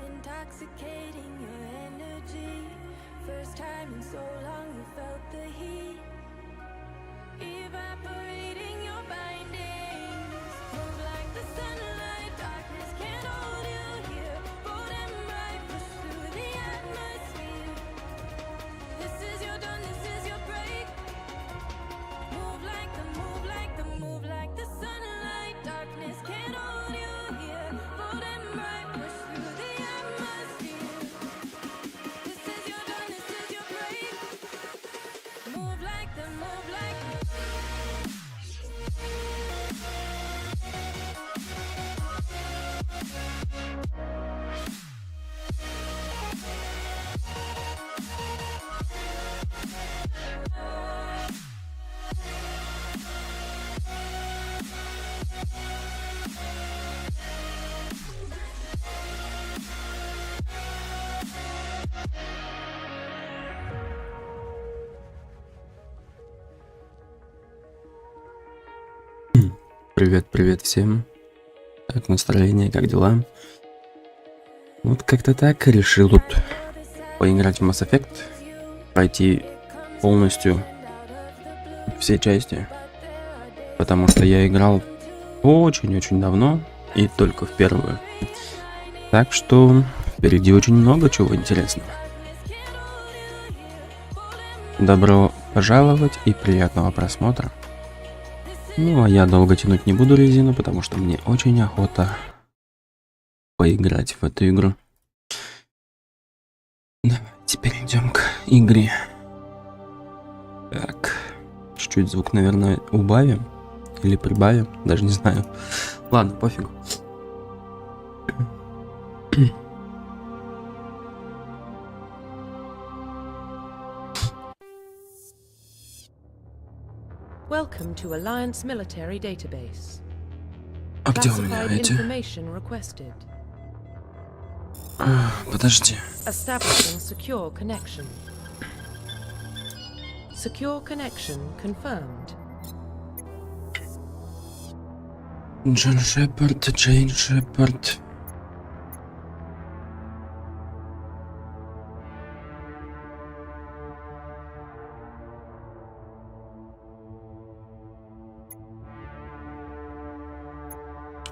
Intoxicating your energy. First time in so long you felt the heat evaporating your bindings. Move like the sunlight, darkness can't hold you here. Bold and bright, push through the atmosphere. This is your dawn, this is your break. Move like the, move like the, move like the sunlight. Darkness can't hold you here. Bold and bright, push through the atmosphere. This is your dawn, this is your break. Move like the, move like the. Привет всем. Как настроение, как дела? Вот как-то так решил тут поиграть в Mass Effect, пройти полностью все части, потому что я играл очень-очень давно и только в первую. Так что впереди очень много чего интересного. Добро пожаловать и приятного просмотра. Ну, а я долго тянуть не буду резину, потому что мне очень охота поиграть в эту игру. Давайте перейдем к игре. Так, чуть-чуть звук, наверное, убавим или прибавим, даже не знаю. Ладно, пофигу. Welcome to Alliance Military Database. А где у меня Classified эти? information requested. Подожди. Establishing secure connection. Secure connection confirmed. Джон Шепард, Джейн Шепард.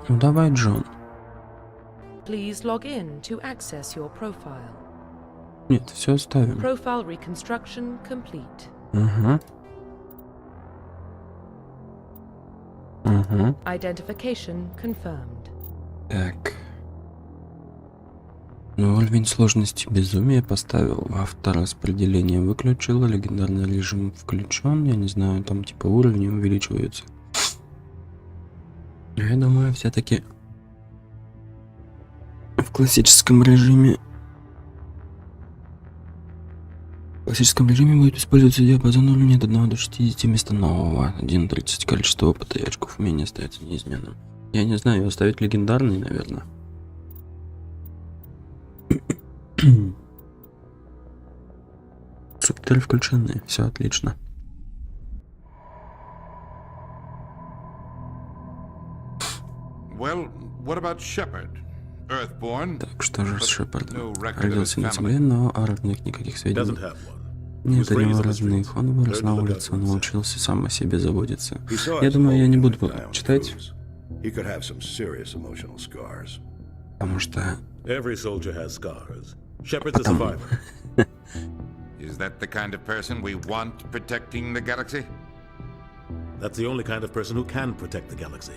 Ну давай, Джон. Please log in to access your profile. Нет, все оставим. Profile reconstruction complete. Угу. Угу. Identification confirmed. Так. Ну, уровень сложности безумия поставил. Автораспределение выключил. Легендарный режим включен. Я не знаю, там типа уровни увеличиваются. Я думаю, все-таки в классическом режиме. В классическом режиме будет использоваться диапазон уровня от 1 до 60 вместо нового. 1.30. Количество опыта и очков умения остается неизменным. Я не знаю, оставить легендарный, наверное. Субтитры включены, все отлично. Well, what about Shepard? Earthborn? Так, что же с Шепардом? Родился на Земле, но о родных никаких сведений. Нет у него родных. Он вырос на улице, он научился сам о себе заботиться. Я думаю, я не буду читать. Потому что... Потому... Is that the kind of person we want protecting the galaxy? That's the only kind of person who can protect the galaxy.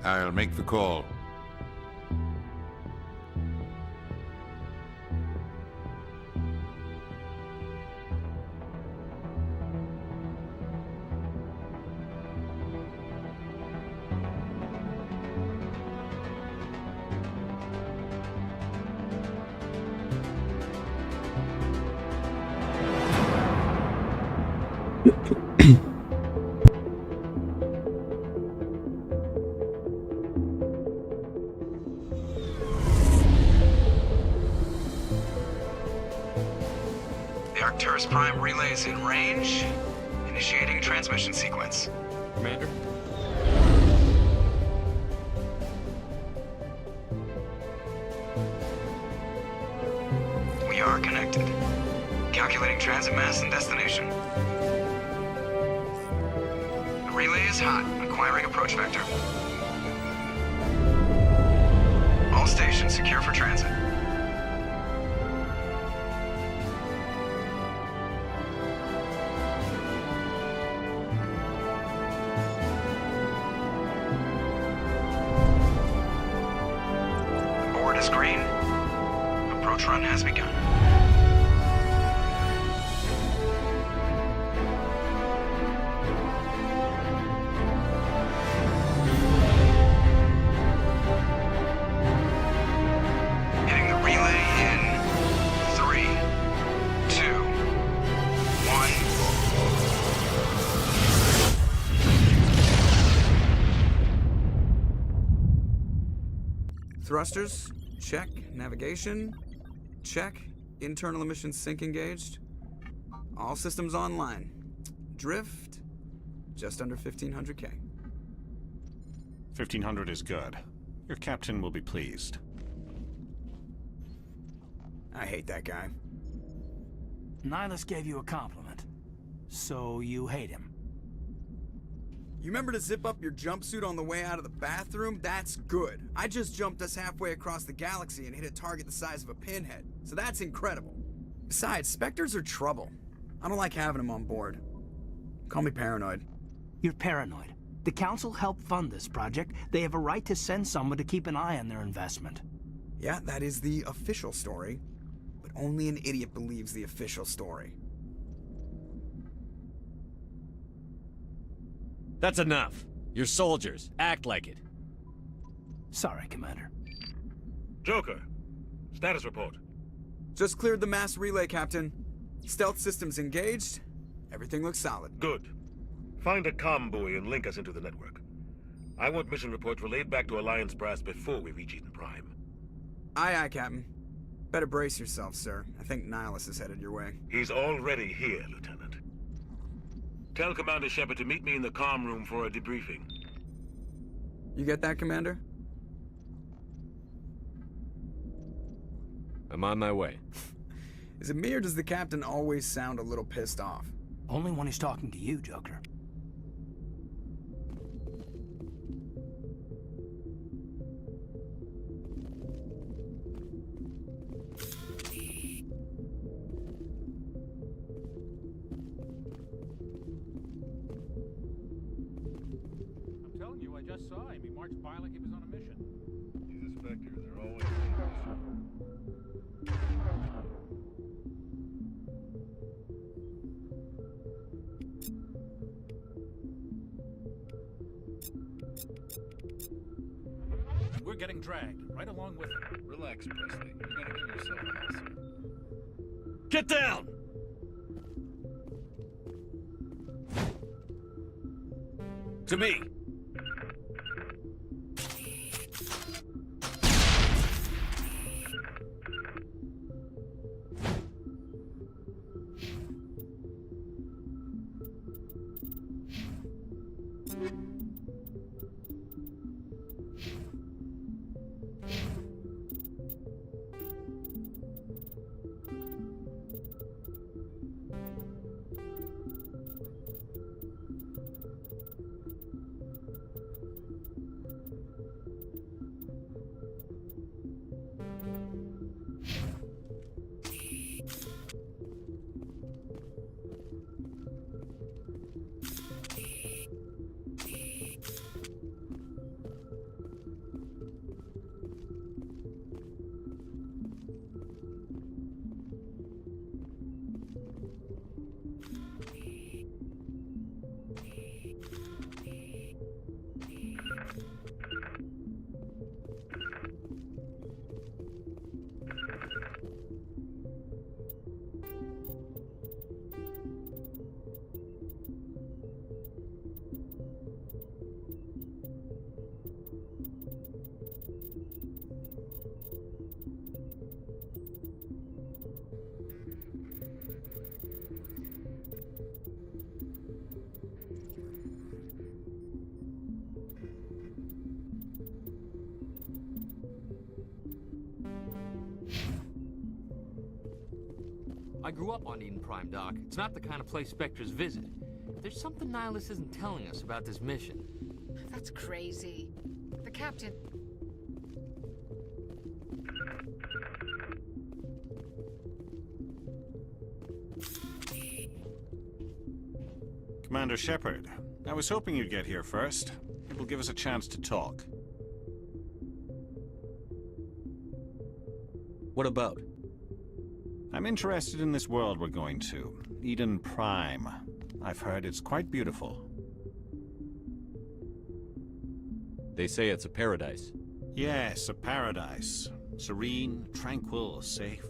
I'll make the call. Arcturus Prime relay is in range. Initiating transmission sequence. Commander? We are connected. Calculating transit mass and destination. The relay is hot. Acquiring approach vector. All stations secure for transit. Green. Approach run has begun. Hitting the relay in 3, 2, 1. Thrusters. Check. Navigation. Check. Internal emissions sync engaged. All systems online. Drift. Just under 1500K. 1500 is good. Your captain will be pleased. I hate that guy. Nihilus gave you a compliment. So you hate him. You remember to zip up your jumpsuit on the way out of the bathroom? That's good. I just jumped us halfway across the galaxy and hit a target the size of a pinhead. So that's incredible. Besides, Spectres are trouble. I don't like having them on board. Call me paranoid. You're paranoid. The Council helped fund this project. They have a right to send someone to keep an eye on their investment. Yeah, that is the official story. But only an idiot believes the official story. That's enough. You're soldiers. Act like it. Sorry, Commander. Joker, status report. Just cleared the mass relay, Captain. Stealth systems engaged. Everything looks solid. Good. Find a comm buoy and link us into the network. I want mission reports relayed back to Alliance brass before we reach Eden Prime. Aye, aye, Captain. Better brace yourself, sir. I think Nihilus is headed your way. He's already here, Lieutenant. Tell Commander Shepard to meet me in the comm room for a debriefing. You get that, Commander? I'm on my way. Is it me or does the Captain always sound a little pissed off? Only when he's talking to you, Joker. saw him. He marched by like he was on a mission. He's a Spectre. They're always dangerous. We're getting dragged right along with him. Relax, Presley. You're gonna give yourself an ulcer. Get down! To me! I grew up on Eden Prime, Doc. It's not the kind of place Spectres visit. There's something Nihilus isn't telling us about this mission. That's crazy. The captain... Commander Shepard, I was hoping you'd get here first. It will give us a chance to talk. What about? I'm interested in this world we're going to, Eden Prime. I've heard it's quite beautiful. They say it's a paradise. Yes, a paradise. Serene, tranquil, safe.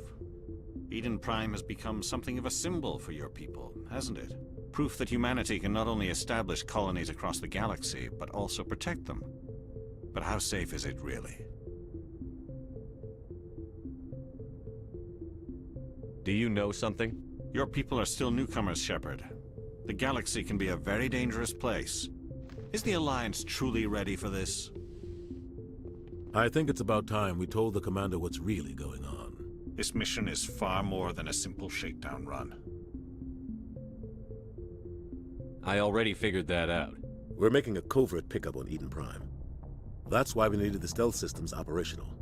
Eden Prime has become something of a symbol for your people, hasn't it? Proof that humanity can not only establish colonies across the galaxy, but also protect them. But how safe is it really? Do you know something? Your people are still newcomers, Shepard. The galaxy can be a very dangerous place. Is the Alliance truly ready for this? I think it's about time we told the Commander what's really going on. This mission is far more than a simple shakedown run. I already figured that out. We're making a covert pickup on Eden Prime. That's why we needed the stealth systems operational.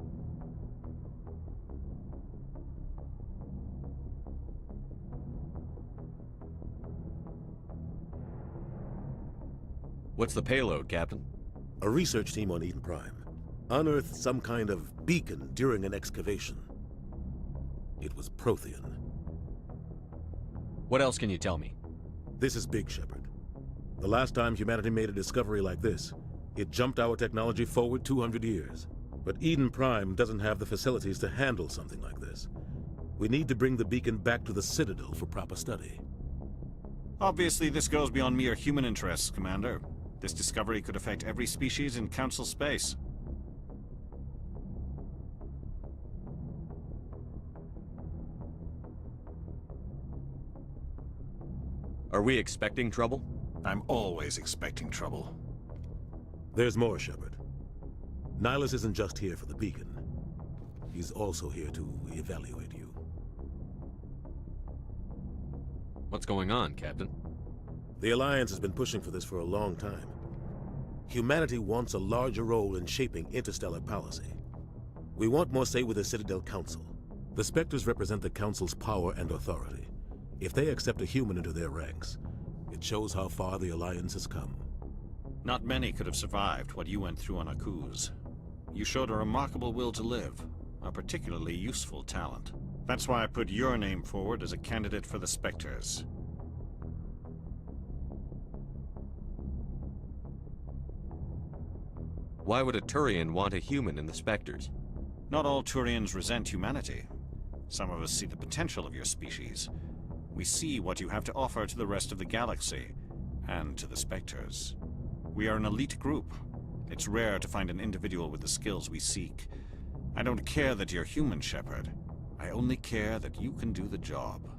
What's the payload, Captain? A research team on Eden Prime unearthed some kind of beacon during an excavation. It was Prothean. What else can you tell me? This is big, Shepard. The last time humanity made a discovery like this, it jumped our technology forward 200 years. But Eden Prime doesn't have the facilities to handle something like this. We need to bring the beacon back to the Citadel for proper study. Obviously, this goes beyond mere human interests, Commander. This discovery could affect every species in Council space. Are we expecting trouble? I'm always expecting trouble. There's more, Shepard. Nihilus isn't just here for the beacon. He's also here to evaluate you. What's going on, Captain? The Alliance has been pushing for this for a long time. Humanity wants a larger role in shaping interstellar policy. We want more say with the Citadel Council. The Spectres represent the Council's power and authority. If they accept a human into their ranks, it shows how far the Alliance has come. Not many could have survived what you went through on Akuz. You showed a remarkable will to live, a particularly useful talent. That's why I put your name forward as a candidate for the Spectres. Why would a Turian want a human in the Spectres? Not all Turians resent humanity. Some of us see the potential of your species. We see what you have to offer to the rest of the galaxy, and to the Spectres. We are an elite group. It's rare to find an individual with the skills we seek. I don't care that you're human, Shepard. I only care that you can do the job.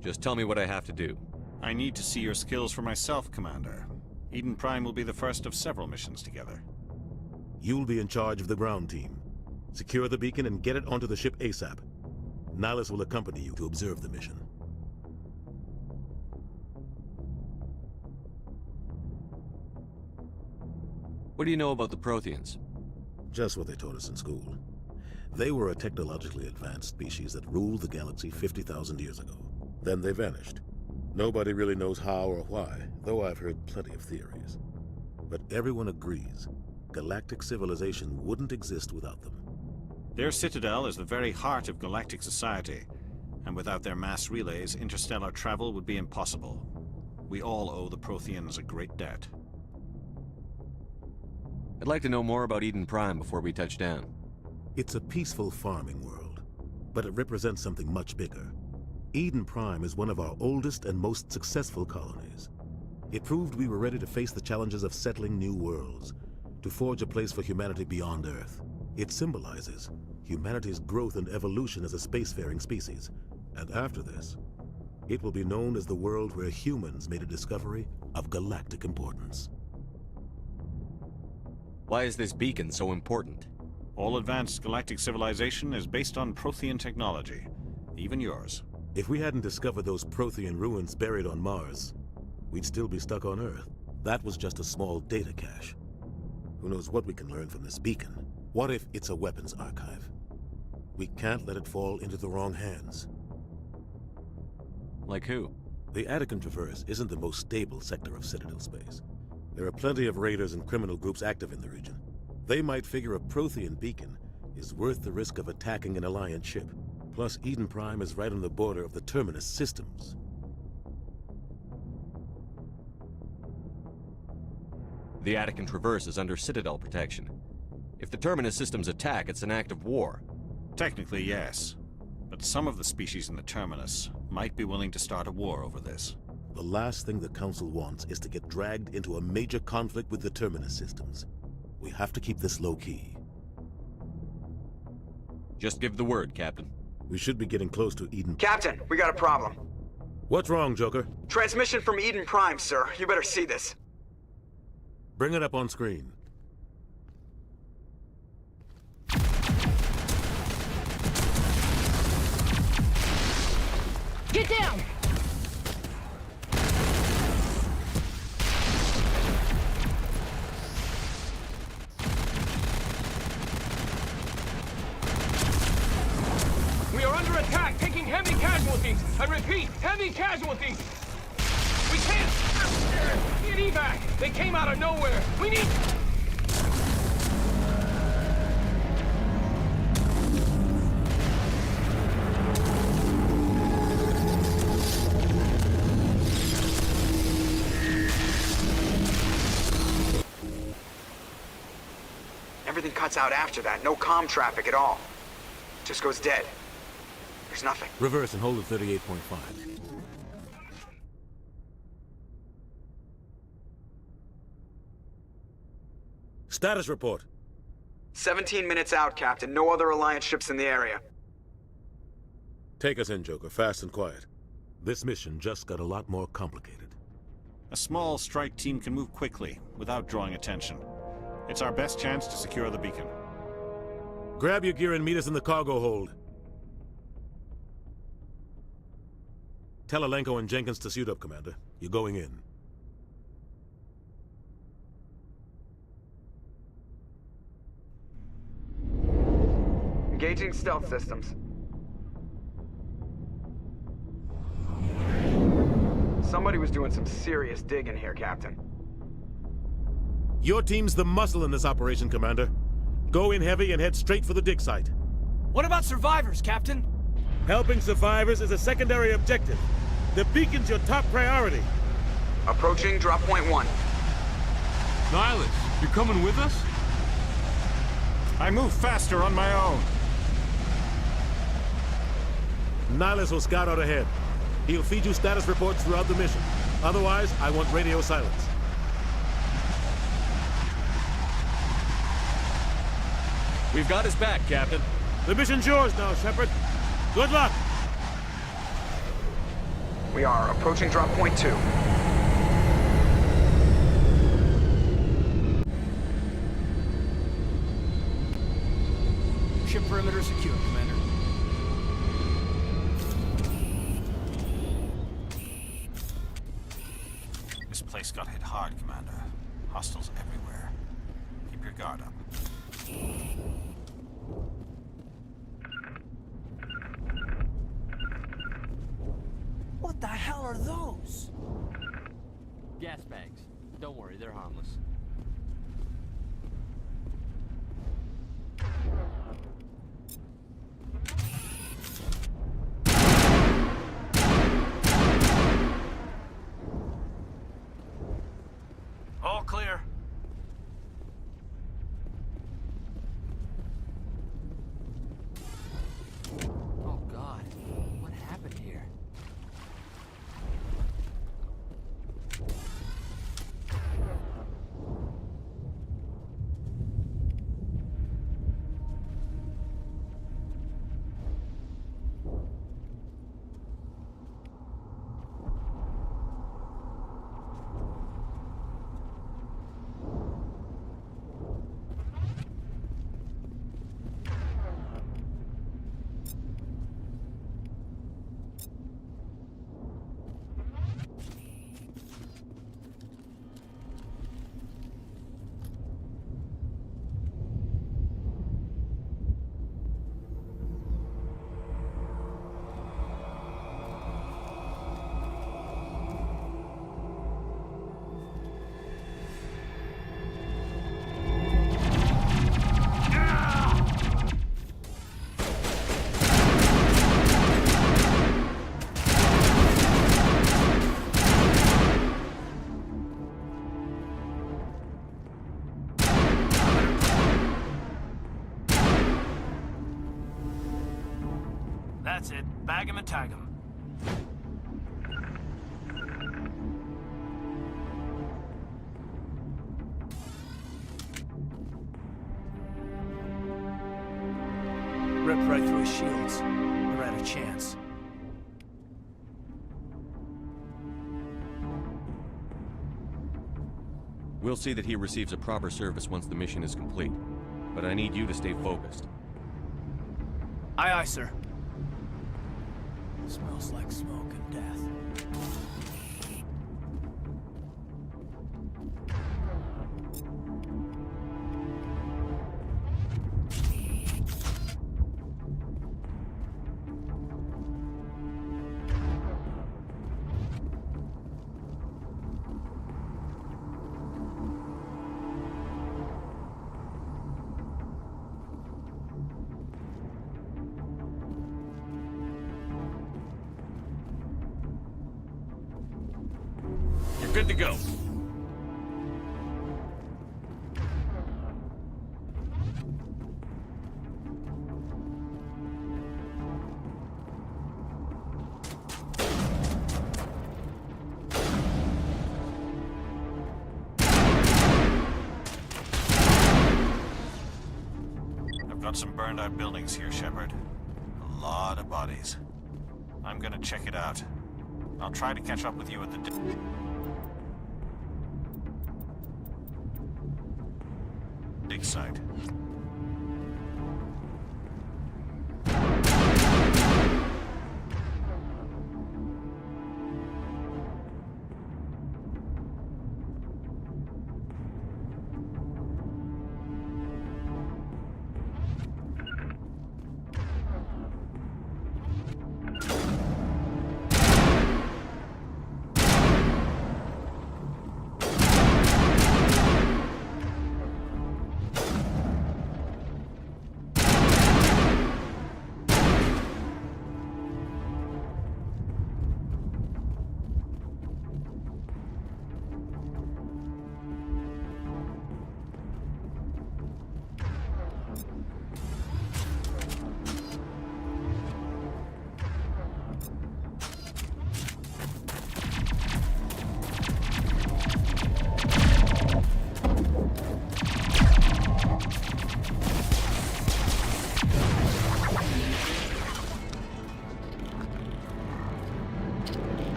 Just tell me what I have to do. I need to see your skills for myself, Commander. Eden Prime will be the first of several missions together. You'll be in charge of the ground team. Secure the beacon and get it onto the ship ASAP. Nihilus will accompany you to observe the mission. What do you know about the Protheans? Just what they taught us in school. They were a technologically advanced species that ruled the galaxy 50,000 years ago. Then they vanished. Nobody really knows how or why, though I've heard plenty of theories. But everyone agrees, galactic civilization wouldn't exist without them. Their citadel is the very heart of galactic society, and without their mass relays, interstellar travel would be impossible. We all owe the Protheans a great debt. I'd like to know more about Eden Prime before we touch down. It's a peaceful farming world, but it represents something much bigger. Eden Prime is one of our oldest and most successful colonies. It proved we were ready to face the challenges of settling new worlds, to forge a place for humanity beyond Earth. It symbolizes humanity's growth and evolution as a spacefaring species. And after this, it will be known as the world where humans made a discovery of galactic importance. Why is this beacon so important? All advanced galactic civilization is based on Prothean technology, even yours. If we hadn't discovered those Prothean ruins buried on Mars, we'd still be stuck on Earth. That was just a small data cache. Who knows what we can learn from this beacon? What if it's a weapons archive? We can't let it fall into the wrong hands. Like who? The Attican Traverse isn't the most stable sector of Citadel space. There are plenty of raiders and criminal groups active in the region. They might figure a Prothean beacon is worth the risk of attacking an Alliance ship. Plus, Eden Prime is right on the border of the Terminus systems. The Attican Traverse is under Citadel protection. If the Terminus systems attack, it's an act of war. Technically, yes. But some of the species in the Terminus might be willing to start a war over this. The last thing the Council wants is to get dragged into a major conflict with the Terminus systems. We have to keep this low-key. Just give the word, Captain. We should be getting close to Eden. Captain, we got a problem. What's wrong, Joker? Transmission from Eden Prime, sir. You better see this. Bring it up on screen. Get down! We are under attack, taking heavy casualties. I repeat, heavy casualties. We can't get evac. They came out of nowhere. We need... Everything cuts out after that. No comm traffic at all. Just goes dead. There's nothing. Reverse and hold at 38.5. Status report. 17 minutes out, Captain. No other Alliance ships in the area. Take us in, Joker, fast and quiet. This mission just got a lot more complicated. A small strike team can move quickly, without drawing attention. It's our best chance to secure the beacon. Grab your gear and meet us in the cargo hold. Tell Alenko and Jenkins to suit up, Commander. You're going in. Engaging stealth systems. Somebody was doing some serious digging here, Captain. Your team's the muscle in this operation, Commander. Go in heavy and head straight for the dig site. What about survivors, Captain? Helping survivors is a secondary objective. The beacon's your top priority. Approaching drop point 1. Nihilus, you coming with us? I move faster on my own. Nihilus will scout out ahead. He'll feed you status reports throughout the mission. Otherwise, I want radio silence. We've got his back, Captain. The mission's yours now, Shepard. Good luck! We are approaching drop point 2. Ship perimeter secure, Commander. This place got hit hard, Commander. Hostiles everywhere. Keep your guard up. What the hell are those? Gas bags. Don't worry, they're harmless. All clear. Oh God, what happened here? That's it. Bag 'em and tag 'em. Ripped right through his shields. Never had a chance. We'll see that he receives a proper service once the mission is complete. But I need you to stay focused. Aye, aye, sir. Smells like smoke and death. You're good to go. I've got some burned out buildings here, Shepard. A lot of bodies. I'm gonna check it out. I'll try to catch up with you at the dig site.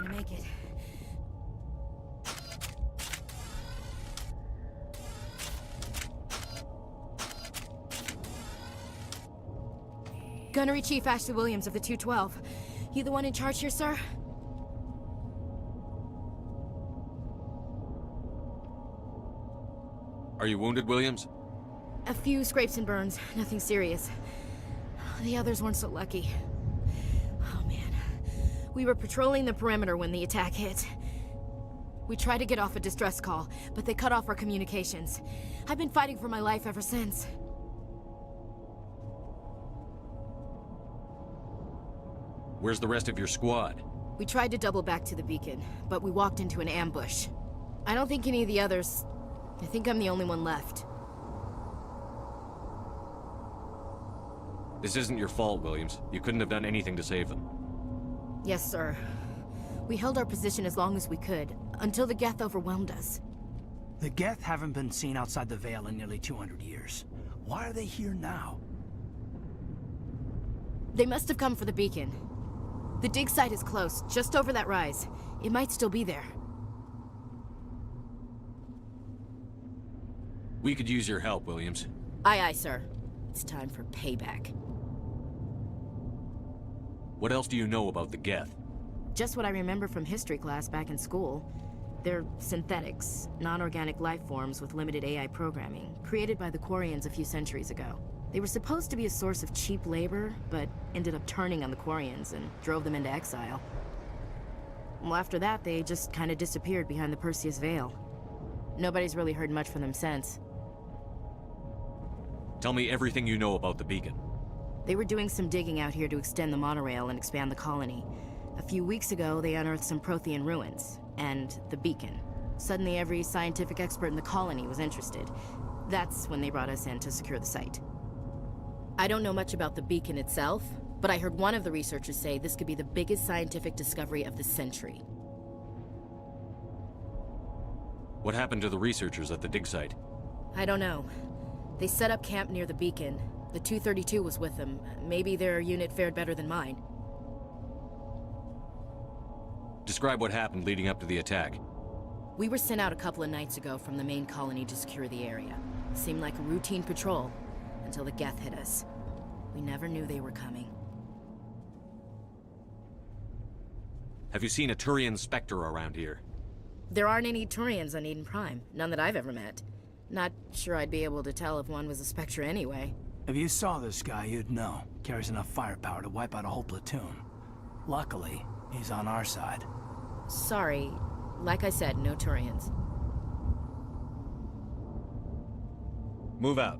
gonna make it. Gunnery Chief Ashley Williams of the 212. You the one in charge here, sir? Are you wounded, Williams? A few scrapes and burns, nothing serious. The others weren't so lucky. Oh man. We were patrolling the perimeter when the attack hit. We tried to get off a distress call, but they cut off our communications. I've been fighting for my life ever since. Where's the rest of your squad? We tried to double back to the beacon, but we walked into an ambush. I don't think any of the others... I think I'm the only one left. This isn't your fault, Williams. You couldn't have done anything to save them. Yes, sir. We held our position as long as we could, until the Geth overwhelmed us. The Geth haven't been seen outside the Veil in nearly 200 years. Why are they here now? They must have come for the beacon. The dig site is close, just over that rise. It might still be there. We could use your help, Williams. Aye, aye, sir. It's time for payback. What else do you know about the Geth? Just what I remember from history class back in school. They're synthetics, non-organic life forms with limited AI programming, created by the Quarians a few centuries ago. They were supposed to be a source of cheap labor, but ended up turning on the Quarians and drove them into exile. Well, after that, they just kind of disappeared behind the Perseus Veil. Nobody's really heard much from them since. Tell me everything you know about the beacon. They were doing some digging out here to extend the monorail and expand the colony. A few weeks ago, they unearthed some Prothean ruins, and the beacon. Suddenly, every scientific expert in the colony was interested. That's when they brought us in to secure the site. I don't know much about the beacon itself, but I heard one of the researchers say this could be the biggest scientific discovery of the century. What happened to the researchers at the dig site? I don't know. They set up camp near the beacon. The 232 was with them. Maybe their unit fared better than mine. Describe what happened leading up to the attack. We were sent out a couple of nights ago from the main colony to secure the area. Seemed like a routine patrol, until the Geth hit us. We never knew they were coming. Have you seen a Turian Spectre around here? There aren't any Turians on Eden Prime. None that I've ever met. Not sure I'd be able to tell if one was a Spectre anyway. If you saw this guy, you'd know. Carries enough firepower to wipe out a whole platoon. Luckily, he's on our side. Sorry. Like I said, no Turians. Move out.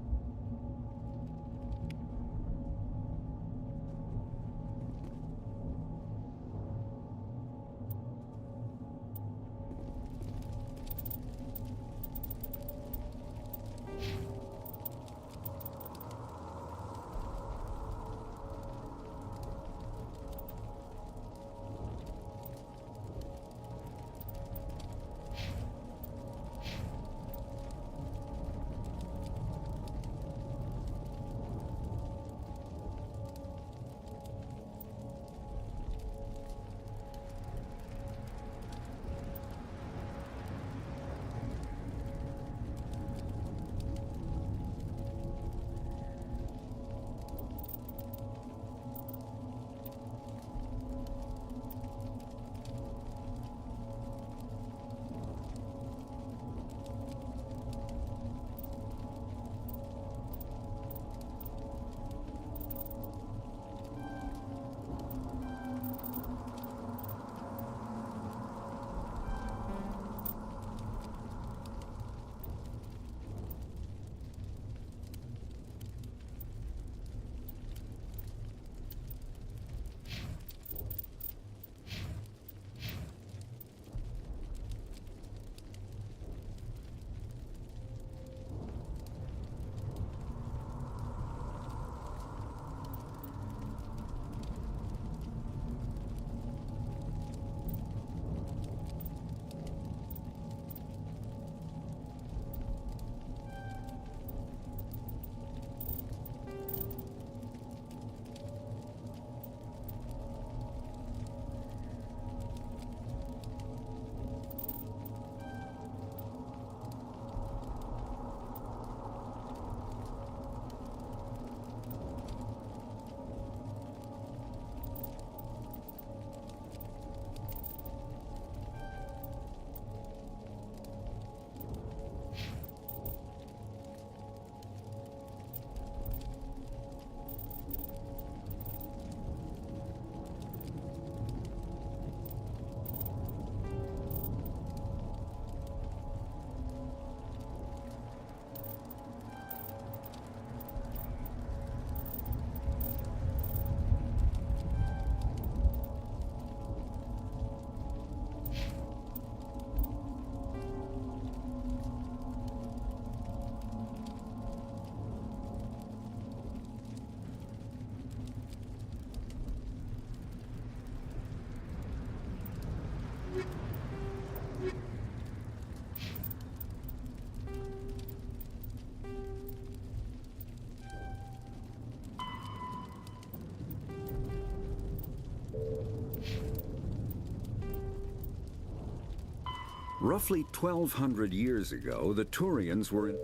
Roughly 1,200 years ago, the Turians were in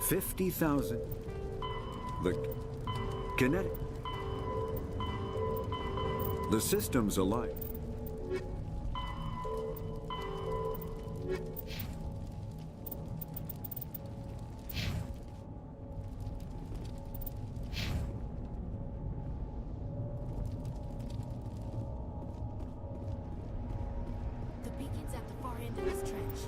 50,000. The kinetic. The system's alive. The beacon's at the far end of this trench.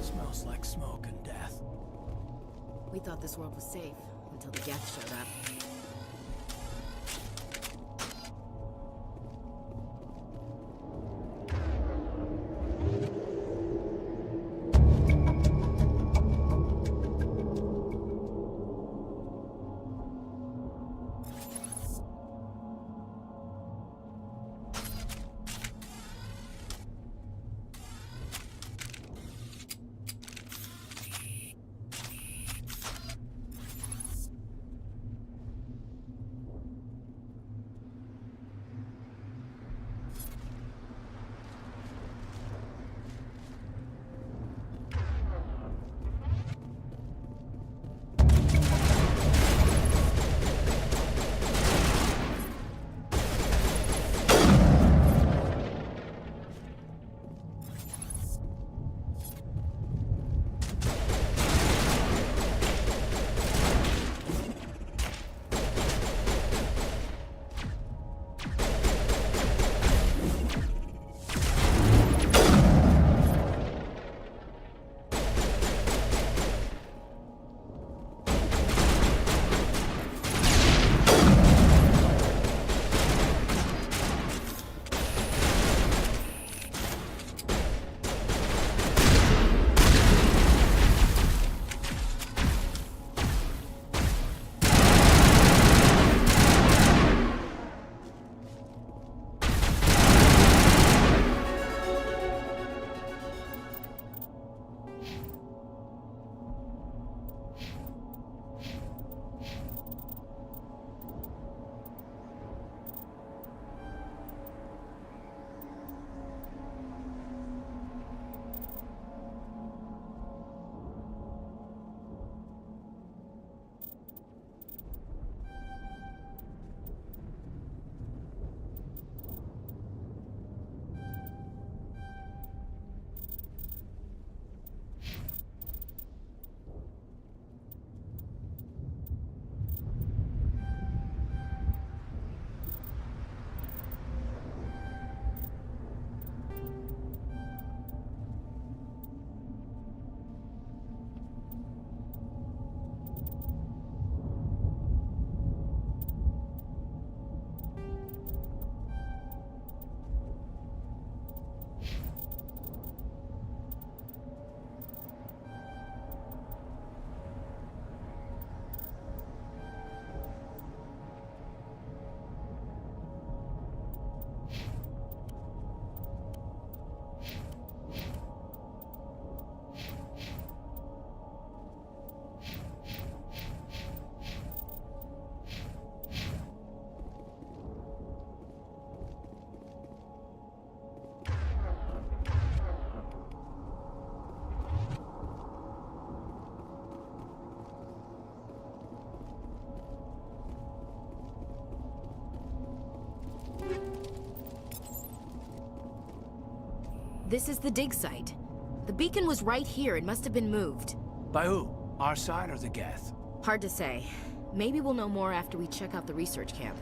Smells like smoke and death. We thought this world was safe until the Geth showed up. This is the dig site. The beacon was right here. It must have been moved. By who? Our side or the Geth? Hard to say. Maybe we'll know more after we check out the research camp.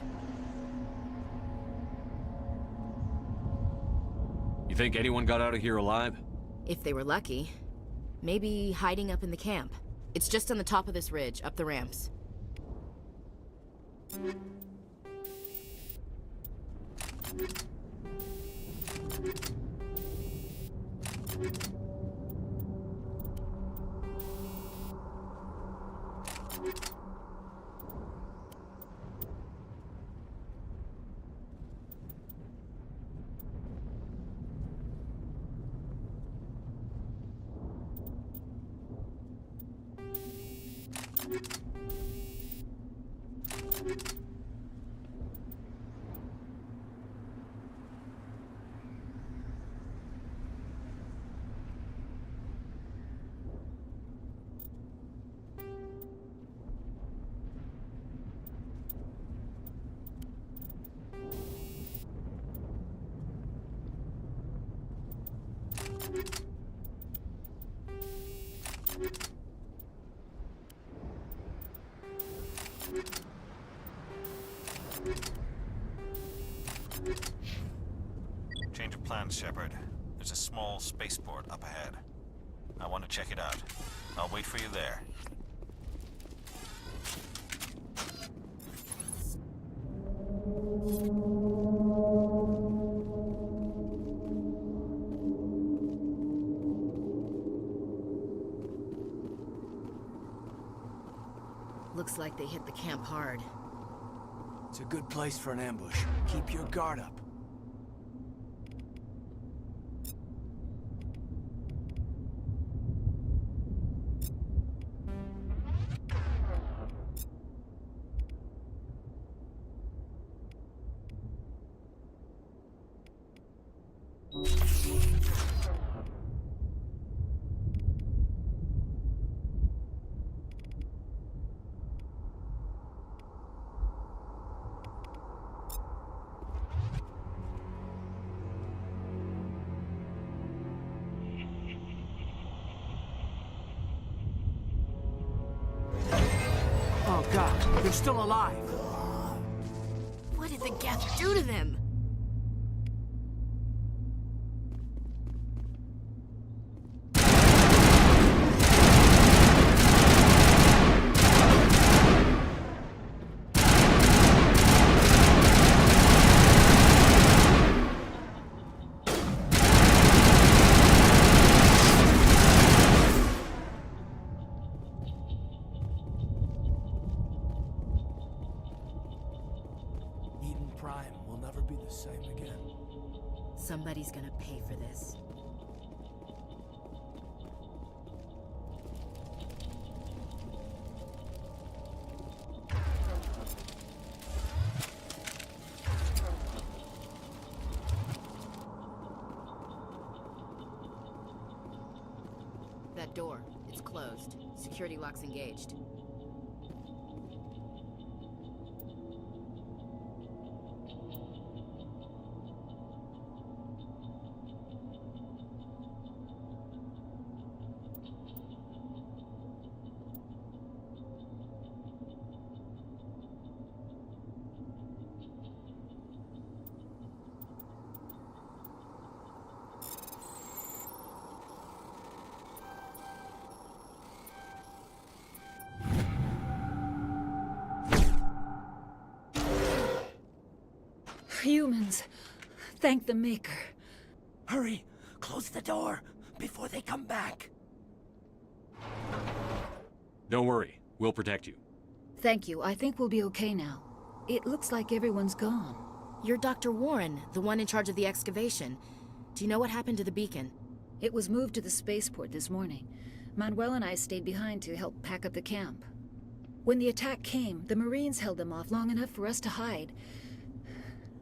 You think anyone got out of here alive? If they were lucky. Maybe hiding up in the camp. It's just on the top of this ridge, up the ramps. Change of plans, Shepard. There's a small spaceport up ahead. I want to check it out. I'll wait for you there. Looks like they hit the camp hard. It's a good place for an ambush. Keep your guard up. Oh God, they're still alive. What did the Geth do to them? Prime will never be the same again. Somebody's gonna pay for this. That door, it's closed. Security lock's engaged. Humans. Thank the Maker. Hurry! Close the door before they come back. Don't worry. We'll protect you. Thank you. I think we'll be okay now. It looks like everyone's gone. You're Dr. Warren, the one in charge of the excavation. Do you know what happened to the beacon? It was moved to the spaceport this morning. Manuel and I stayed behind to help pack up the camp. When the attack came, the Marines held them off long enough for us to hide.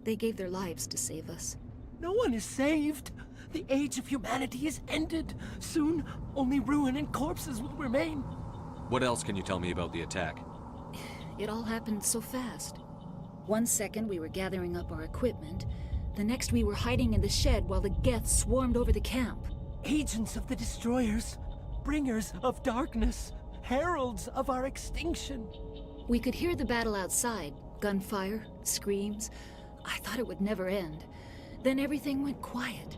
They gave their lives to save us. No one is saved. The age of humanity is ended. Soon, only ruin and corpses will remain. What else can you tell me about the attack? It all happened so fast. 1 second we were gathering up our equipment. The next we were hiding in the shed while the Geth swarmed over the camp. Agents of the destroyers, bringers of darkness, heralds of our extinction. We could hear the battle outside. Gunfire, screams. I thought it would never end. Then everything went quiet.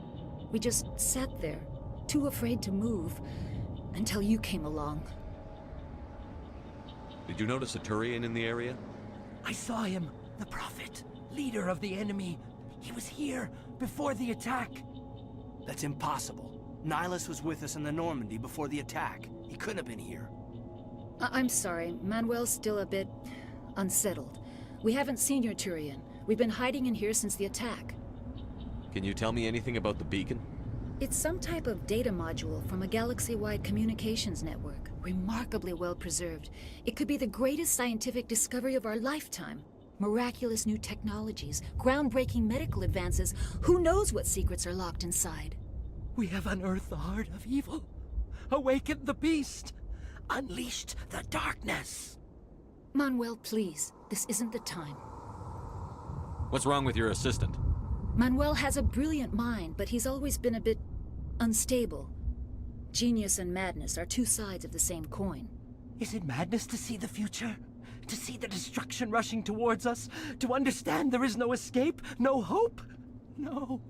We just sat there, too afraid to move, until you came along. Did you notice a Turian in the area? I saw him, the Prophet, leader of the enemy. He was here before the attack. That's impossible. Nihilus was with us in the Normandy before the attack. He couldn't have been here. I'm sorry, Manuel's still a bit unsettled. We haven't seen your Turian. We've been hiding in here since the attack. Can you tell me anything about the beacon? It's some type of data module from a galaxy-wide communications network. Remarkably well preserved. It could be the greatest scientific discovery of our lifetime. Miraculous new technologies, groundbreaking medical advances. Who knows what secrets are locked inside? We have unearthed the heart of evil, awakened the beast, unleashed the darkness. Manuel, please. This isn't the time. What's wrong with your assistant? Manuel has a brilliant mind, but he's always been a bit unstable. Genius and madness are two sides of the same coin. Is it madness to see the future? To see the destruction rushing towards us? To understand there is no escape? No hope? No.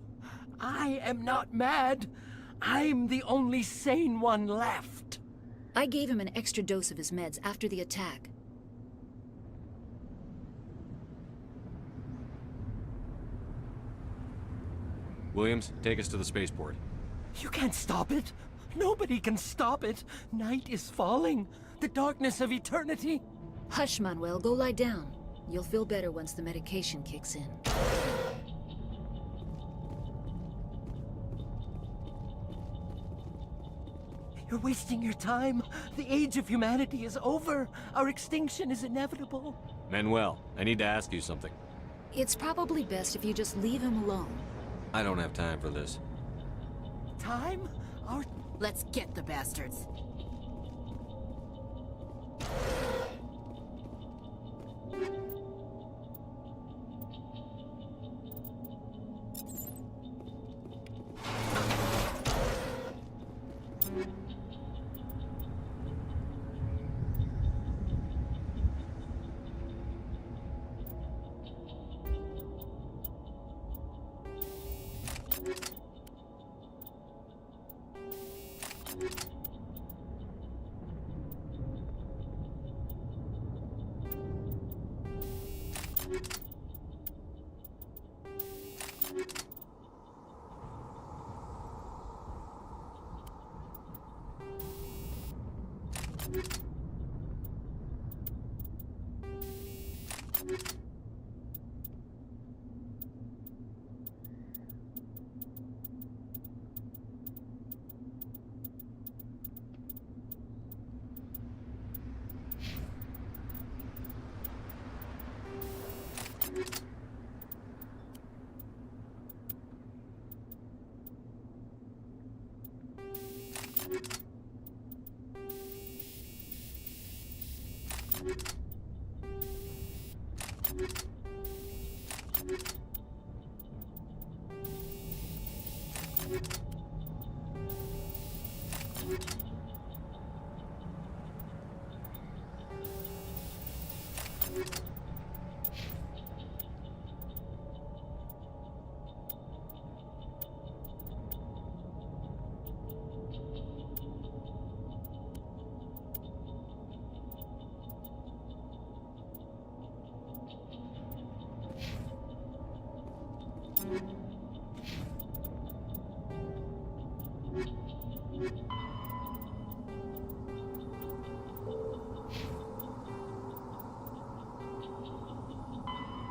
I am not mad. I'm the only sane one left. I gave him an extra dose of his meds after the attack. Williams, take us to the spaceport. You can't stop it. Nobody can stop it. Night is falling. The darkness of eternity. Hush, Manuel. Go lie down. You'll feel better once the medication kicks in. You're wasting your time. The age of humanity is over. Our extinction is inevitable. Manuel, I need to ask you something. It's probably best if you just leave him alone. I don't have time for this. Time? Let's get the bastards.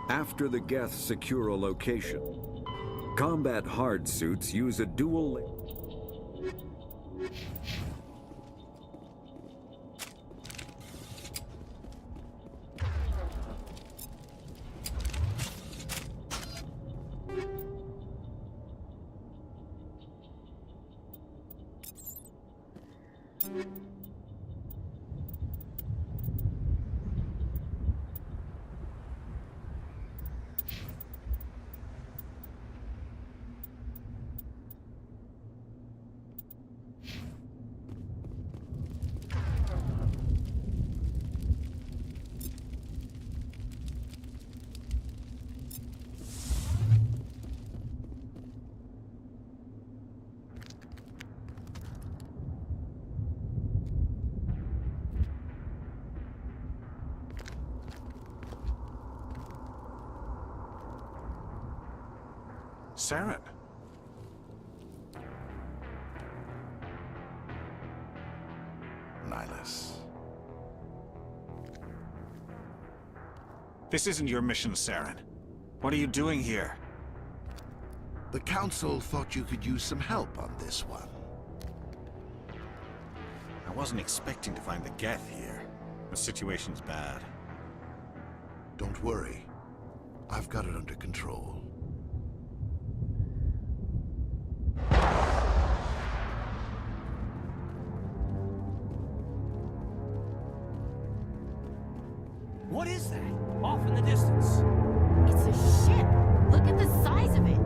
After the Geth secure a location, combat hard suits use a dual... Saren. Nihilus. This isn't your mission, Saren. What are you doing here? The Council thought you could use some help on this one. I wasn't expecting to find the Geth here. The situation's bad. Don't worry. I've got it under control. What is that? Off in the distance. It's a ship. Look at the size of it.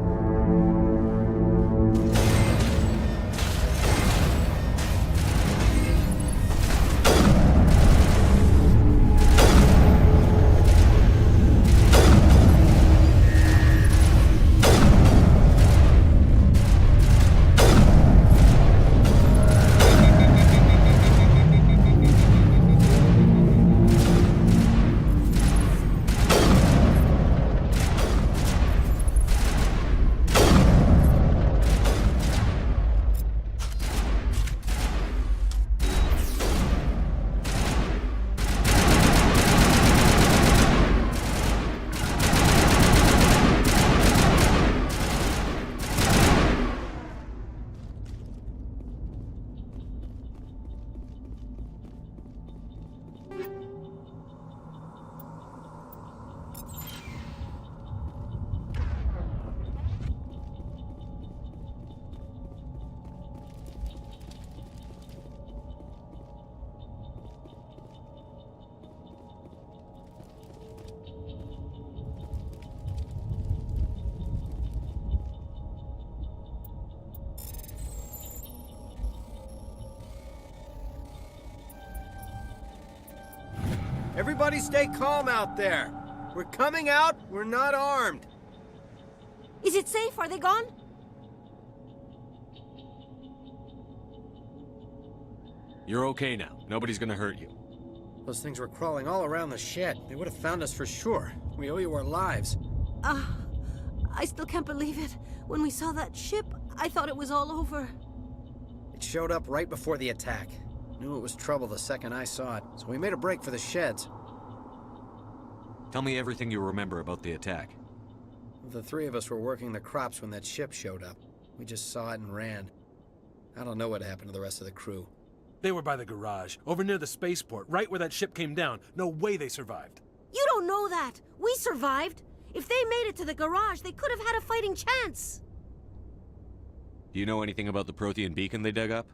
Everybody stay calm out there. We're coming out, we're not armed. Is it safe? Are they gone? You're okay now. Nobody's gonna hurt you. Those things were crawling all around the shed. They would have found us for sure. We owe you our lives. I still can't believe it. When we saw that ship, I thought it was all over. It showed up right before the attack. Knew it was trouble the second I saw it, so we made a break for the sheds. Tell me everything you remember about the attack. The three of us were working the crops when that ship showed up. We just saw it and ran. I don't know what happened to the rest of the crew. They were by the garage, over near the spaceport, right where that ship came down. No way they survived. You don't know that. We survived. If they made it to the garage, they could have had a fighting chance. Do you know anything about the Prothean beacon they dug up?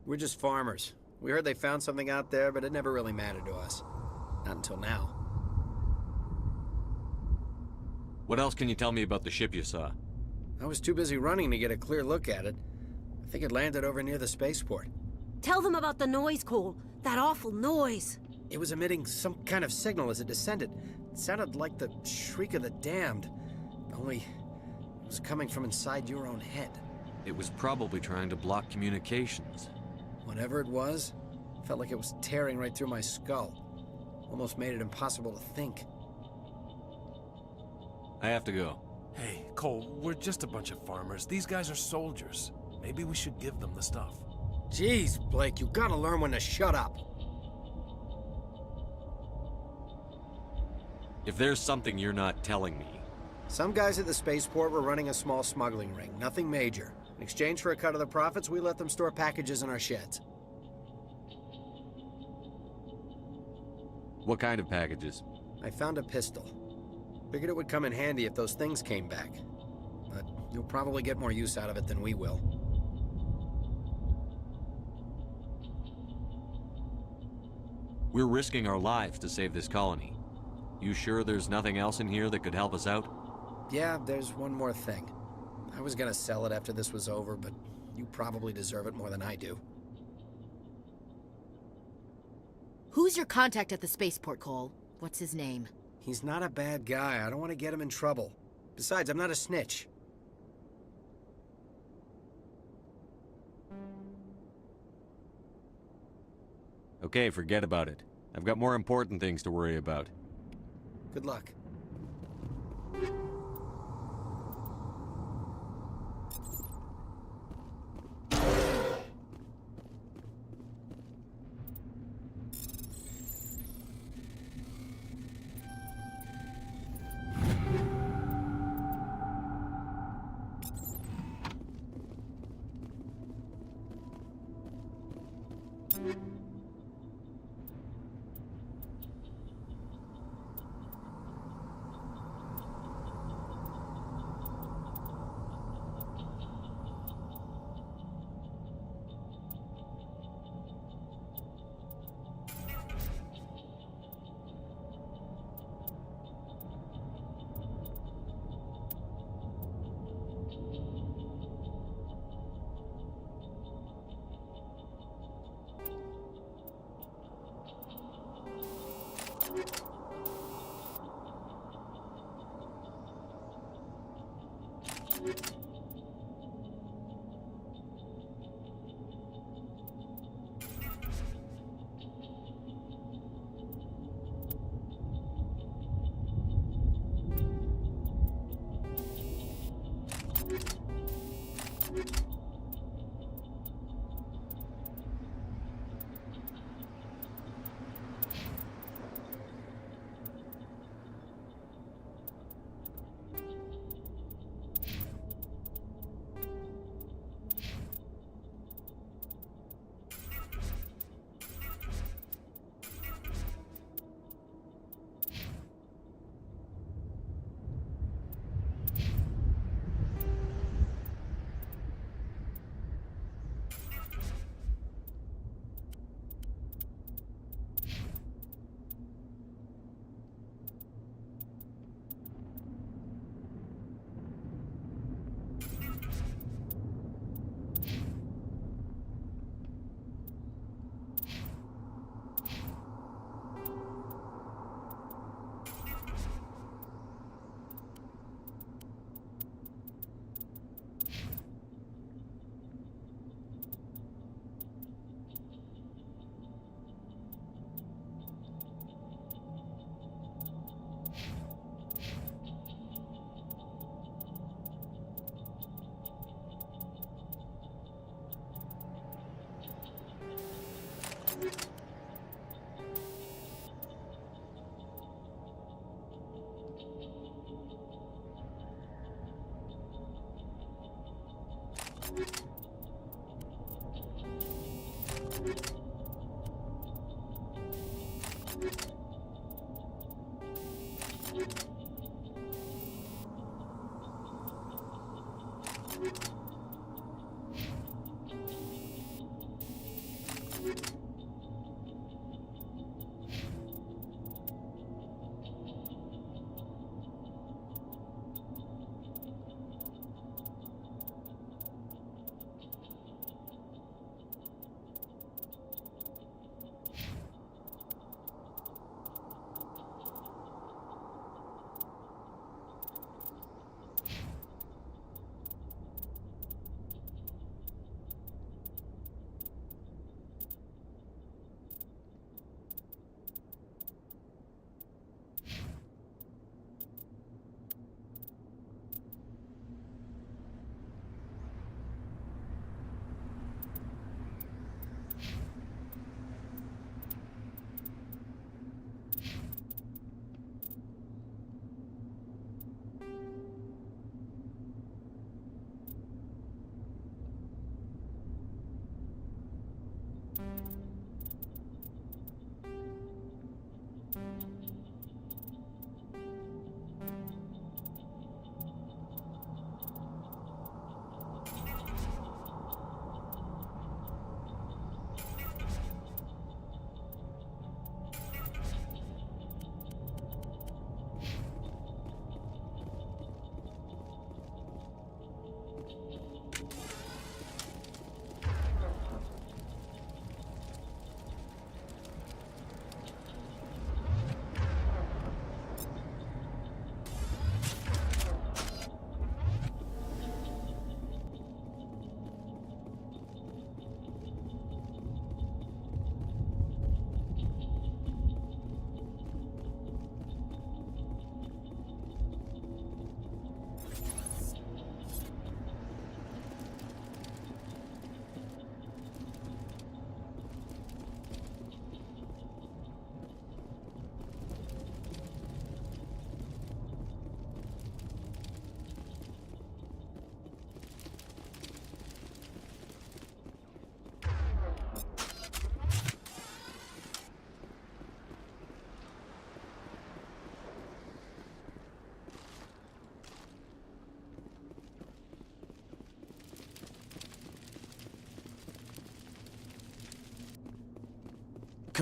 We're just farmers. We heard they found something out there, but it never really mattered to us. Not until now. What else can you tell me about the ship you saw? I was too busy running to get a clear look at it. I think it landed over near the spaceport. Tell them about the noise, Cole. That awful noise. It was emitting some kind of signal as it descended. It sounded like the shriek of the damned. Only it was coming from inside your own head. It was probably trying to block communications. Whatever it was, felt like it was tearing right through my skull. Almost made it impossible to think. I have to go. Hey, Cole, we're just a bunch of farmers. These guys are soldiers. Maybe we should give them the stuff. Jeez, Blake, you gotta learn when to shut up. If there's something you're not telling me... Some guys at the spaceport were running a small smuggling ring, nothing major. In exchange for a cut of the profits, we let them store packages in our sheds. What kind of packages? I found a pistol. Figured it would come in handy if those things came back. But you'll probably get more use out of it than we will. We're risking our lives to save this colony. You sure there's nothing else in here that could help us out? Yeah, there's one more thing. I was gonna sell it after this was over, but you probably deserve it more than I do. Who's your contact at the spaceport, Cole? What's his name? He's not a bad guy. I don't want to get him in trouble. Besides, I'm not a snitch. Okay, forget about it. I've got more important things to worry about. Good luck.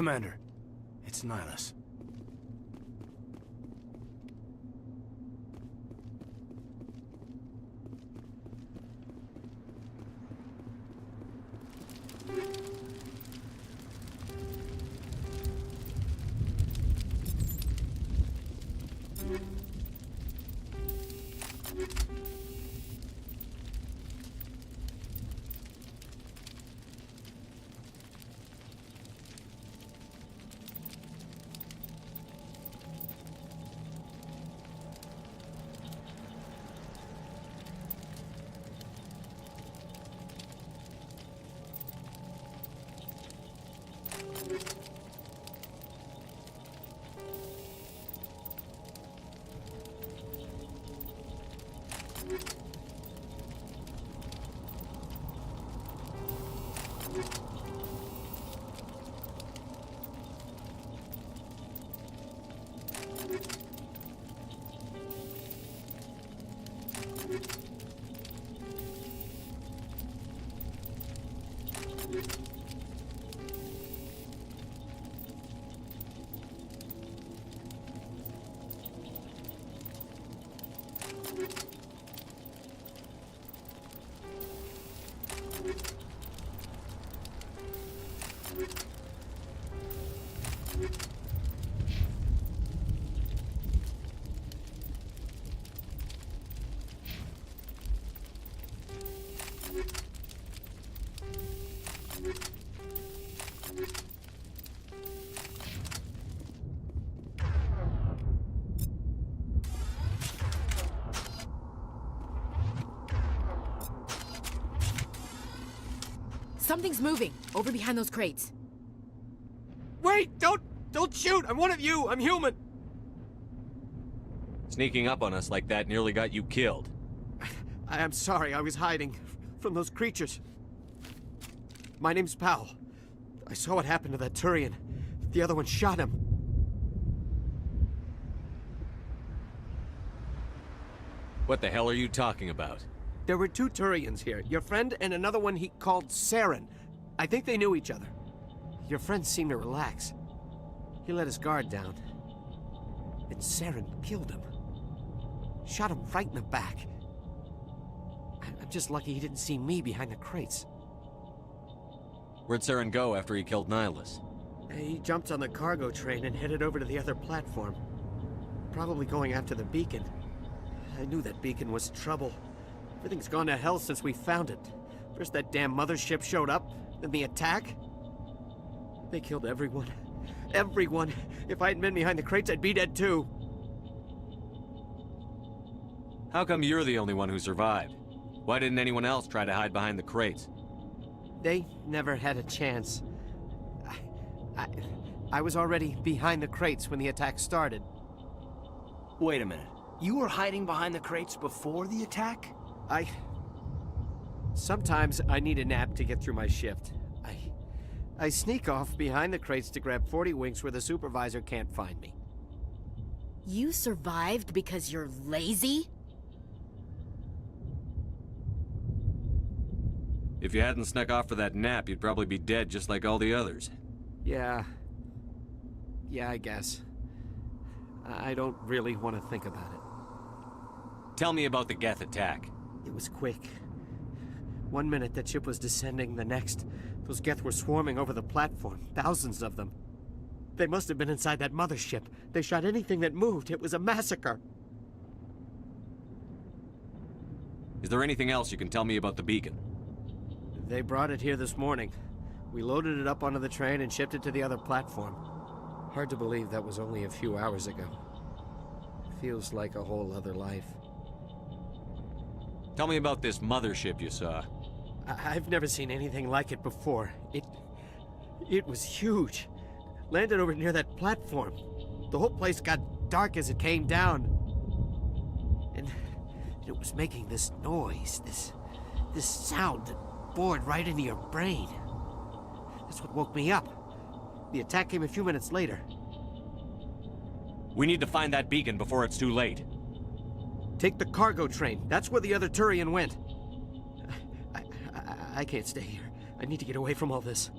Commander, it's Nihilus. Something's moving, over behind those crates. Wait! Don't shoot! I'm one of you! I'm human! Sneaking up on us like that nearly got you killed. I'm sorry, I was hiding from those creatures. My name's Powell. I saw what happened to that Turian. The other one shot him. What the hell are you talking about? There were two Turians here. Your friend and another one he called Saren. I think they knew each other. Your friend seemed to relax. He let his guard down. And Saren killed him. Shot him right in the back. I'm just lucky he didn't see me behind the crates. Where'd Saren go after he killed Nihilus? He jumped on the cargo train and headed over to the other platform. Probably going after the beacon. I knew that beacon was trouble. Everything's gone to hell since we found it. First that damn mothership showed up, then the attack. They killed everyone. Everyone. If I hadn't been behind the crates, I'd be dead too. How come you're the only one who survived? Why didn't anyone else try to hide behind the crates? They never had a chance. I was already behind the crates when the attack started. Wait a minute. You were hiding behind the crates before the attack? Sometimes I need a nap to get through my shift. I sneak off behind the crates to grab 40 winks where the supervisor can't find me. You survived because you're lazy? If you hadn't snuck off for that nap, you'd probably be dead just like all the others. Yeah, I guess. I don't really want to think about it. Tell me about the Geth attack. It was quick. 1 minute that ship was descending, the next, those Geth were swarming over the platform, thousands of them. They must have been inside that mothership. They shot anything that moved. It was a massacre. Is there anything else you can tell me about the beacon? They brought it here this morning. We loaded it up onto the train and shipped it to the other platform. Hard to believe that was only a few hours ago. Feels like a whole other life. Tell me about this mothership you saw. I've never seen anything like it before. It was huge. Landed over near that platform. The whole place got dark as it came down. And it was making this noise, this sound that bored right into your brain. That's what woke me up. The attack came a few minutes later. We need to find that beacon before it's too late. Take the cargo train. That's where the other Turian went. I can't stay here. I need to get away from all this.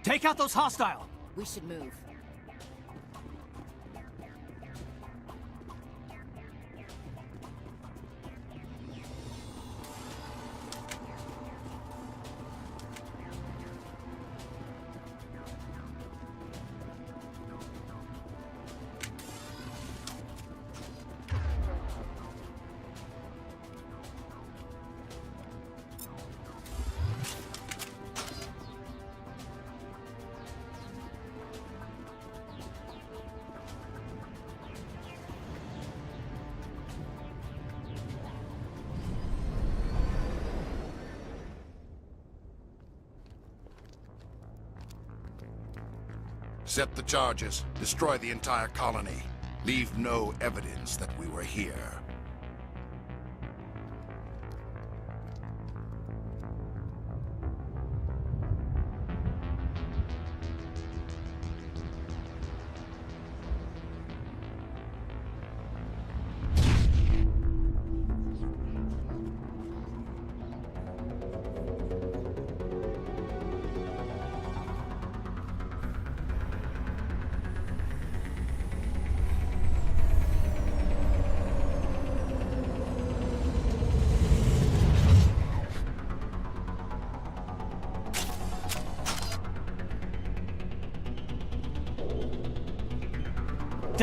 Take out those hostile! We should move. Set the charges. Destroy the entire colony. Leave no evidence that we were here.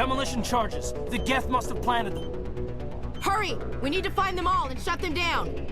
Demolition charges. The Geth must have planted them. Hurry! We need to find them all and shut them down.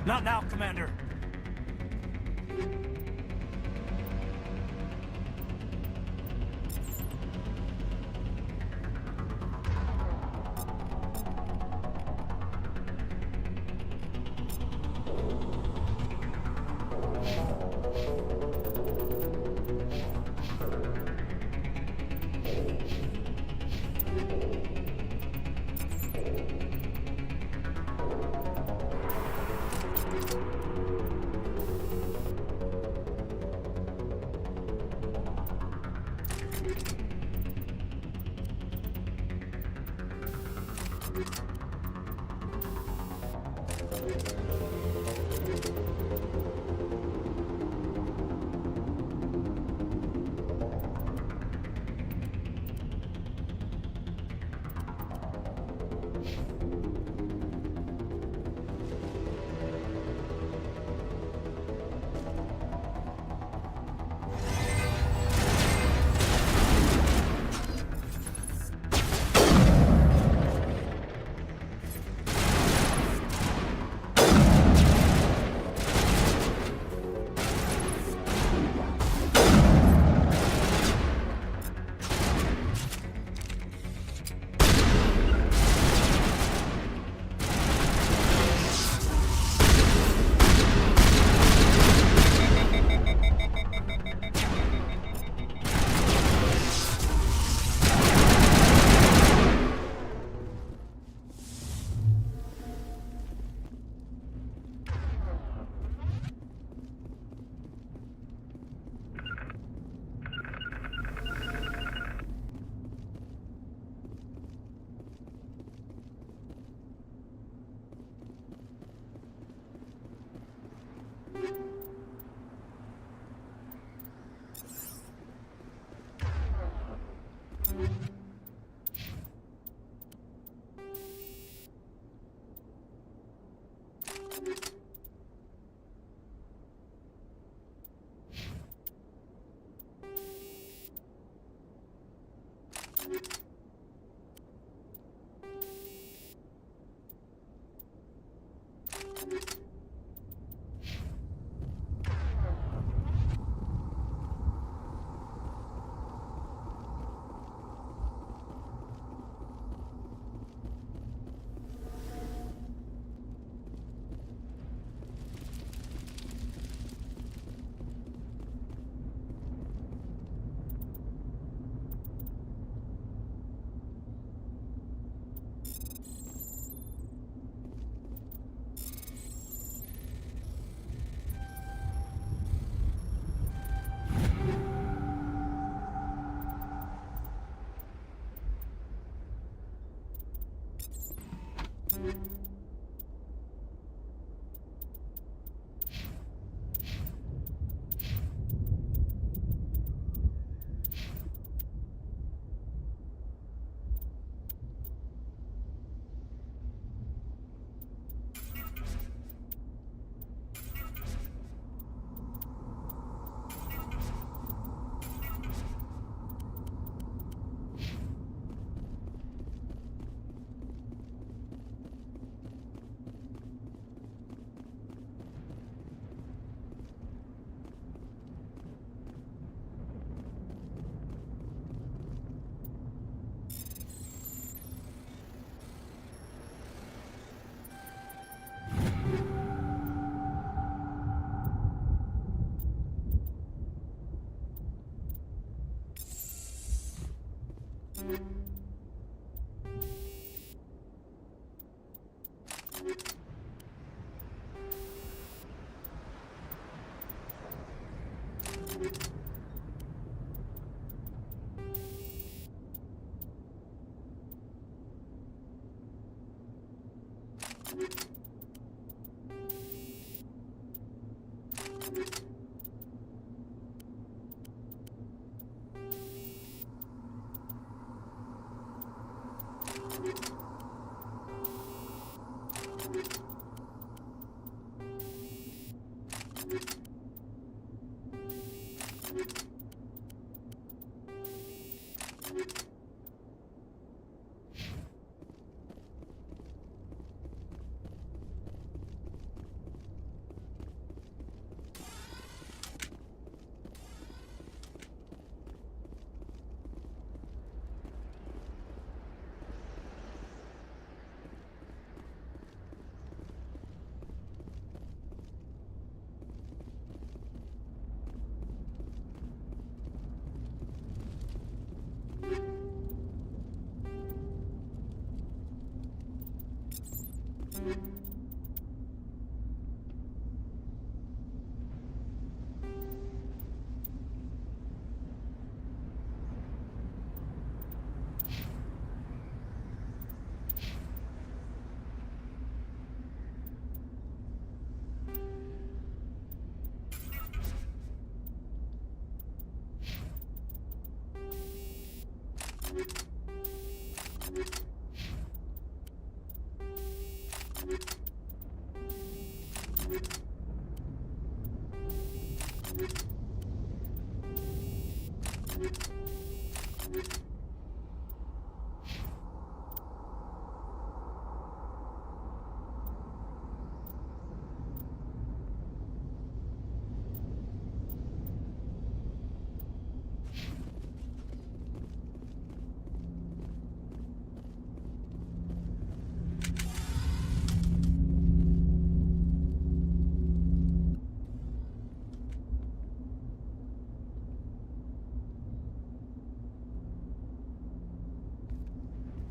Not now, Commander.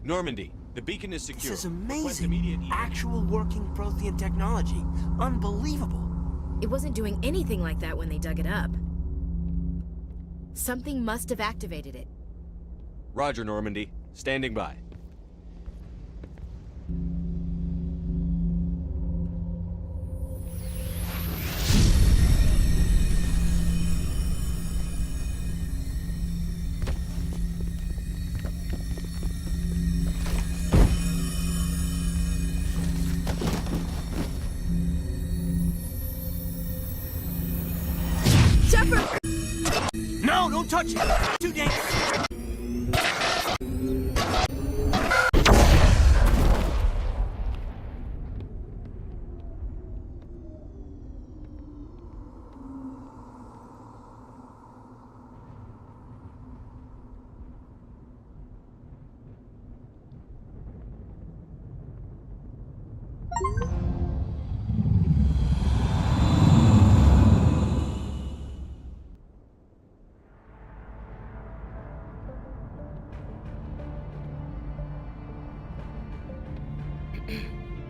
Normandy, the beacon is secure. This is amazing. Actual working Prothean technology. Unbelievable. It wasn't doing anything like that when they dug it up. Something must have activated it. Roger, Normandy. Standing by. No, don't touch it! Too dangerous!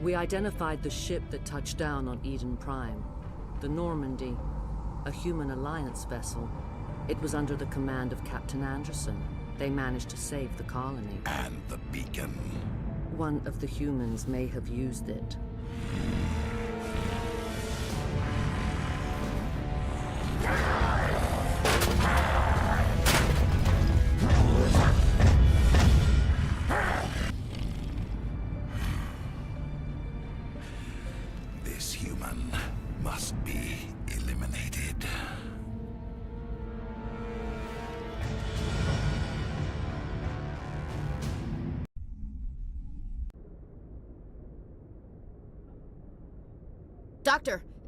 We identified the ship that touched down on Eden Prime. The Normandy, a human alliance vessel. It was under the command of Captain Anderson. They managed to save the colony. And the beacon. One of the humans may have used it. This human must be eliminated.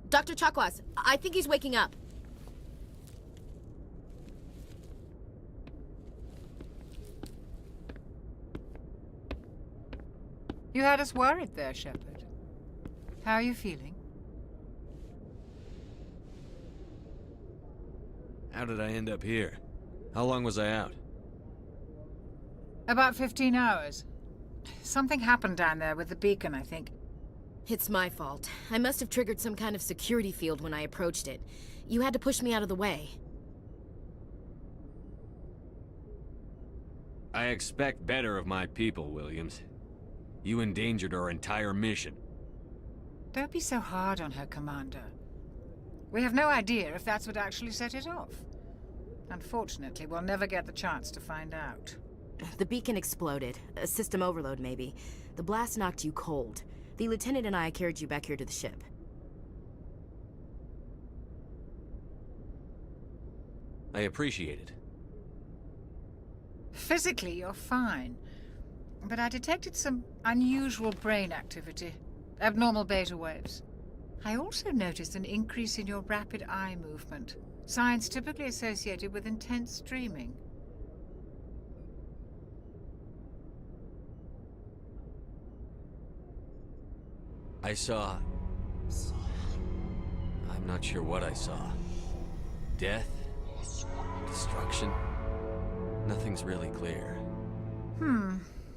Dr. Chakwas, I think he's waking up. You had us worried there, Shepard. How are you feeling? How did I end up here? How long was I out? About 15 hours. Something happened down there with the beacon, I think. It's my fault. I must have triggered some kind of security field when I approached it. You had to push me out of the way. I expect better of my people, Williams. You endangered our entire mission. Don't be so hard on her, Commander. We have no idea if that's what actually set it off. Unfortunately, we'll never get the chance to find out. The beacon exploded. A system overload, maybe. The blast knocked you cold. The lieutenant and I carried you back here to the ship. I appreciate it. Physically, you're fine. But I detected some unusual brain activity. Abnormal beta waves. I also noticed an increase in your rapid eye movement. Signs typically associated with intense streaming. I saw... I'm not sure what I saw. Death? Destruction? Nothing's really clear.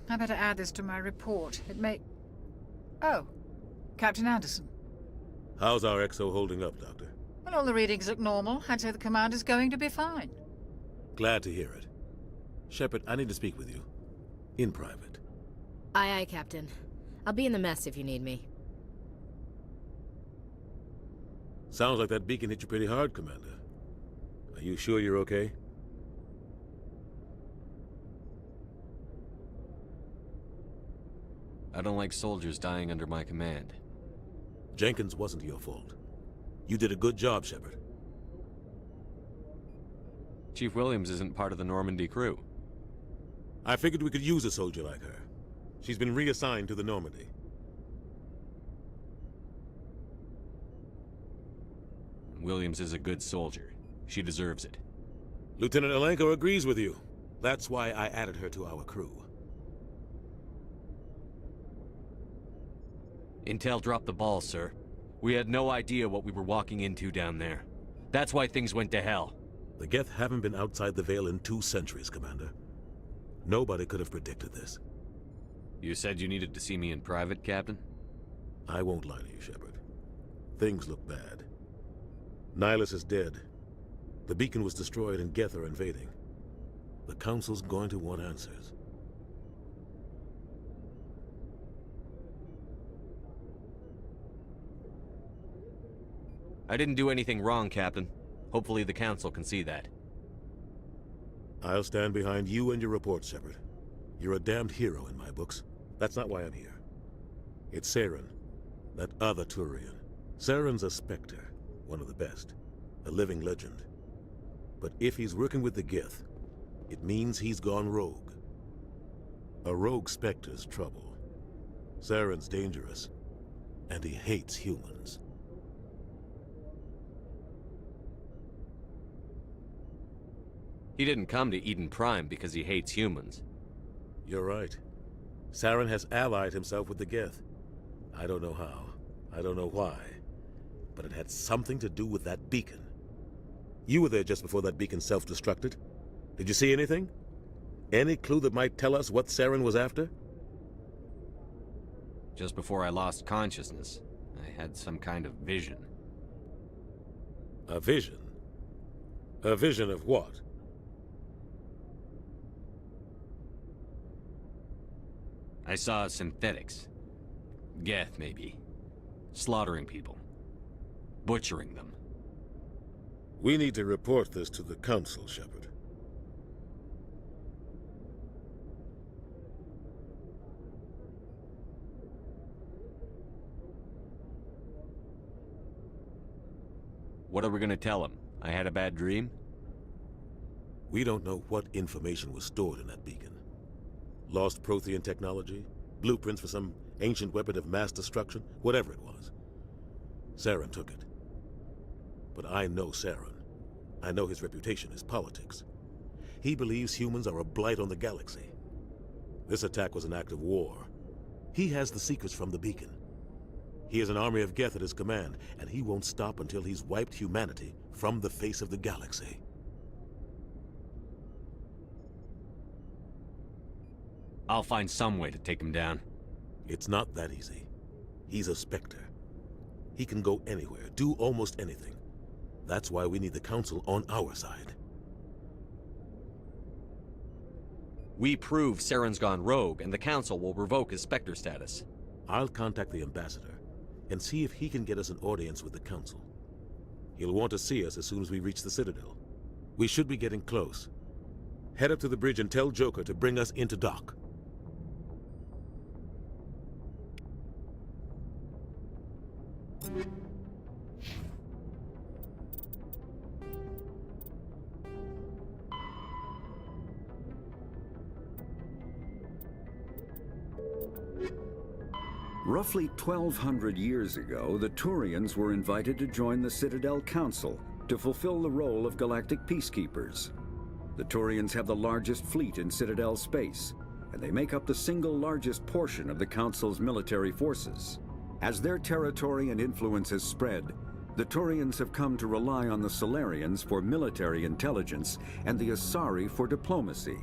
I better add this to my report. It may... Oh, Captain Anderson. How's our XO holding up, Doctor? Well, all the readings look normal. I'd say the commander's going to be fine. Glad to hear it. Shepard, I need to speak with you. In private. Aye, Captain. I'll be in the mess if you need me. Sounds like that beacon hit you pretty hard, Commander. Are you sure you're okay? I don't like soldiers dying under my command. Jenkins wasn't your fault. You did a good job, Shepard. Chief Williams isn't part of the Normandy crew. I figured we could use a soldier like her. She's been reassigned to the Normandy. Williams is a good soldier. She deserves it. Lieutenant Alenko agrees with you. That's why I added her to our crew. Intel dropped the ball, sir. We had no idea what we were walking into down there. That's why things went to hell. The Geth haven't been outside the Veil in 2 centuries, Commander. Nobody could have predicted this. You said you needed to see me in private, Captain? I won't lie to you, Shepard. Things look bad. Nihilus is dead. The beacon was destroyed and Geth are invading. The Council's going to want answers. I didn't do anything wrong, Captain. Hopefully the Council can see that. I'll stand behind you and your report, Shepard. You're a damned hero in my books. That's not why I'm here. It's Saren, that other Turian. Saren's a Spectre, one of the best, a living legend. But if he's working with the Geth, it means he's gone rogue. A rogue Spectre's trouble. Saren's dangerous, and he hates humans. He didn't come to Eden Prime because he hates humans. You're right. Saren has allied himself with the Geth. I don't know how. I don't know why. But it had something to do with that beacon. You were there just before that beacon self-destructed. Did you see anything? Any clue that might tell us what Saren was after? Just before I lost consciousness, I had some kind of vision. A vision? A vision of what? I saw synthetics. Geth, maybe. Slaughtering people. Butchering them. We need to report this to the Council, Shepard. What are we gonna tell him? I had a bad dream? We don't know what information was stored in that beacon. Lost Prothean technology? Blueprints for some ancient weapon of mass destruction? Whatever it was. Saren took it. But I know Saren. I know his reputation is politics. He believes humans are a blight on the galaxy. This attack was an act of war. He has the secrets from the beacon. He has an army of Geth at his command, and he won't stop until he's wiped humanity from the face of the galaxy. I'll find some way to take him down. It's not that easy. He's a Spectre. He can go anywhere, do almost anything. That's why we need the Council on our side. We prove Saren's gone rogue, and the Council will revoke his Spectre status. I'll contact the Ambassador and see if he can get us an audience with the Council. He'll want to see us as soon as we reach the Citadel. We should be getting close. Head up to the bridge and tell Joker to bring us into dock. Roughly 1,200 years ago, the Turians were invited to join the Citadel Council to fulfill the role of galactic peacekeepers. The Turians have the largest fleet in Citadel space, and they make up the single largest portion of the Council's military forces. As their territory and influence has spread, the Turians have come to rely on the Solarians for military intelligence and the Asari for diplomacy.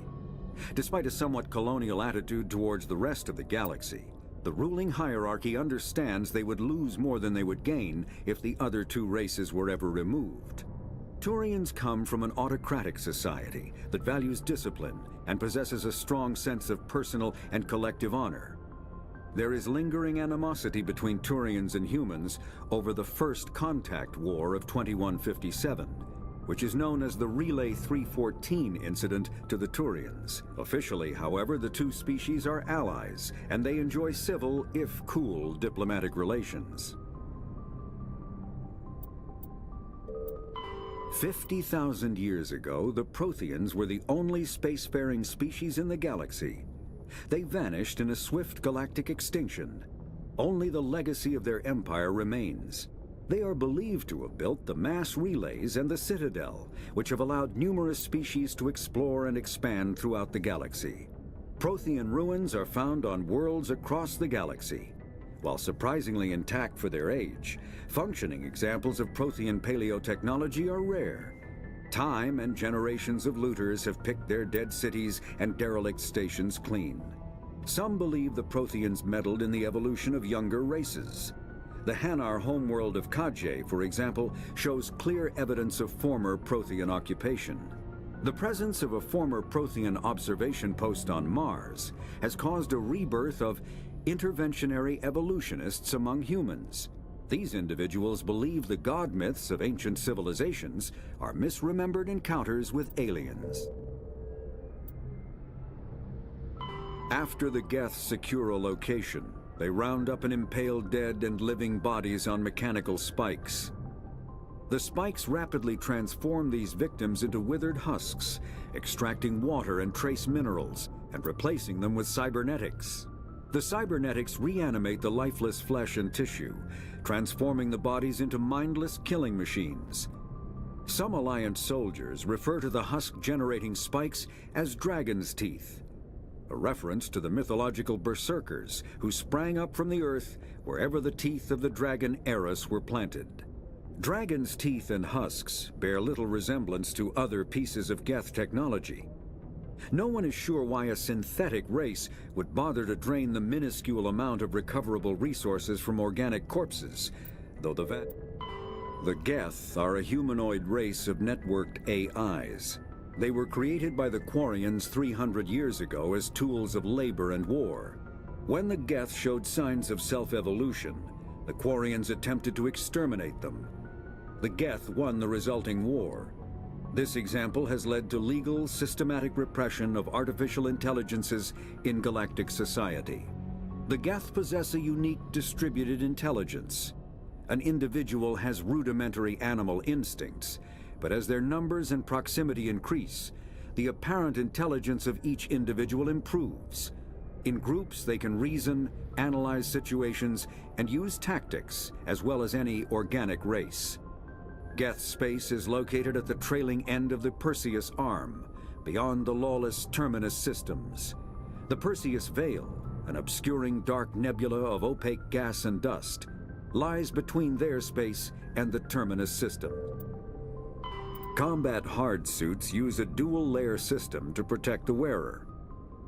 Despite a somewhat colonial attitude towards the rest of the galaxy, the ruling hierarchy understands they would lose more than they would gain if the other two races were ever removed. Turians come from an autocratic society that values discipline and possesses a strong sense of personal and collective honor. There is lingering animosity between Turians and humans over the First Contact War of 2157, which is known as the Relay 314 incident to the Turians. Officially, however, the two species are allies, and they enjoy civil, if cool, diplomatic relations. 50,000 years ago, the Protheans were the only spacefaring species in the galaxy. They vanished in a swift galactic extinction. Only the legacy of their empire remains. They are believed to have built the mass relays and the Citadel, which have allowed numerous species to explore and expand throughout the galaxy. Prothean ruins are found on worlds across the galaxy. While surprisingly intact for their age, functioning examples of Prothean paleotechnology are rare. Time and generations of looters have picked their dead cities and derelict stations clean. Some believe the Protheans meddled in the evolution of younger races. The Hanar homeworld of Kaje, for example, shows clear evidence of former Prothean occupation. The presence of a former Prothean observation post on Mars has caused a rebirth of interventionary evolutionists among humans. These individuals believe the god myths of ancient civilizations are misremembered encounters with aliens. After the Geth secure a location, they round up and impale dead and living bodies on mechanical spikes. The spikes rapidly transform these victims into withered husks, extracting water and trace minerals, and replacing them with cybernetics. The cybernetics reanimate the lifeless flesh and tissue, transforming the bodies into mindless killing machines. Some Alliance soldiers refer to the husk-generating spikes as dragon's teeth, a reference to the mythological berserkers who sprang up from the earth wherever the teeth of the dragon Eris were planted. Dragon's teeth and husks bear little resemblance to other pieces of Geth technology. No one is sure why a synthetic race would bother to drain the minuscule amount of recoverable resources from organic corpses, though the Geth are a humanoid race of networked AIs. They were created by the Quarians 300 years ago as tools of labor and war. When the Geth showed signs of self-evolution, the Quarians attempted to exterminate them. The Geth won the resulting war. This example has led to legal, systematic repression of artificial intelligences in galactic society. The Geth possess a unique distributed intelligence. An individual has rudimentary animal instincts, but as their numbers and proximity increase, the apparent intelligence of each individual improves. In groups, they can reason, analyze situations, and use tactics, as well as any organic race. Geth space is located at the trailing end of the Perseus Arm, beyond the lawless Terminus systems. The Perseus Veil, an obscuring dark nebula of opaque gas and dust, lies between their space and the Terminus system. Combat hard suits use a dual-layer system to protect the wearer.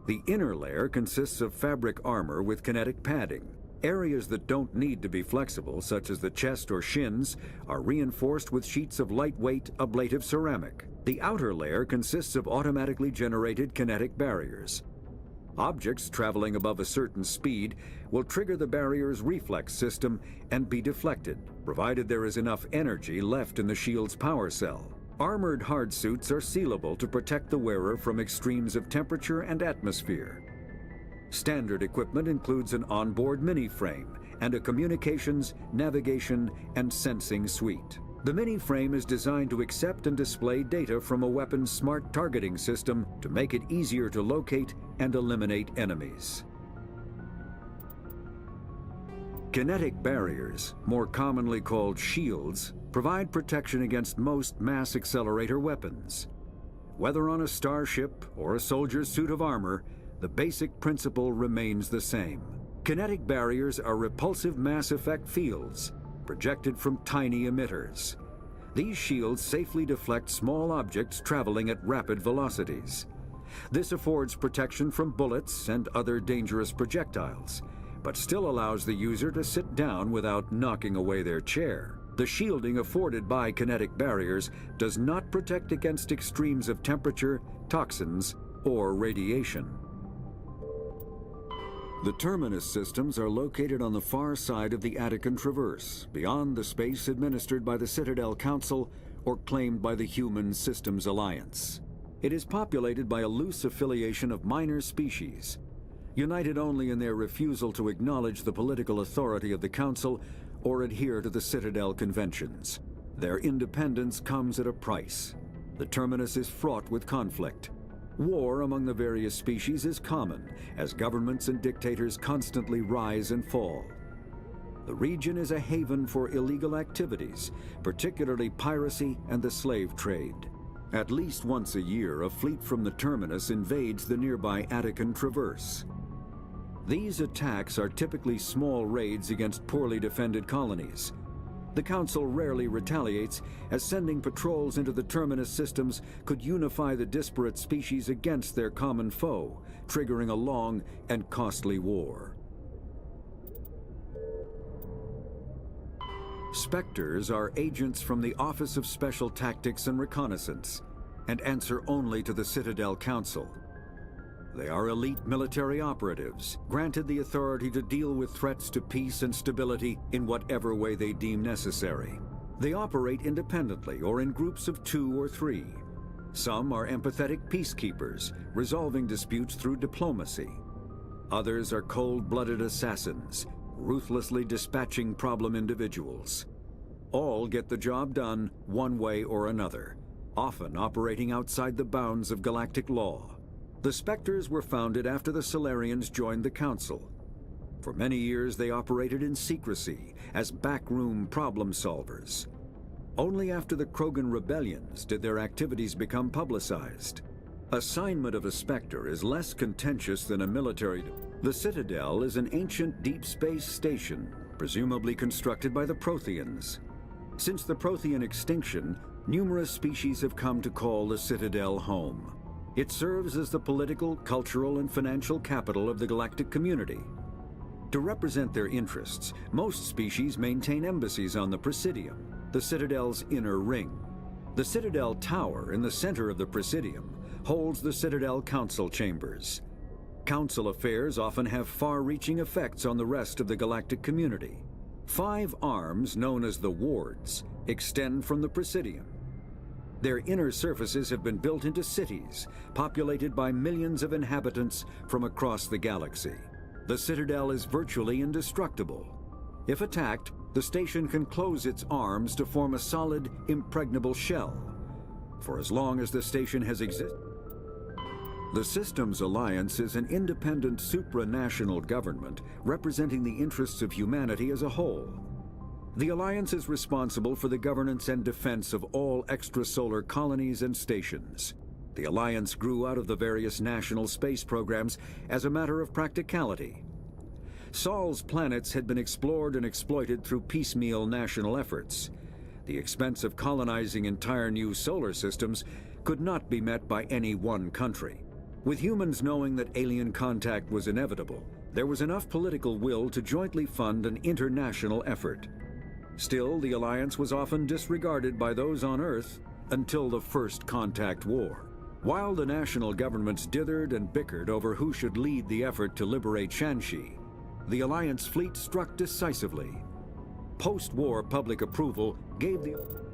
The inner layer consists of fabric armor with kinetic padding. Areas that don't need to be flexible, such as the chest or shins, are reinforced with sheets of lightweight, ablative ceramic. The outer layer consists of automatically generated kinetic barriers. Objects traveling above a certain speed will trigger the barrier's reflex system and be deflected, provided there is enough energy left in the shield's power cell. Armored hard suits are sealable to protect the wearer from extremes of temperature and atmosphere. Standard equipment includes an onboard mini-frame and a communications, navigation, and sensing suite. The mini-frame is designed to accept and display data from a weapon's smart targeting system to make it easier to locate and eliminate enemies. Kinetic barriers, more commonly called shields, provide protection against most mass accelerator weapons. Whether on a starship or a soldier's suit of armor, the basic principle remains the same. Kinetic barriers are repulsive mass effect fields, projected from tiny emitters. These shields safely deflect small objects traveling at rapid velocities. This affords protection from bullets and other dangerous projectiles, but still allows the user to sit down without knocking away their chair. The shielding afforded by kinetic barriers does not protect against extremes of temperature, toxins, or radiation. The Terminus systems are located on the far side of the Attican Traverse, beyond the space administered by the Citadel Council or claimed by the Human Systems Alliance. It is populated by a loose affiliation of minor species, united only in their refusal to acknowledge the political authority of the Council or adhere to the Citadel conventions. Their independence comes at a price. The Terminus is fraught with conflict. War among the various species is common, as governments and dictators constantly rise and fall. The region is a haven for illegal activities, particularly piracy and the slave trade. At least once a year, a fleet from the Terminus invades the nearby Attican Traverse. These attacks are typically small raids against poorly defended colonies. The Council rarely retaliates, as sending patrols into the Terminus systems could unify the disparate species against their common foe, triggering a long and costly war. Spectres are agents from the Office of Special Tactics and Reconnaissance, and answer only to the Citadel Council. They are elite military operatives, granted the authority to deal with threats to peace and stability in whatever way they deem necessary. They operate independently or in groups of 2 or 3. Some are empathetic peacekeepers, resolving disputes through diplomacy. Others are cold-blooded assassins, ruthlessly dispatching problem individuals. All get the job done one way or another, often operating outside the bounds of galactic law. The Spectres were founded after the Solarians joined the Council. For many years they operated in secrecy as backroom problem solvers. Only after the Krogan rebellions did their activities become publicized. Assignment of a Spectre is less contentious than a military. The Citadel is an ancient deep space station, presumably constructed by the Protheans. Since the Prothean extinction, numerous species have come to call the Citadel home. It serves as the political, cultural, and financial capital of the galactic community. To represent their interests, most species maintain embassies on the Presidium, the Citadel's inner ring. The Citadel Tower in the center of the Presidium holds the Citadel Council chambers. Council affairs often have far-reaching effects on the rest of the galactic community. 5 arms, known as the wards, extend from the Presidium. Their inner surfaces have been built into cities, populated by millions of inhabitants from across the galaxy. The Citadel is virtually indestructible. If attacked, the station can close its arms to form a solid, impregnable shell. For as long as the station has existed, the Systems Alliance is an independent supranational government representing the interests of humanity as a whole. The Alliance is responsible for the governance and defense of all extrasolar colonies and stations. The Alliance grew out of the various national space programs as a matter of practicality. Sol's planets had been explored and exploited through piecemeal national efforts. The expense of colonizing entire new solar systems could not be met by any one country. With humans knowing that alien contact was inevitable, there was enough political will to jointly fund an international effort. Still, the Alliance was often disregarded by those on Earth until the First Contact War. While the national governments dithered and bickered over who should lead the effort to liberate Shanxi, the Alliance fleet struck decisively. Post-war public approval gave the...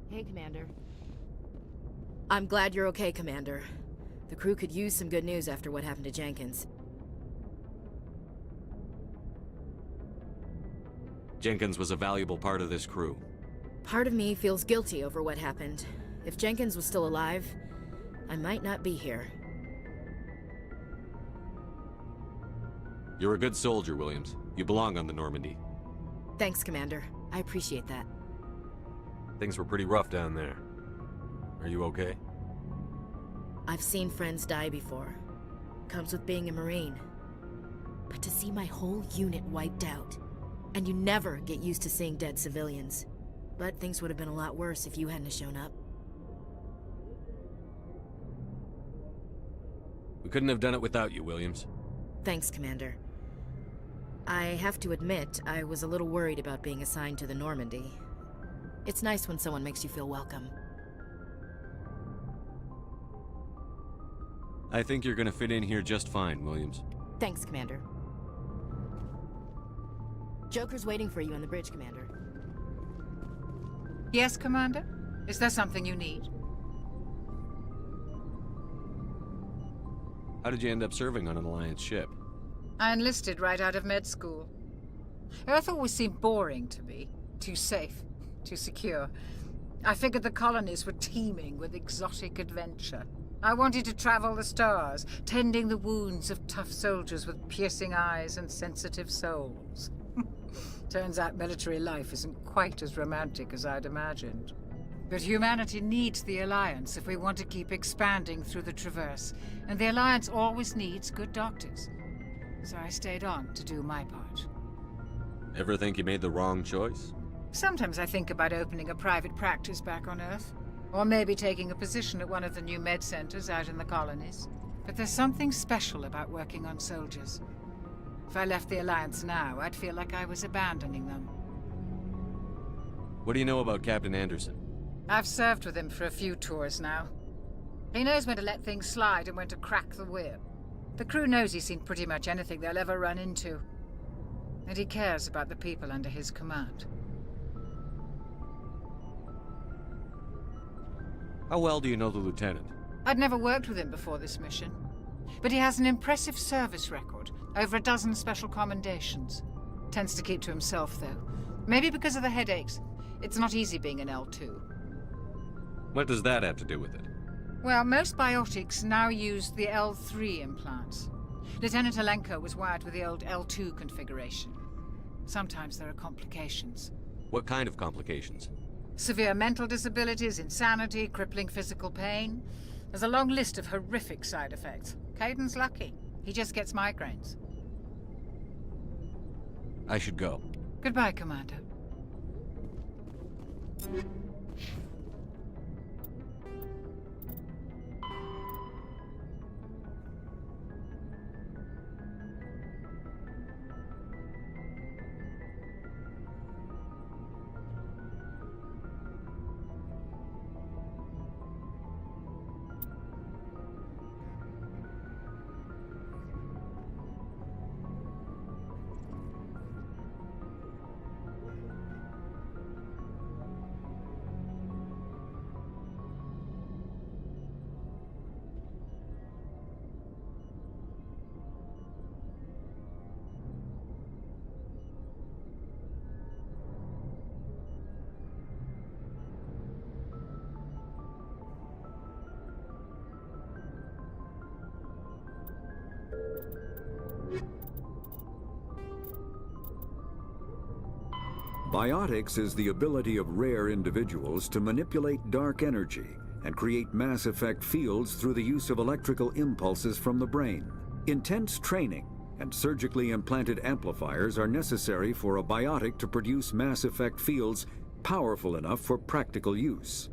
Hey, Commander. I'm glad you're okay, Commander. The crew could use some good news after what happened to Jenkins. Jenkins was a valuable part of this crew. Part of me feels guilty over what happened. If Jenkins was still alive, I might not be here. You're a good soldier, Williams. You belong on the Normandy. Thanks, Commander. I appreciate that. Things were pretty rough down there. Are you okay? I've seen friends die before. Comes with being a Marine. But to see my whole unit wiped out, and you never get used to seeing dead civilians. But things would have been a lot worse if you hadn't shown up. We couldn't have done it without you, Williams. Thanks, Commander. I have to admit, I was a little worried about being assigned to the Normandy. It's nice when someone makes you feel welcome. I think you're gonna fit in here just fine, Williams. Thanks, Commander. Joker's waiting for you on the bridge, Commander. Yes, Commander? Is there something you need? How did you end up serving on an Alliance ship? I enlisted right out of med school. Earth always seemed boring to me. Too safe, too secure. I figured the colonies were teeming with exotic adventure. I wanted to travel the stars, tending the wounds of tough soldiers with piercing eyes and sensitive souls. Turns out military life isn't quite as romantic as I'd imagined. But humanity needs the Alliance if we want to keep expanding through the Traverse, and the Alliance always needs good doctors. So I stayed on to do my part. Ever think you made the wrong choice? Sometimes I think about opening a private practice back on Earth, or maybe taking a position at one of the new med centers out in the colonies. But there's something special about working on soldiers. If I left the Alliance now, I'd feel like I was abandoning them. What do you know about Captain Anderson? I've served with him for a few tours now. He knows when to let things slide and when to crack the whip. The crew knows he's seen pretty much anything they'll ever run into. And he cares about the people under his command. How well do you know the Lieutenant? I'd never worked with him before this mission. But he has an impressive service record, over a dozen special commendations. Tends to keep to himself, though. Maybe because of the headaches. It's not easy being an L2. What does that have to do with it? Well, most biotics now use the L3 implants. Lieutenant Alenko was wired with the old L2 configuration. Sometimes there are complications. What kind of complications? Severe mental disabilities, insanity, crippling physical pain. There's a long list of horrific side effects. Caden's lucky. He just gets migraines. I should go. Goodbye, Commander. Biotics is the ability of rare individuals to manipulate dark energy and create mass effect fields through the use of electrical impulses from the brain. Intense training and surgically implanted amplifiers are necessary for a biotic to produce mass effect fields powerful enough for practical use.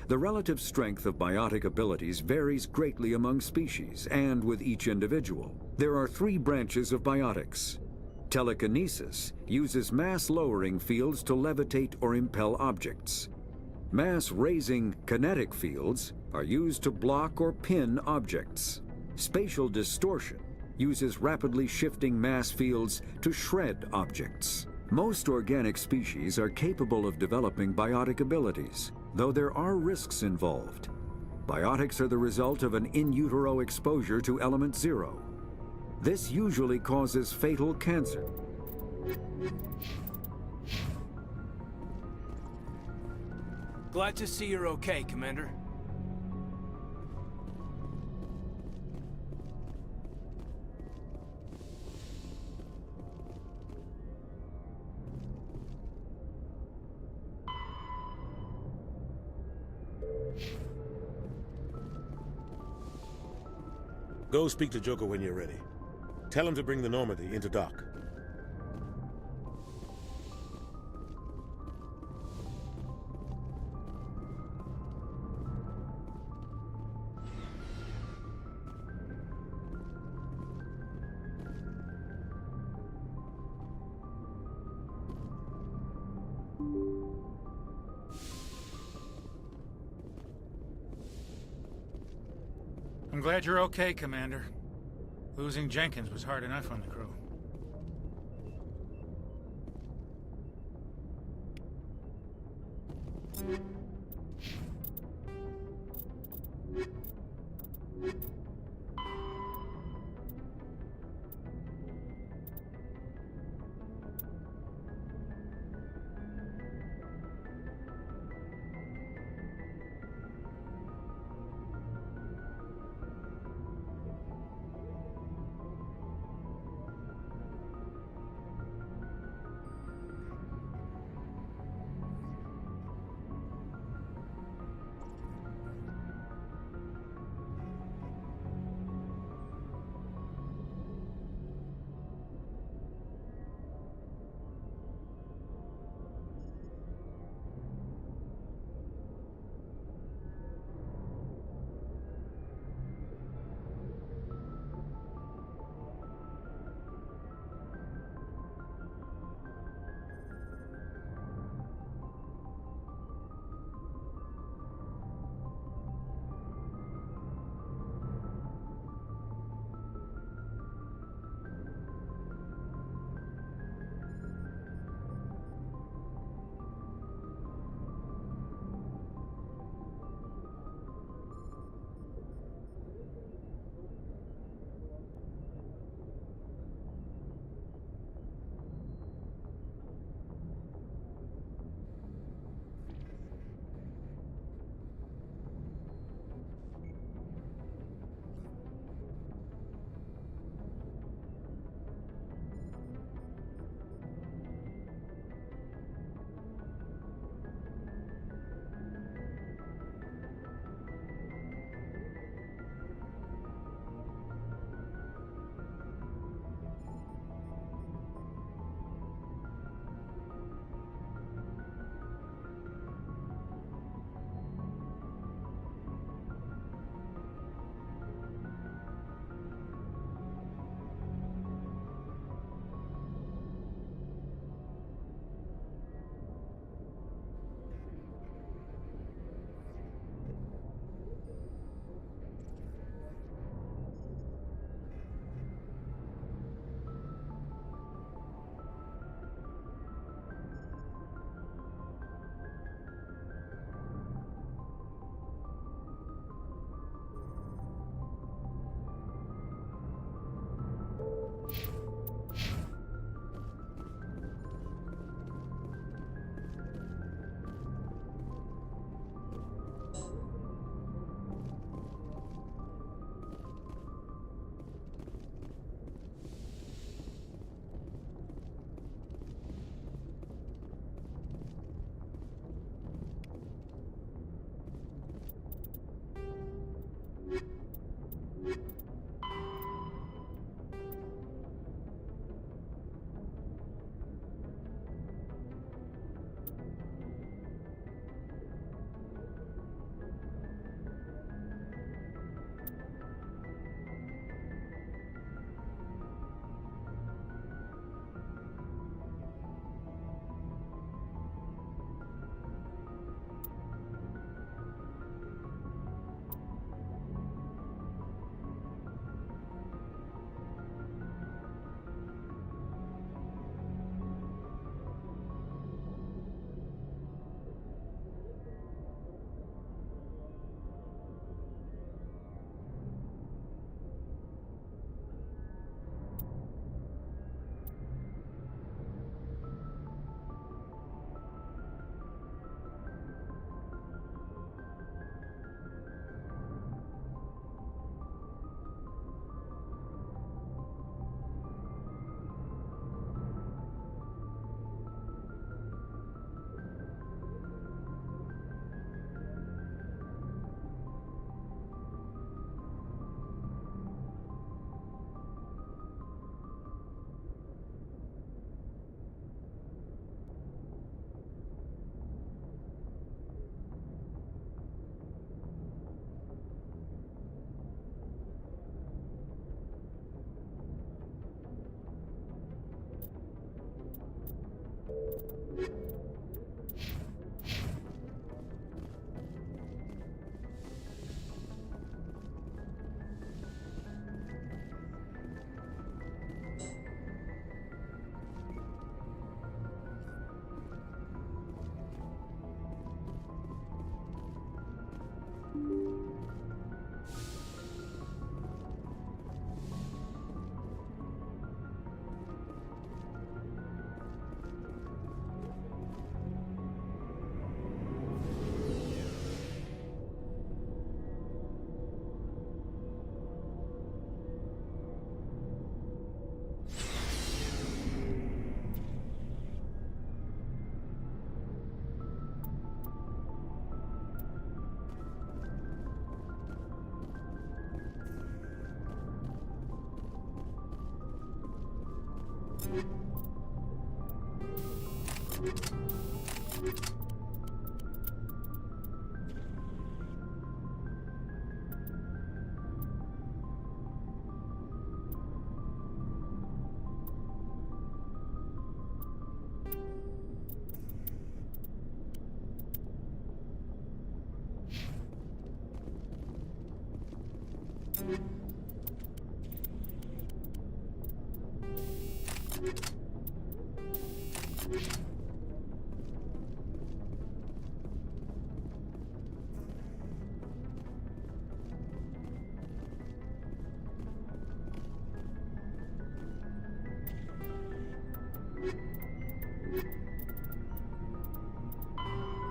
The relative strength of biotic abilities varies greatly among species and with each individual. There are 3 branches of biotics. Telekinesis uses mass-lowering fields to levitate or impel objects. Mass-raising kinetic fields are used to block or pin objects. Spatial distortion uses rapidly shifting mass fields to shred objects. Most organic species are capable of developing biotic abilities, though there are risks involved. Biotics are the result of an in utero exposure to element 0. This usually causes fatal cancer. Glad to see you're okay, Commander. Go speak to Joker when you're ready. Tell him to bring the Normandy into dock. I'm glad you're okay, Commander. Losing Jenkins was hard enough on the crew.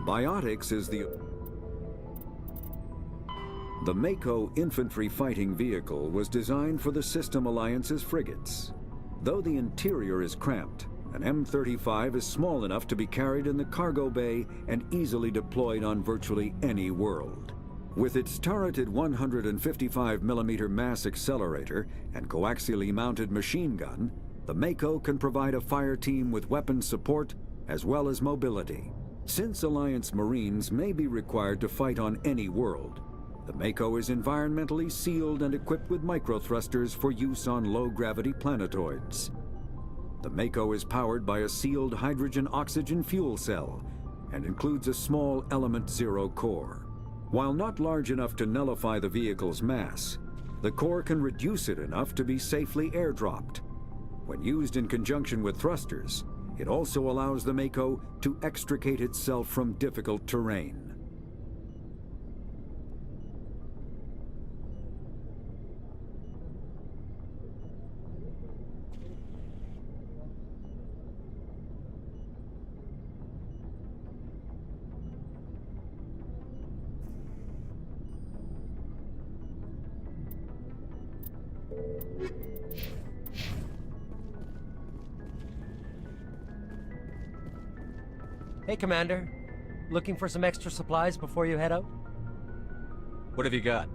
Biotics is the Mako infantry fighting vehicle was designed for the System Alliance's frigates. Though the interior is cramped, an M35 is small enough to be carried in the cargo bay and easily deployed on virtually any world. With its turreted 155mm mass accelerator and coaxially mounted machine gun, the Mako can provide a fire team with weapon support as well as mobility. Since Alliance Marines may be required to fight on any world, the Mako is environmentally sealed and equipped with microthrusters for use on low-gravity planetoids. The Mako is powered by a sealed hydrogen-oxygen fuel cell and includes a small Element Zero core. While not large enough to nullify the vehicle's mass, the core can reduce it enough to be safely airdropped. When used in conjunction with thrusters, it also allows the Mako to extricate itself from difficult terrain. Hey, Commander. Looking for some extra supplies before you head out? What have you got?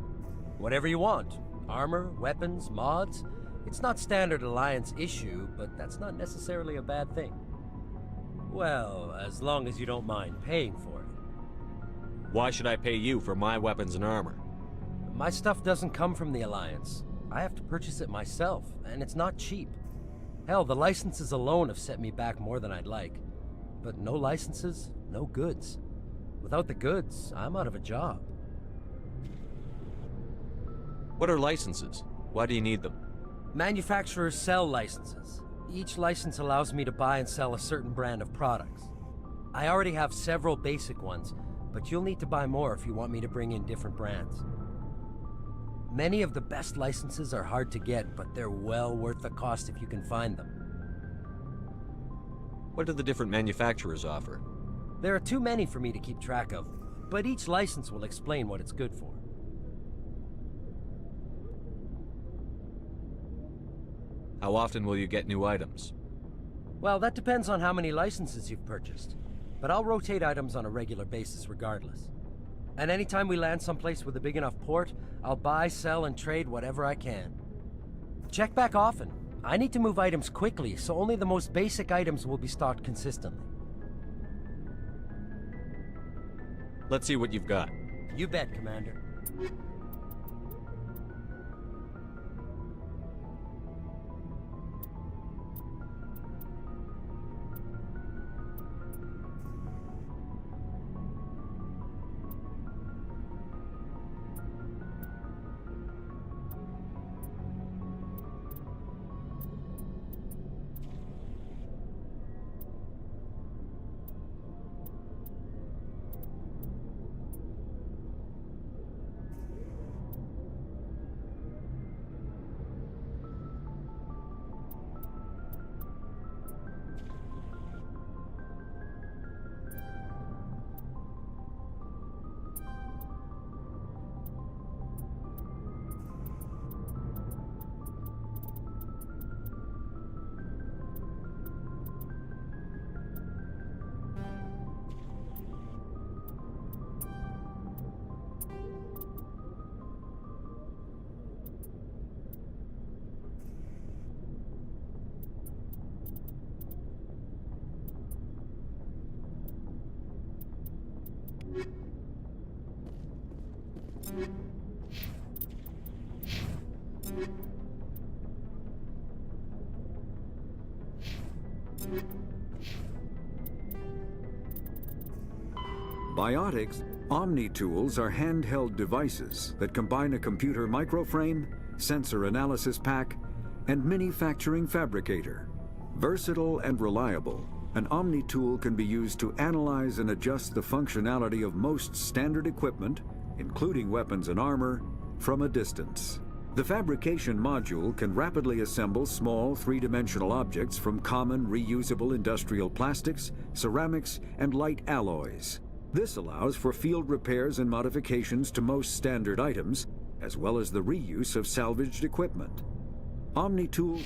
Whatever you want. Armor, weapons, mods. It's not standard Alliance issue, but that's not necessarily a bad thing. Well, as long as you don't mind paying for it. Why should I pay you for my weapons and armor? My stuff doesn't come from the Alliance. I have to purchase it myself, and it's not cheap. Hell, the licenses alone have set me back more than I'd like. But no licenses, no goods. Without the goods, I'm out of a job. What are licenses? Why do you need them? Manufacturers sell licenses. Each license allows me to buy and sell a certain brand of products. I already have several basic ones, but you'll need to buy more if you want me to bring in different brands. Many of the best licenses are hard to get, but they're well worth the cost if you can find them. What do the different manufacturers offer? There are too many for me to keep track of, but each license will explain what it's good for. How often will you get new items? Well, that depends on how many licenses you've purchased, but I'll rotate items on a regular basis regardless. And anytime we land someplace with a big enough port, I'll buy, sell, and trade whatever I can. Check back often. I need to move items quickly, so only the most basic items will be stocked consistently. Let's see what you've got. You bet, Commander. Biotics, Omni-tools are handheld devices that combine a computer microframe, sensor analysis pack, and manufacturing fabricator. Versatile and reliable, an Omni-tool can be used to analyze and adjust the functionality of most standard equipment, including weapons and armor, from a distance. The fabrication module can rapidly assemble small three-dimensional objects from common reusable industrial plastics, ceramics, and light alloys. This allows for field repairs and modifications to most standard items, as well as the reuse of salvaged equipment. Omni-tools.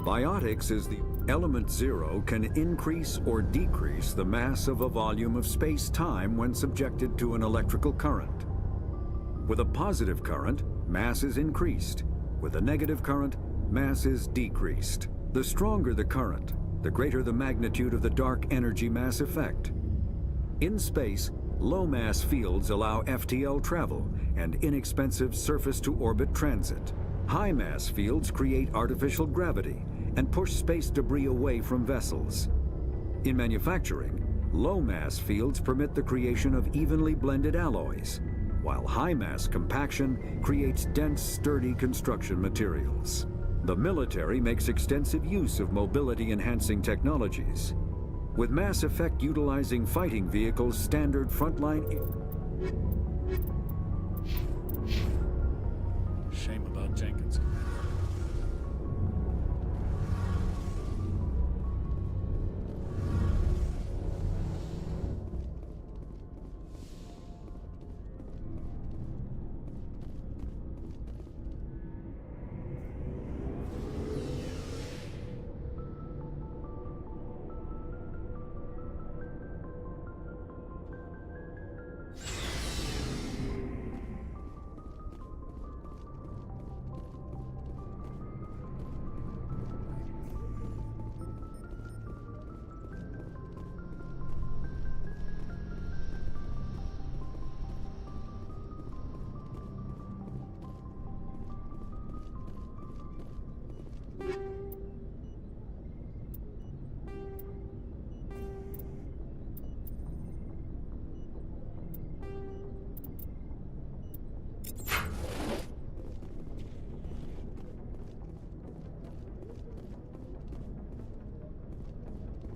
Biotics is the element zero can increase or decrease the mass of a volume of space-time when subjected to an electrical current. With a positive current, mass is increased. With a negative current, mass is decreased. The stronger the current, the greater the magnitude of the dark energy mass effect. In space, low-mass fields allow FTL travel and inexpensive surface-to-orbit transit. High-mass fields create artificial gravity and push space debris away from vessels. In manufacturing, low-mass fields permit the creation of evenly blended alloys, while high-mass compaction creates dense, sturdy construction materials. The military makes extensive use of mobility-enhancing technologies. With Mass Effect utilizing fighting vehicles standard frontline... Shame about Jenkins.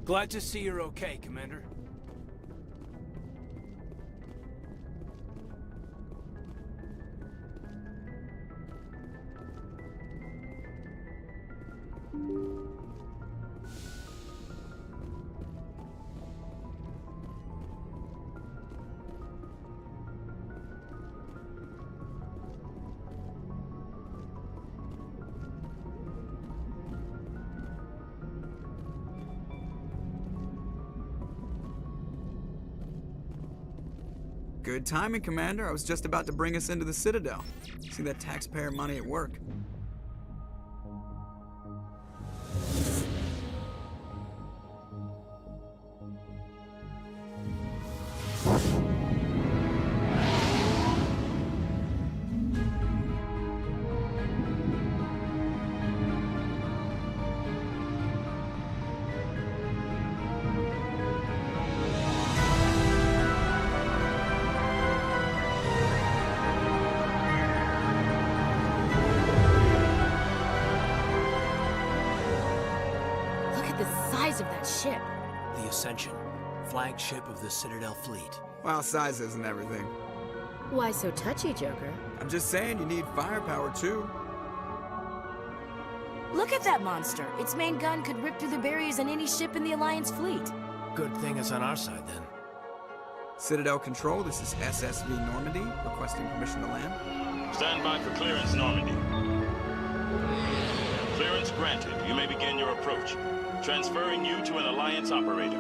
Glad to see you're okay, Commander. Good timing, Commander. I was just about to bring us into the Citadel. See that taxpayer money at work. Of that ship. The Ascension, flagship of the Citadel fleet. Well, size isn't everything. Why so touchy, Joker? I'm just saying you need firepower, too. Look at that monster. Its main gun could rip through the barriers in any ship in the Alliance fleet. Good thing it's on our side, then. Citadel Control, this is SSV Normandy, requesting permission to land. Stand by for clearance, Normandy. Clearance granted. You may begin your approach. Transferring you to an Alliance operator.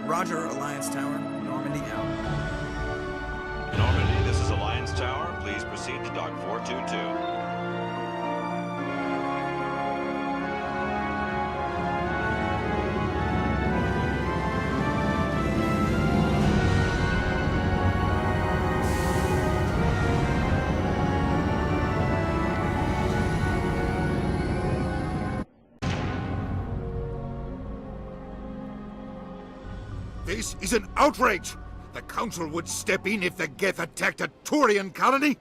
Roger, Alliance Tower. Normandy out. Normandy, this is Alliance Tower. Please proceed to Dock 422. This is an outrage! The Council would step in if the Geth attacked a Turian colony?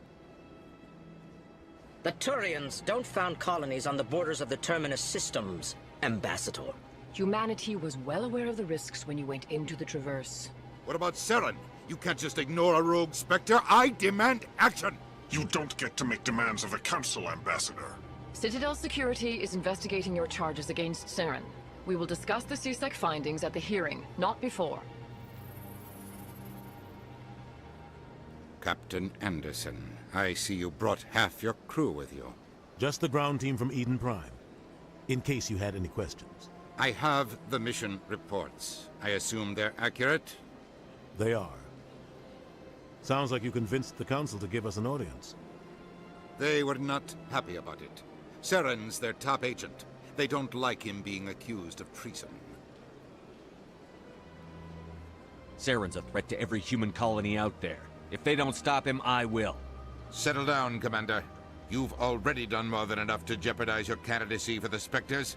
The Turians don't found colonies on the borders of the Terminus systems, Ambassador. Humanity was well aware of the risks when you went into the Traverse. What about Seren? You can't just ignore a rogue Spectre. I demand action! You don't get to make demands of the Council, Ambassador. Citadel Security is investigating your charges against Seren. We will discuss the CSEC findings at the hearing, not before. Captain Anderson, I see you brought half your crew with you. Just the ground team from Eden Prime, in case you had any questions. I have the mission reports. I assume they're accurate? They are. Sounds like you convinced the Council to give us an audience. They were not happy about it. Seren's their top agent. They don't like him being accused of treason. Seren's a threat to every human colony out there. If they don't stop him, I will. Settle down, Commander. You've already done more than enough to jeopardize your candidacy for the Spectres.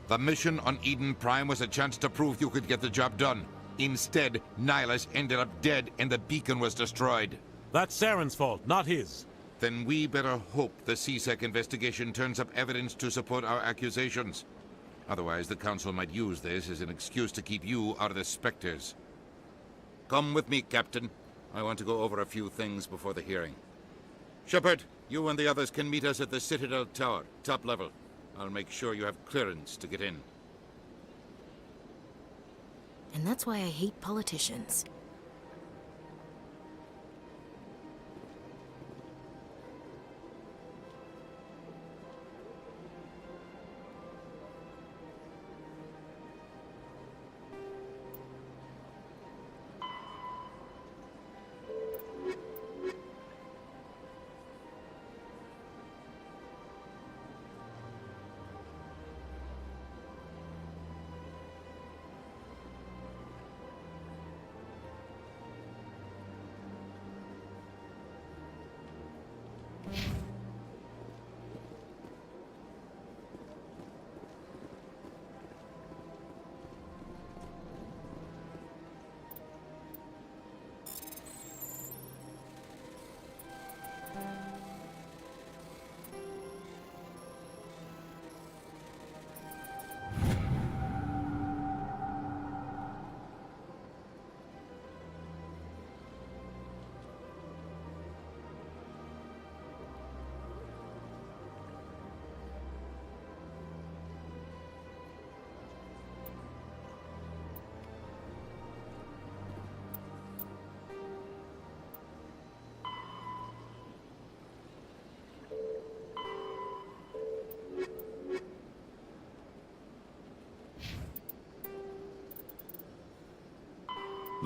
The mission on Eden Prime was a chance to prove you could get the job done. Instead, Nihilus ended up dead and the beacon was destroyed. That's Seren's fault, not his. Then we better hope the CSEC investigation turns up evidence to support our accusations. Otherwise, the Council might use this as an excuse to keep you out of the Spectres. Come with me, Captain. I want to go over a few things before the hearing. Shepard, you and the others can meet us at the Citadel Tower, top level. I'll make sure you have clearance to get in. And that's why I hate politicians.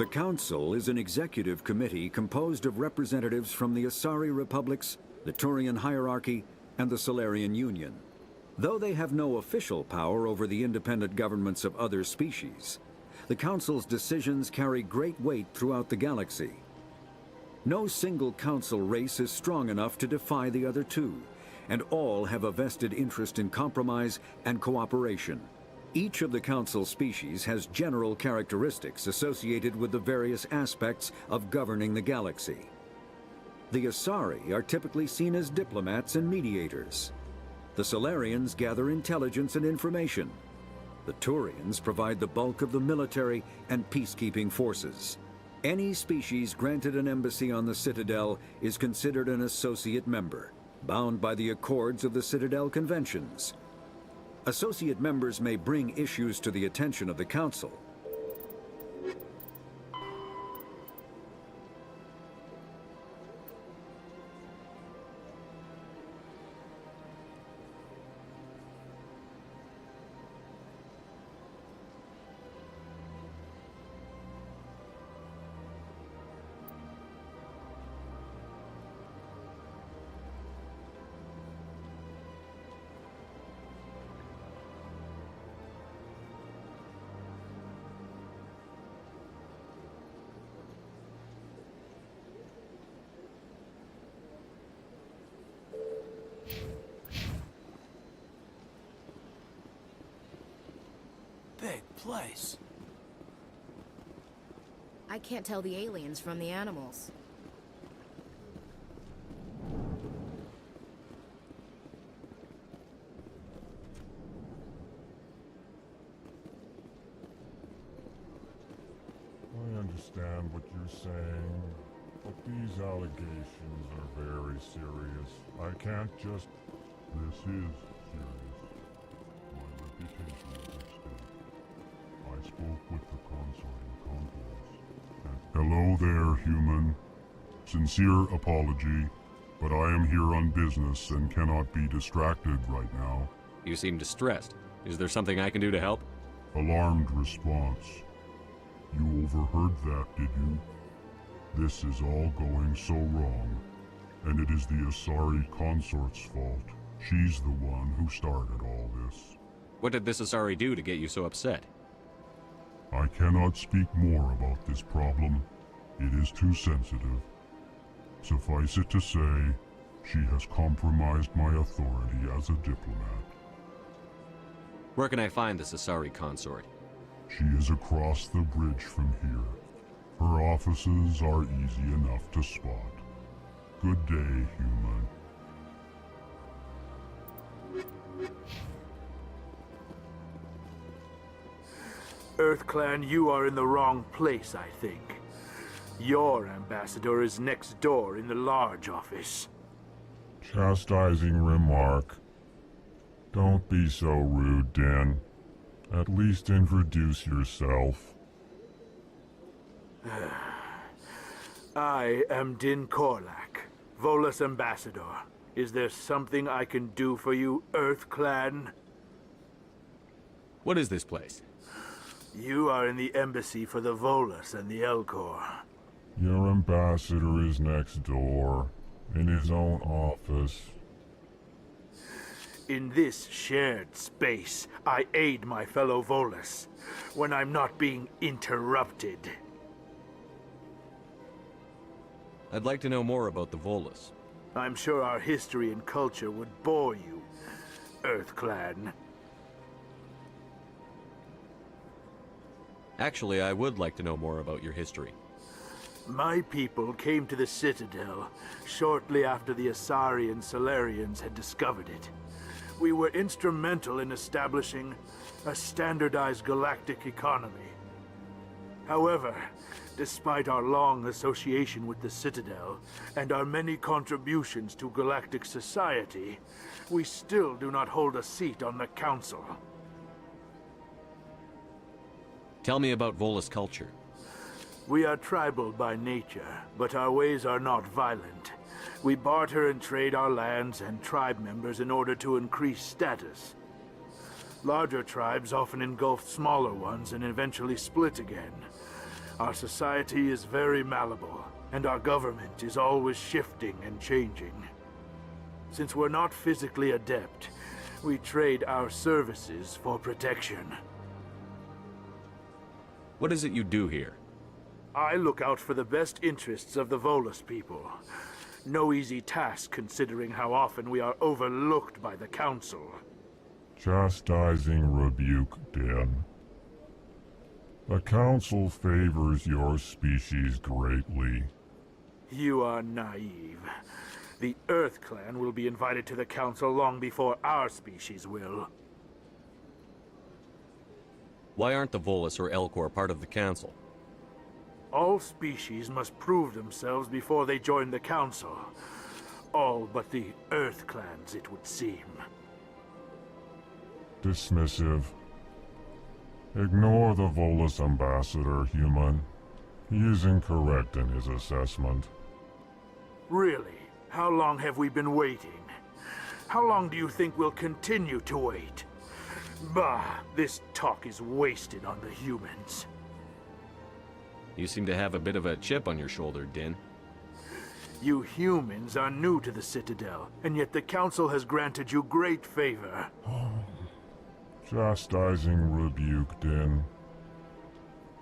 The Council is an executive committee composed of representatives from the Asari Republics, the Turian Hierarchy, and the Solarian Union. Though they have no official power over the independent governments of other species, the Council's decisions carry great weight throughout the galaxy. No single Council race is strong enough to defy the other two, and all have a vested interest in compromise and cooperation. Each of the Council species has general characteristics associated with the various aspects of governing the galaxy. The Asari are typically seen as diplomats and mediators. The Solarians gather intelligence and information. The Turians provide the bulk of the military and peacekeeping forces. Any species granted an embassy on the Citadel is considered an associate member, bound by the accords of the Citadel Conventions. Associate members may bring issues to the attention of the Council. place? I can't tell the aliens from the animals. I understand what you're saying, but these allegations are very serious. I can't just... This is serious. My reputation is at stake. I spoke with the consort in Concourse. Hello there, human. Sincere apology, but I am here on business and cannot be distracted right now. You seem distressed. Is there something I can do to help? Alarmed response. You overheard that, did you? This is all going so wrong, and it is the Asari consort's fault. She's the one who started all this. What did this Asari do to get you so upset? I cannot speak more about this problem. It is too sensitive. Suffice it to say, she has compromised my authority as a diplomat. Where can I find this Asari consort? She is across the bridge from here. Her offices are easy enough to spot. Good day, human. EarthClan, you are in the wrong place, I think. Your ambassador is next door in the large office. Chastising remark. Don't be so rude, Den. At least introduce yourself. I am Din Korlak, Volus ambassador. Is there something I can do for you, EarthClan? What is this place? You are in the embassy for the Volus and the Elcor. Your ambassador is next door, in his own office. In this shared space, I aid my fellow Volus when I'm not being interrupted. I'd like to know more about the Volus. I'm sure our history and culture would bore you, EarthClan. Actually, I would like to know more about your history. My people came to the Citadel shortly after the Asari and Solarians had discovered it. We were instrumental in establishing a standardized galactic economy. However, despite our long association with the Citadel and our many contributions to galactic society, we still do not hold a seat on the Council. Tell me about Volus culture. We are tribal by nature, but our ways are not violent. We barter and trade our lands and tribe members in order to increase status. Larger tribes often engulf smaller ones and eventually split again. Our society is very malleable, and our government is always shifting and changing. Since we're not physically adept, we trade our services for protection. What is it you do here? I look out for the best interests of the Volus people. No easy task considering how often we are overlooked by the Council. Chastising rebuke, Den. The Council favors your species greatly. You are naive. The EarthClan will be invited to the Council long before our species will. Why aren't the Volus or Elcor part of the Council? All species must prove themselves before they join the Council. All but the EarthClans, it would seem. Dismissive. Ignore the Volus ambassador, human. He is incorrect in his assessment. Really? How long have we been waiting? How long do you think we'll continue to wait? Bah, this talk is wasted on the humans. You seem to have a bit of a chip on your shoulder, Din. You humans are new to the Citadel, and yet the Council has granted you great favor. Chastising rebuke, Din.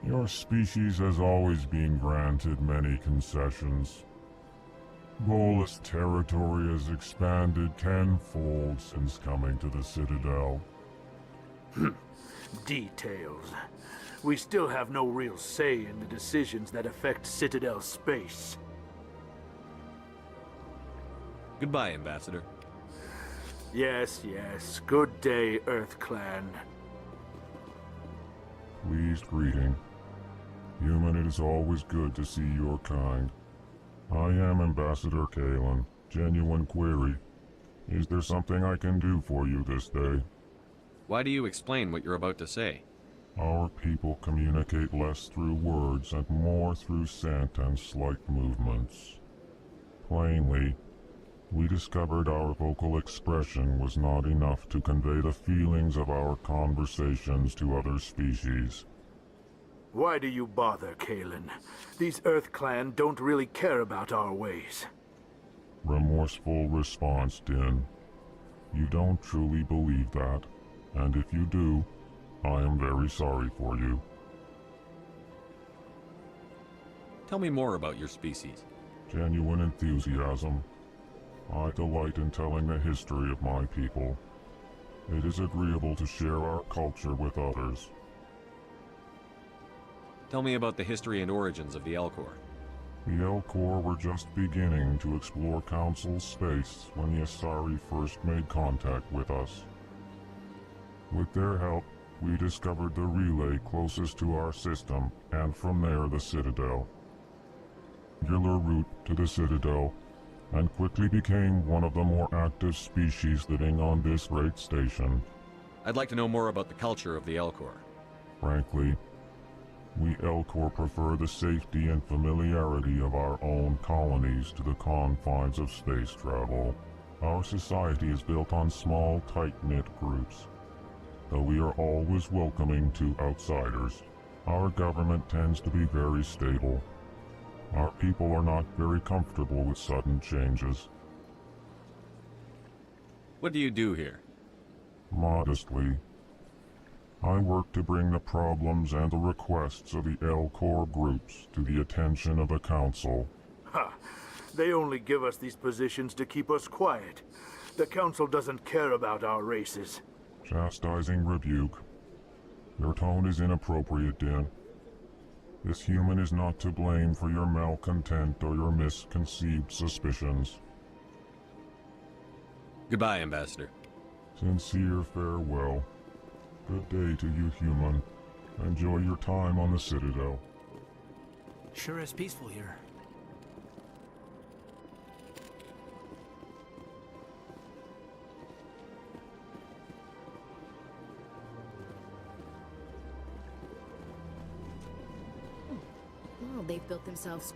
Your species has always been granted many concessions. Volus territory has expanded tenfold since coming to the Citadel. Details. We still have no real say in the decisions that affect Citadel space. Goodbye, Ambassador. Yes, yes. Good day, Earth Clan. Pleased greeting. Human, it is always good to see your kind. I am Ambassador Kalen. Genuine query. Is there something I can do for you this day? Why do you explain what you're about to say? Our people communicate less through words and more through scent and slight movements. Plainly, we discovered our vocal expression was not enough to convey the feelings of our conversations to other species. Why do you bother, Kalen? These Earth Clan don't really care about our ways. Remorseful response, Din. You don't truly believe that, and if you do, I am very sorry for you. Tell me more about your species. Genuine enthusiasm. I delight in telling the history of my people. It is agreeable to share our culture with others. Tell me about the history and origins of the Elcor. The Elcor were just beginning to explore Council space when the Asari first made contact with us. With their help, we discovered the relay closest to our system, and from there the Citadel. Regular route to the Citadel, and quickly became one of the more active species living on this great station. I'd like to know more about the culture of the Elcor. Frankly, we Elcor prefer the safety and familiarity of our own colonies to the confines of space travel. Our society is built on small, tight-knit groups. Though we are always welcoming to outsiders, our government tends to be very stable. Our people are not very comfortable with sudden changes. What do you do here? Modestly, I work to bring the problems and the requests of the Elcor groups to the attention of the Council. Ha! They only give us these positions to keep us quiet. The Council doesn't care about our races. Chastising rebuke. Your tone is inappropriate, Din. This human is not to blame for your malcontent or your misconceived suspicions. Goodbye, Ambassador. Sincere farewell. Good day to you, human. Enjoy your time on the Citadel. Sure is peaceful here. Oh, they've built themselves.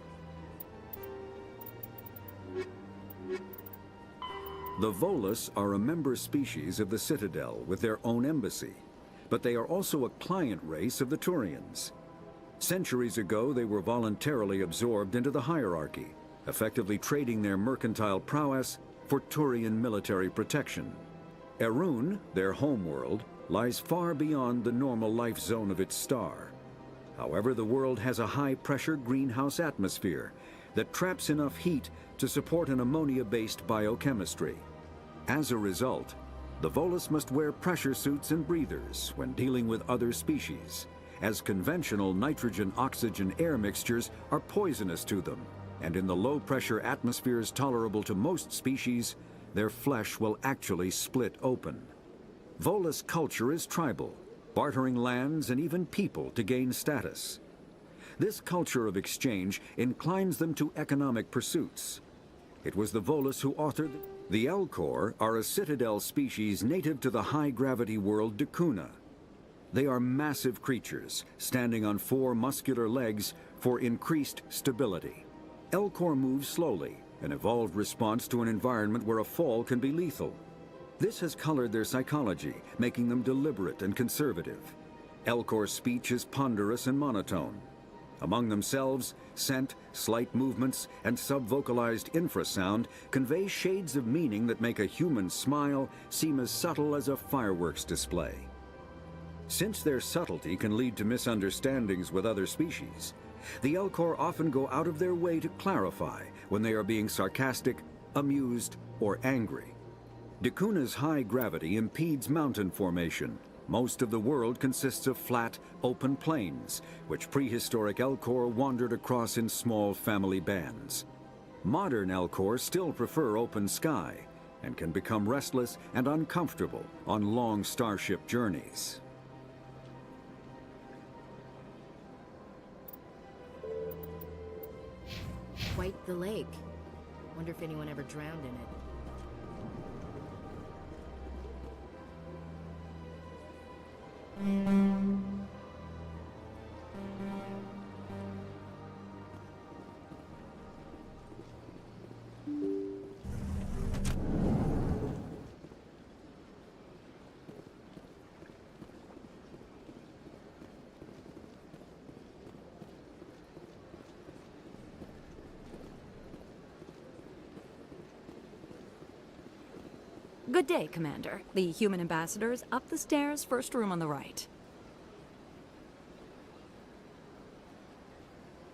The Volus are a member species of the Citadel with their own embassy, but they are also a client race of the Turians. Centuries ago, they were voluntarily absorbed into the hierarchy, effectively trading their mercantile prowess for Turian military protection. Erun, their homeworld, lies far beyond the normal life zone of its star. However, the world has a high-pressure greenhouse atmosphere that traps enough heat to support an ammonia-based biochemistry. As a result, the Volus must wear pressure suits and breathers when dealing with other species, as conventional nitrogen-oxygen air mixtures are poisonous to them, and in the low-pressure atmospheres tolerable to most species, their flesh will actually split open. Volus culture is tribal, bartering lands and even people to gain status. This culture of exchange inclines them to economic pursuits. It was the Volus who authored the Elcor are a Citadel species native to the high-gravity world Dakuna. They are massive creatures, standing on 4 muscular legs for increased stability. Elcor moves slowly, an evolved response to an environment where a fall can be lethal. This has colored their psychology, making them deliberate and conservative. Elcor's speech is ponderous and monotone. Among themselves, scent, slight movements, and sub-vocalized infrasound convey shades of meaning that make a human smile seem as subtle as a fireworks display. Since their subtlety can lead to misunderstandings with other species, the Elcor often go out of their way to clarify when they are being sarcastic, amused, or angry. Dakuna's high gravity impedes mountain formation, Most of the world consists of flat, open plains, which prehistoric Elcor wandered across in small family bands. Modern Elcor still prefer open sky, and can become restless and uncomfortable on long starship journeys. Quite the lake. Wonder if anyone ever drowned in it. Good day, Commander. The human ambassador is up the stairs, first room on the right.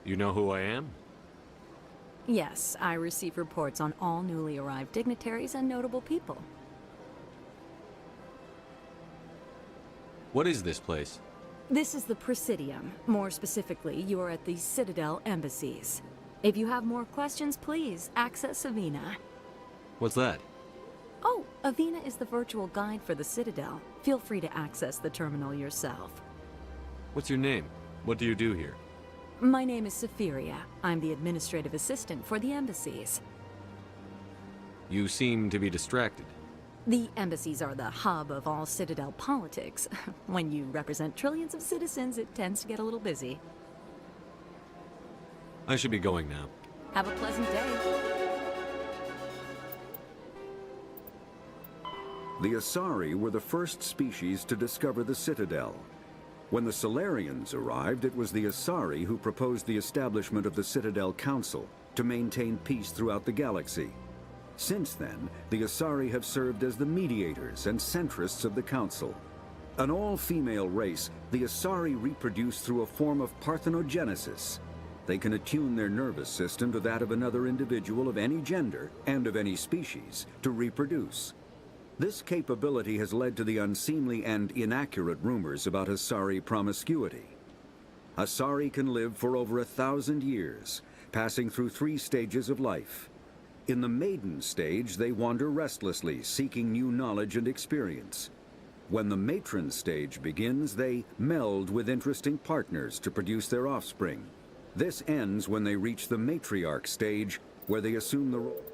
You know who I am? Yes, I receive reports on all newly arrived dignitaries and notable people. What is this place? This is the Presidium. More specifically, you are at the Citadel embassies. If you have more questions, please access Avina. What's that? Oh, Avina is the virtual guide for the Citadel. Feel free to access the terminal yourself. What's your name? What do you do here? My name is Safiria. I'm the administrative assistant for the embassies. You seem to be distracted. The embassies are the hub of all Citadel politics. When you represent trillions of citizens, it tends to get a little busy. I should be going now. Have a pleasant day. The Asari were the first species to discover the Citadel. When the Solarians arrived, it was the Asari who proposed the establishment of the Citadel Council to maintain peace throughout the galaxy. Since then, the Asari have served as the mediators and centrists of the Council. An all-female race, the Asari reproduce through a form of parthenogenesis. They can attune their nervous system to that of another individual of any gender and of any species to reproduce. This capability has led to the unseemly and inaccurate rumors about Asari promiscuity. Asari can live for over 1,000 years, passing through 3 stages of life. In the maiden stage, they wander restlessly, seeking new knowledge and experience. When the matron stage begins, they meld with interesting partners to produce their offspring. This ends when they reach the matriarch stage, where they assume the role.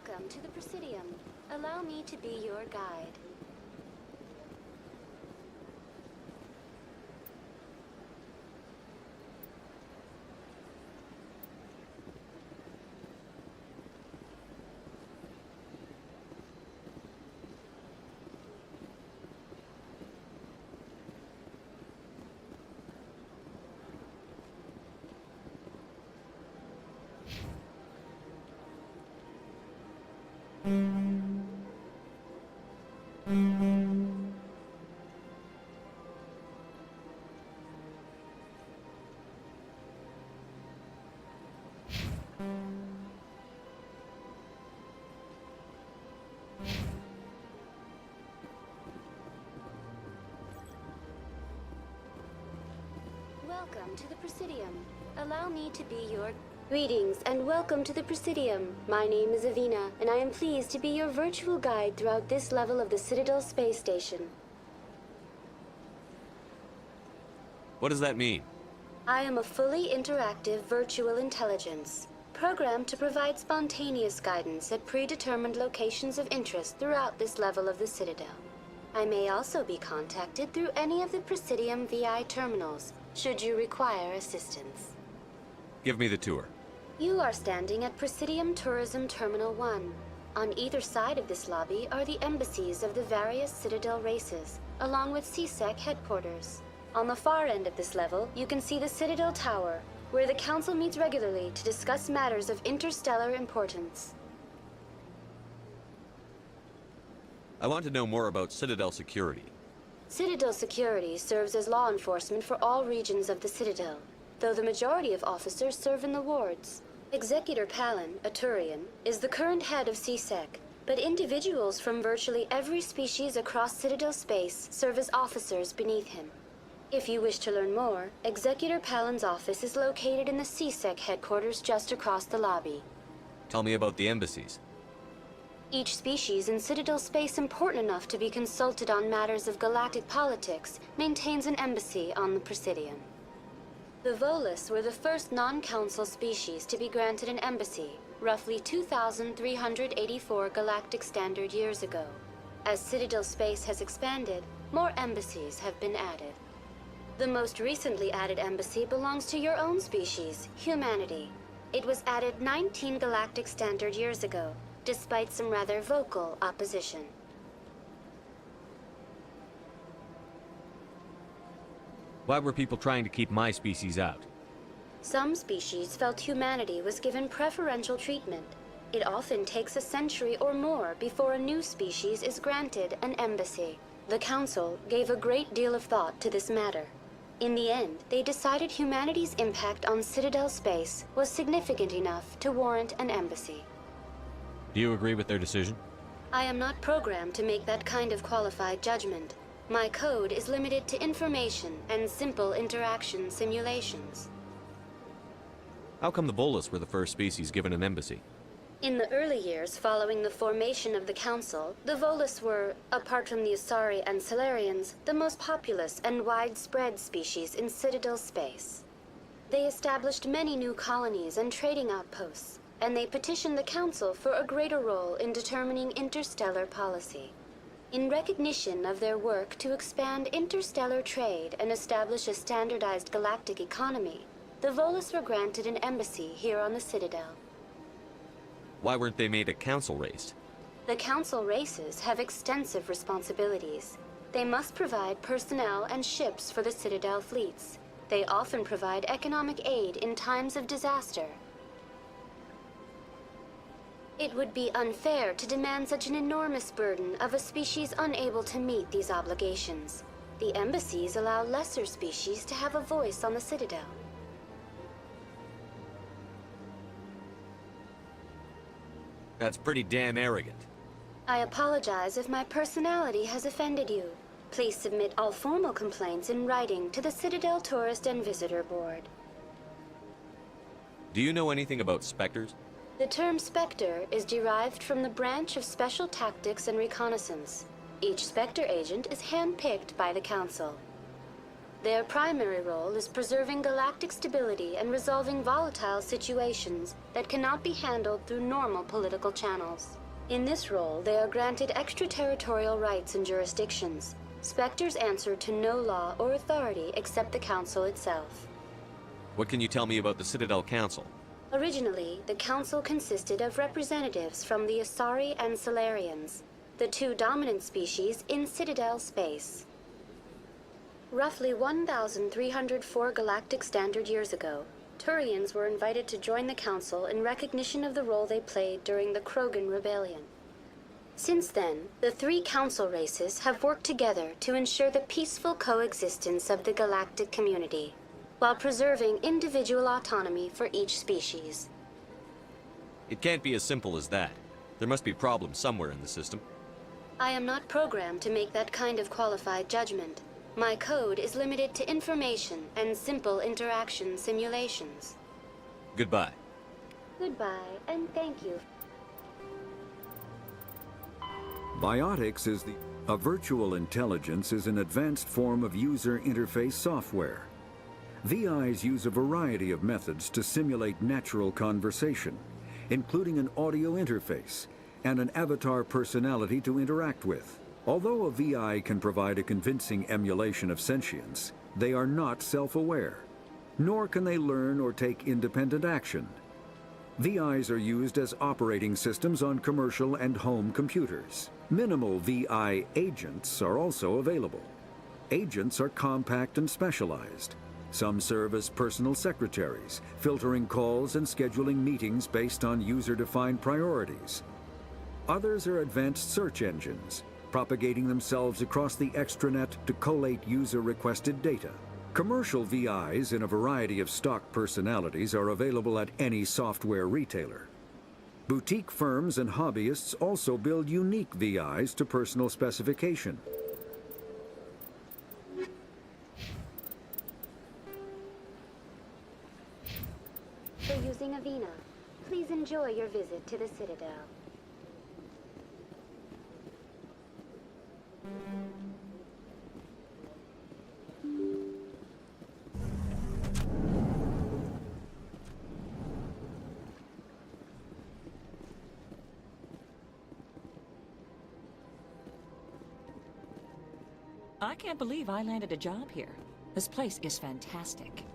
Welcome to the Presidium. Allow me to be your guide. Welcome to the Presidium. Allow me to be your... Greetings and welcome to the Presidium. My name is Avina, and I am pleased to be your virtual guide throughout this level of the Citadel space station. What does that mean? I am a fully interactive virtual intelligence, programmed to provide spontaneous guidance at predetermined locations of interest throughout this level of the Citadel. I may also be contacted through any of the Presidium VI terminals, should you require assistance. Give me the tour. You are standing at Presidium Tourism Terminal 1. On either side of this lobby are the embassies of the various Citadel races, along with CSEC headquarters. On the far end of this level, you can see the Citadel Tower, where the Council meets regularly to discuss matters of interstellar importance. I want to know more about Citadel security. Citadel security serves as law enforcement for all regions of the Citadel, though the majority of officers serve in the wards. Executor Palin, a Turian, is the current head of CSEC, but individuals from virtually every species across Citadel space serve as officers beneath him. If you wish to learn more, Executor Palin's office is located in the CSEC headquarters just across the lobby. Tell me about the embassies. Each species in Citadel space important enough to be consulted on matters of galactic politics maintains an embassy on the Presidium. The Volus were the first non-council species to be granted an embassy, roughly 2,384 galactic standard years ago. As Citadel space has expanded, more embassies have been added. The most recently added embassy belongs to your own species, humanity. It was added 19 galactic standard years ago, despite some rather vocal opposition. Why were people trying to keep my species out? Some species felt humanity was given preferential treatment. It often takes a century or more before a new species is granted an embassy. The Council gave a great deal of thought to this matter. In the end, they decided humanity's impact on Citadel space was significant enough to warrant an embassy. Do you agree with their decision? I am not programmed to make that kind of qualified judgment. My code is limited to information and simple interaction simulations. How come the Volus were the first species given an embassy? In the early years following the formation of the Council, the Volus were, apart from the Asari and Solarians, the most populous and widespread species in Citadel space. They established many new colonies and trading outposts, and they petitioned the Council for a greater role in determining interstellar policy. In recognition of their work to expand interstellar trade and establish a standardized galactic economy, the Volus were granted an embassy here on the Citadel. Why weren't they made a council race? The Council races have extensive responsibilities. They must provide personnel and ships for the Citadel fleets. They often provide economic aid in times of disaster. It would be unfair to demand such an enormous burden of a species unable to meet these obligations. The embassies allow lesser species to have a voice on the Citadel. That's pretty damn arrogant. I apologize if my personality has offended you. Please submit all formal complaints in writing to the Citadel Tourist and Visitor Board. Do you know anything about specters? The term Spectre is derived from the branch of Special Tactics and Reconnaissance. Each Spectre agent is handpicked by the Council. Their primary role is preserving galactic stability and resolving volatile situations that cannot be handled through normal political channels. In this role, they are granted extraterritorial rights and jurisdictions. Spectres answer to no law or authority except the Council itself. What can you tell me about the Citadel Council? Originally, the Council consisted of representatives from the Asari and Solarians, the two dominant species in Citadel space. Roughly 1,304 galactic standard years ago, Turians were invited to join the Council in recognition of the role they played during the Krogan Rebellion. Since then, the three Council races have worked together to ensure the peaceful coexistence of the galactic community, while preserving individual autonomy for each species. It can't be as simple as that. There must be problems somewhere in the system. I am not programmed to make that kind of qualified judgment. My code is limited to information and simple interaction simulations. Goodbye. Goodbye, and thank you. Biotics is a virtual intelligence is an advanced form of user interface software. VIs use a variety of methods to simulate natural conversation, including an audio interface and an avatar personality to interact with. Although a VI can provide a convincing emulation of sentience, they are not self-aware, nor can they learn or take independent action. VIs are used as operating systems on commercial and home computers. Minimal VI agents are also available. Agents are compact and specialized. Some serve as personal secretaries, filtering calls and scheduling meetings based on user-defined priorities. Others are advanced search engines, propagating themselves across the extranet to collate user-requested data. Commercial VIs in a variety of stock personalities are available at any software retailer. Boutique firms and hobbyists also build unique VIs to personal specification. For using Avena, please enjoy your visit to the Citadel. I can't believe I landed a job here. This place is fantastic.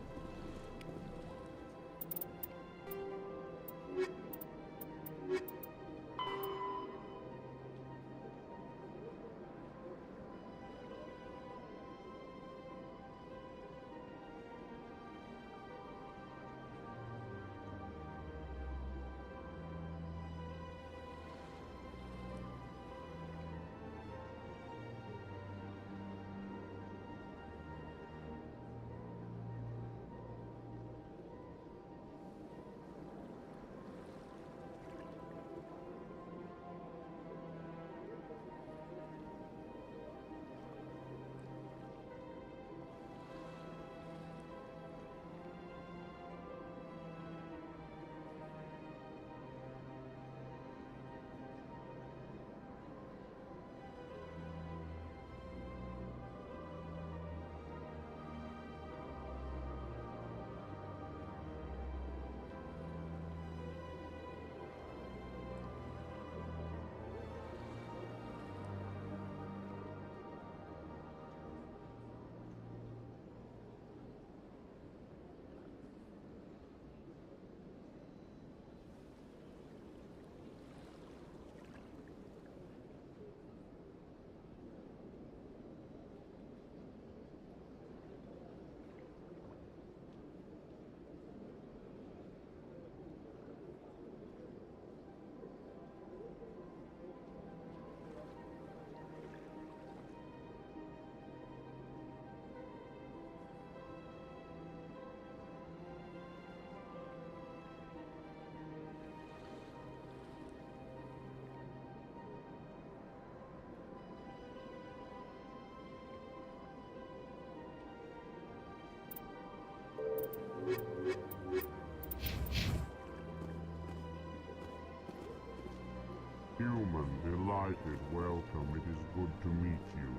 Human, delighted, welcome. It is good to meet you.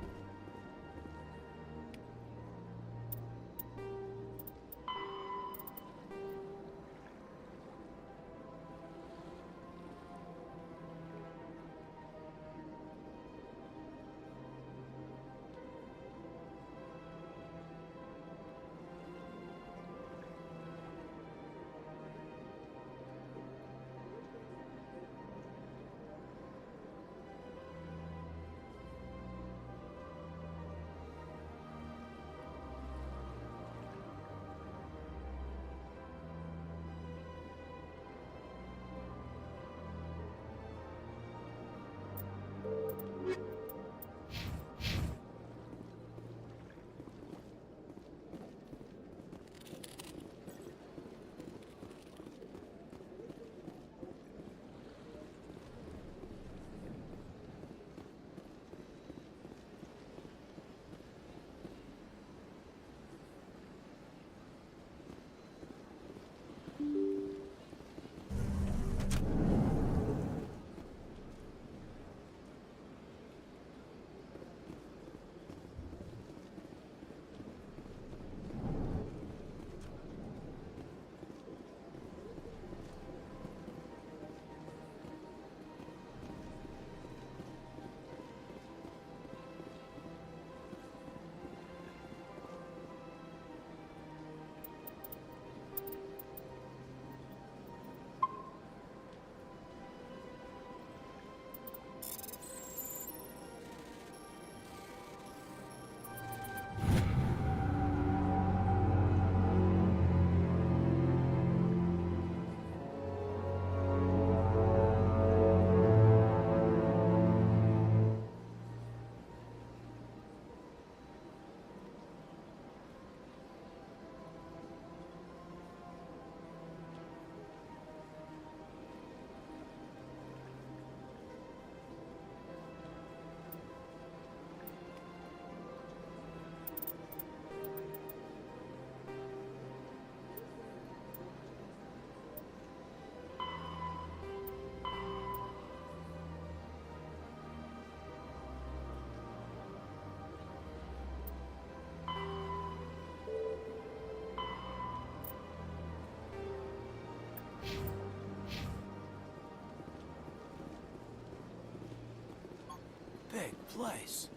place?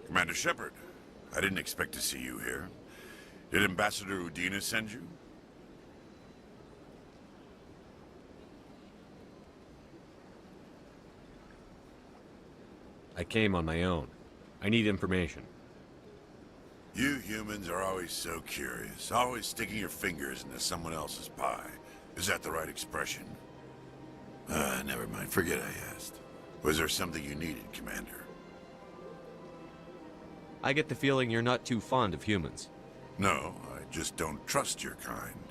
Commander Shepard, I didn't expect to see you here. Did Ambassador Udina send you? I came on my own. I need information. You humans are always so curious, always sticking your fingers into someone else's pie. Is that the right expression? Never mind, forget I asked. Was there something you needed, Commander? I get the feeling you're not too fond of humans. No, I just don't trust your kind.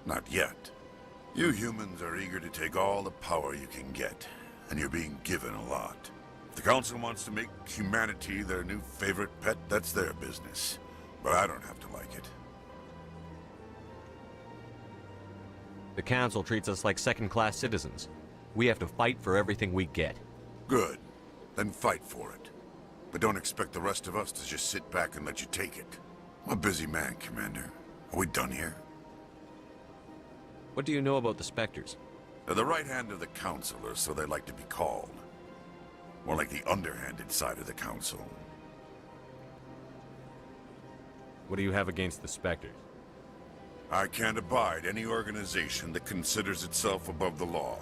Not yet. You humans are eager to take all the power you can get, and you're being given a lot. If the Council wants to make humanity their new favorite pet, that's their business. But I don't have to like it. The Council treats us like second-class citizens. We have to fight for everything we get. Good. Then fight for it. But don't expect the rest of us to just sit back and let you take it. I'm a busy man, Commander. Are we done here? What do you know about the Spectres? They're the right hand of the Council, or so they like to be called. More like the underhanded side of the Council. What do you have against the Spectres? I can't abide any organization that considers itself above the law.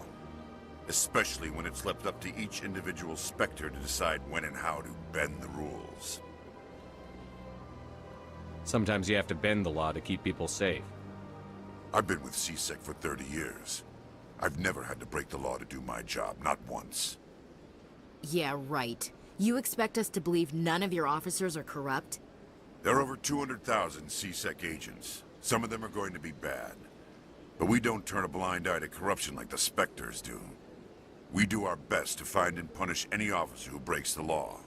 Especially when it's left up to each individual Spectre to decide when and how to bend the rules. Sometimes you have to bend the law to keep people safe. I've been with CSEC for 30 years. I've never had to break the law to do my job, not once. Yeah, right. You expect us to believe none of your officers are corrupt? There are over 200,000 CSEC agents. Some of them are going to be bad. But we don't turn a blind eye to corruption like the Spectres do. We do our best to find and punish any officer who breaks the law.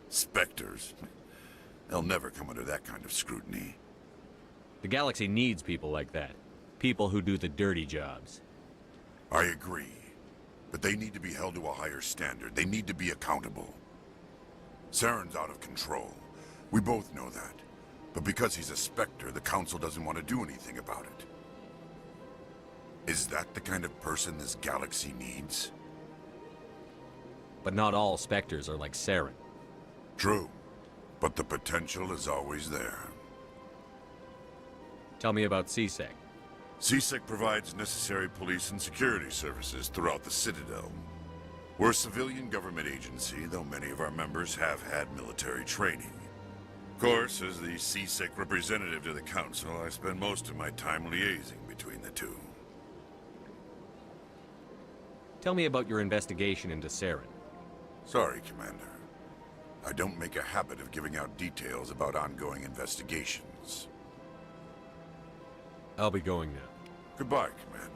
Spectres? They'll never come under that kind of scrutiny. The galaxy needs people like that. People who do the dirty jobs. I agree. But they need to be held to a higher standard. They need to be accountable. Saren's out of control. We both know that. But because he's a Spectre, the Council doesn't want to do anything about it. Is that the kind of person this galaxy needs? But not all Spectres are like Saren. True. But the potential is always there. Tell me about CSEC. CSEC provides necessary police and security services throughout the Citadel. We're a civilian government agency, though many of our members have had military training. Of course, as the CSEC representative to the Council, I spend most of my time liaising between the two. Tell me about your investigation into Saren. Sorry, Commander. I don't make a habit of giving out details about ongoing investigations. I'll be going now. Goodbye, Commander.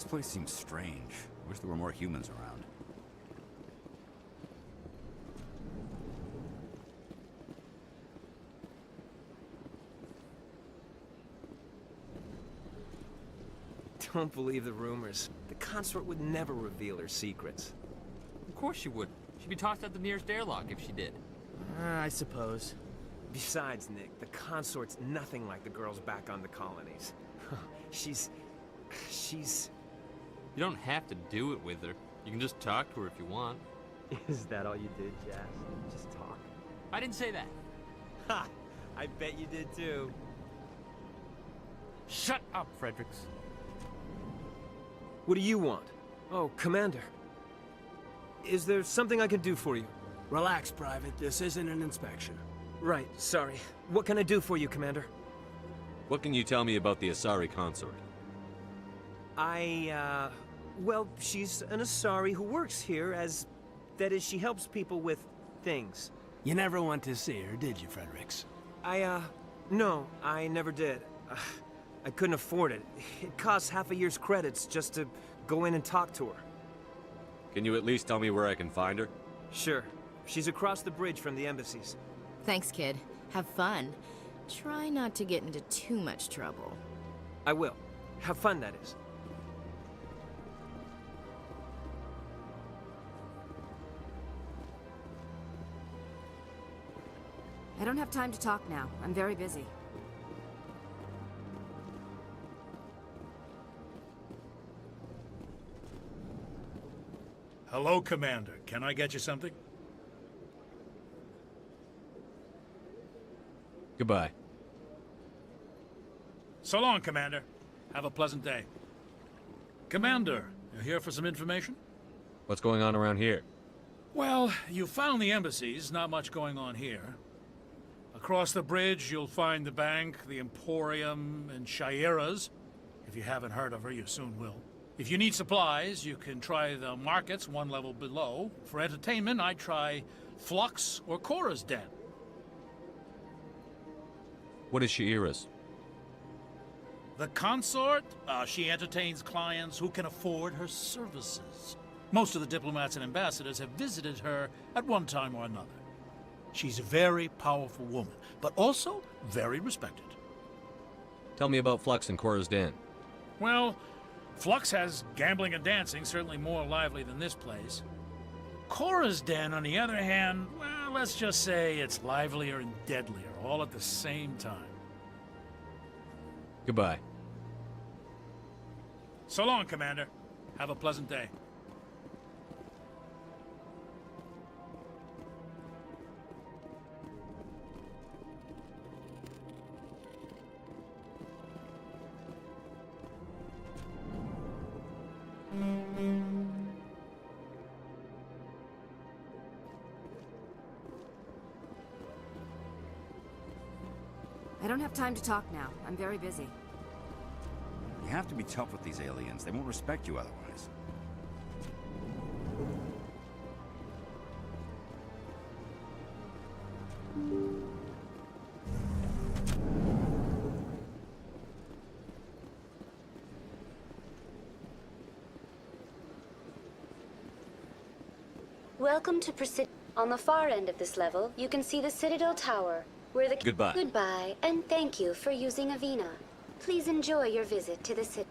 This place seems strange. Wish there were more humans around. Don't believe the rumors. The consort would never reveal her secrets. Of course she would. She'd be tossed out the nearest airlock if she did. I suppose. Besides, Nick, the consort's nothing like the girls back on the colonies. She's... You don't have to do it with her. You can just talk to her if you want. Is that all you did, Jazz? Just talk? I didn't say that. Ha! I bet you did too. Shut up, Fredericks. What do you want? Oh, Commander. Is there something I can do for you? Relax, Private. This isn't an inspection. Right, sorry. What can I do for you, Commander? What can you tell me about the Asari consort? Well, she's an Asari who works here as... That is, she helps people with things. You never went to see her, did you, Fredericks? No, I never did. I couldn't afford it. It costs half a year's credits just to go in and talk to her. Can you at least tell me where I can find her? Sure. She's across the bridge from the embassies. Thanks, kid. Have fun. Try not to get into too much trouble. I will. Have fun, that is. I don't have time to talk now. I'm very busy. Hello, Commander. Can I get you something? Goodbye. So long, Commander. Have a pleasant day. Commander, you here for some information? What's going on around here? Well, you found the embassies. Not much going on here. Across the bridge, you'll find the bank, the Emporium, and Shaira's. If you haven't heard of her, you soon will. If you need supplies, you can try the markets one level below. For entertainment, I'd try Flux or Cora's Den. What is Shaira's? The consort? She entertains clients who can afford her services. Most of the diplomats and ambassadors have visited her at one time or another. She's a very powerful woman, but also very respected. Tell me about Flux and Cora's Den. Well, Flux has gambling and dancing, certainly more lively than this place. Cora's Den, on the other hand, well, let's just say it's livelier and deadlier, all at the same time. Goodbye. So long, Commander. Have a pleasant day. I don't have time to talk now. I'm very busy. You have to be tough with these aliens. They won't respect you otherwise. Welcome to Presidium. On the far end of this level, you can see the Citadel Tower, where the... Goodbye. Goodbye, and thank you for using Avina. Please enjoy your visit to the Citadel.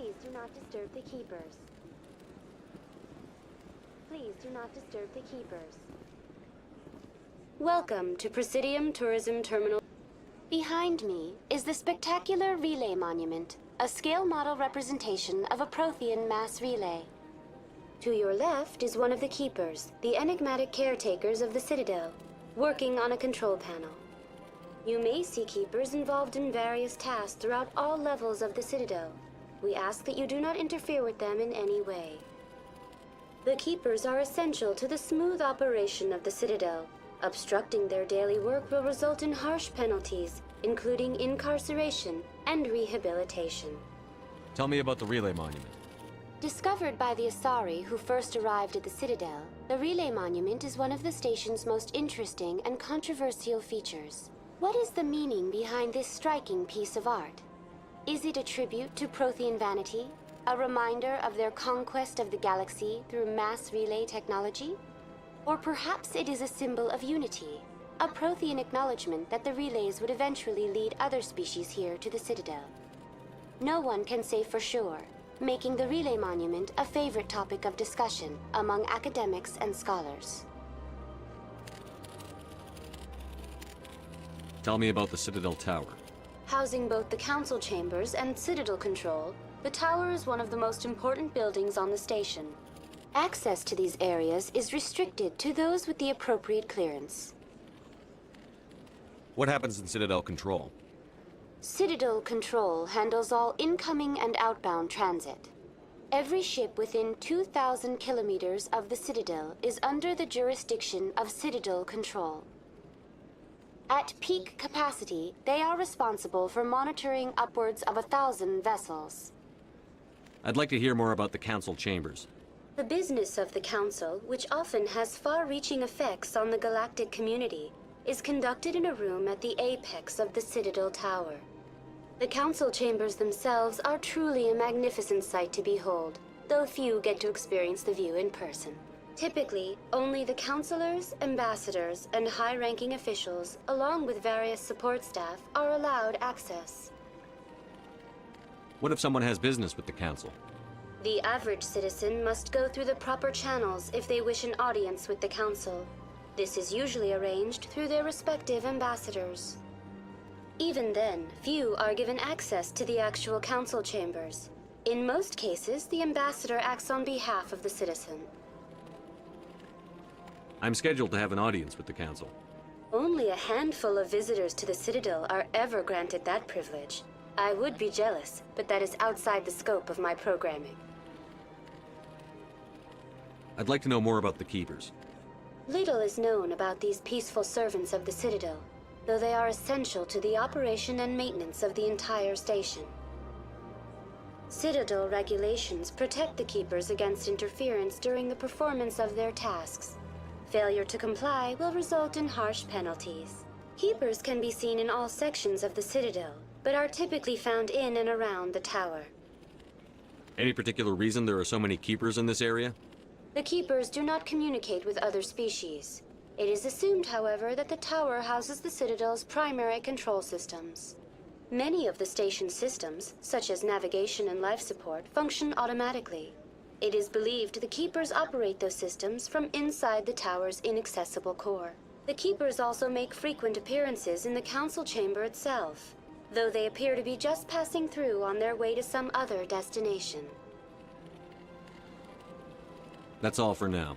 Please do not disturb the keepers. Please do not disturb the keepers. Welcome to Presidium Tourism Terminal. Behind me is the spectacular relay monument, a scale model representation of a Prothean mass relay. To your left is one of the keepers, the enigmatic caretakers of the Citadel, working on a control panel. You may see keepers involved in various tasks throughout all levels of the Citadel. We ask that you do not interfere with them in any way. The keepers are essential to the smooth operation of the Citadel. Obstructing their daily work will result in harsh penalties, including incarceration and rehabilitation. Tell me about the relay monument. Discovered by the Asari who first arrived at the Citadel, the relay monument is one of the station's most interesting and controversial features. What is the meaning behind this striking piece of art? Is it a tribute to Prothean vanity? A reminder of their conquest of the galaxy through mass relay technology? Or perhaps it is a symbol of unity, a Prothean acknowledgement that the relays would eventually lead other species here to the Citadel. No one can say for sure, making the relay monument a favorite topic of discussion among academics and scholars. Tell me about the Citadel Tower. Housing both the council chambers and Citadel control, the tower is one of the most important buildings on the station. Access to these areas is restricted to those with the appropriate clearance. What happens in Citadel Control? Citadel Control handles all incoming and outbound transit. Every ship within 2,000 kilometers of the Citadel is under the jurisdiction of Citadel Control. At peak capacity, they are responsible for monitoring upwards of 1,000 vessels. I'd like to hear more about the council chambers. The business of the Council, which often has far-reaching effects on the galactic community, is conducted in a room at the apex of the Citadel Tower. The Council chambers themselves are truly a magnificent sight to behold, though few get to experience the view in person. Typically, only the councilors, ambassadors, and high-ranking officials, along with various support staff, are allowed access. What if someone has business with the council? The average citizen must go through the proper channels if they wish an audience with the council. This is usually arranged through their respective ambassadors. Even then, few are given access to the actual council chambers. In most cases, the ambassador acts on behalf of the citizen. I'm scheduled to have an audience with the council. Only a handful of visitors to the Citadel are ever granted that privilege. I would be jealous, but that is outside the scope of my programming. I'd like to know more about the keepers. Little is known about these peaceful servants of the Citadel, though they are essential to the operation and maintenance of the entire station. Citadel regulations protect the keepers against interference during the performance of their tasks. Failure to comply will result in harsh penalties. Keepers can be seen in all sections of the Citadel, but are typically found in and around the tower. Any particular reason there are so many keepers in this area? The keepers do not communicate with other species. It is assumed, however, that the tower houses the Citadel's primary control systems. Many of the station's systems, such as navigation and life support, function automatically. It is believed the keepers operate those systems from inside the tower's inaccessible core. The keepers also make frequent appearances in the council chamber itself, though they appear to be just passing through on their way to some other destination. That's all for now.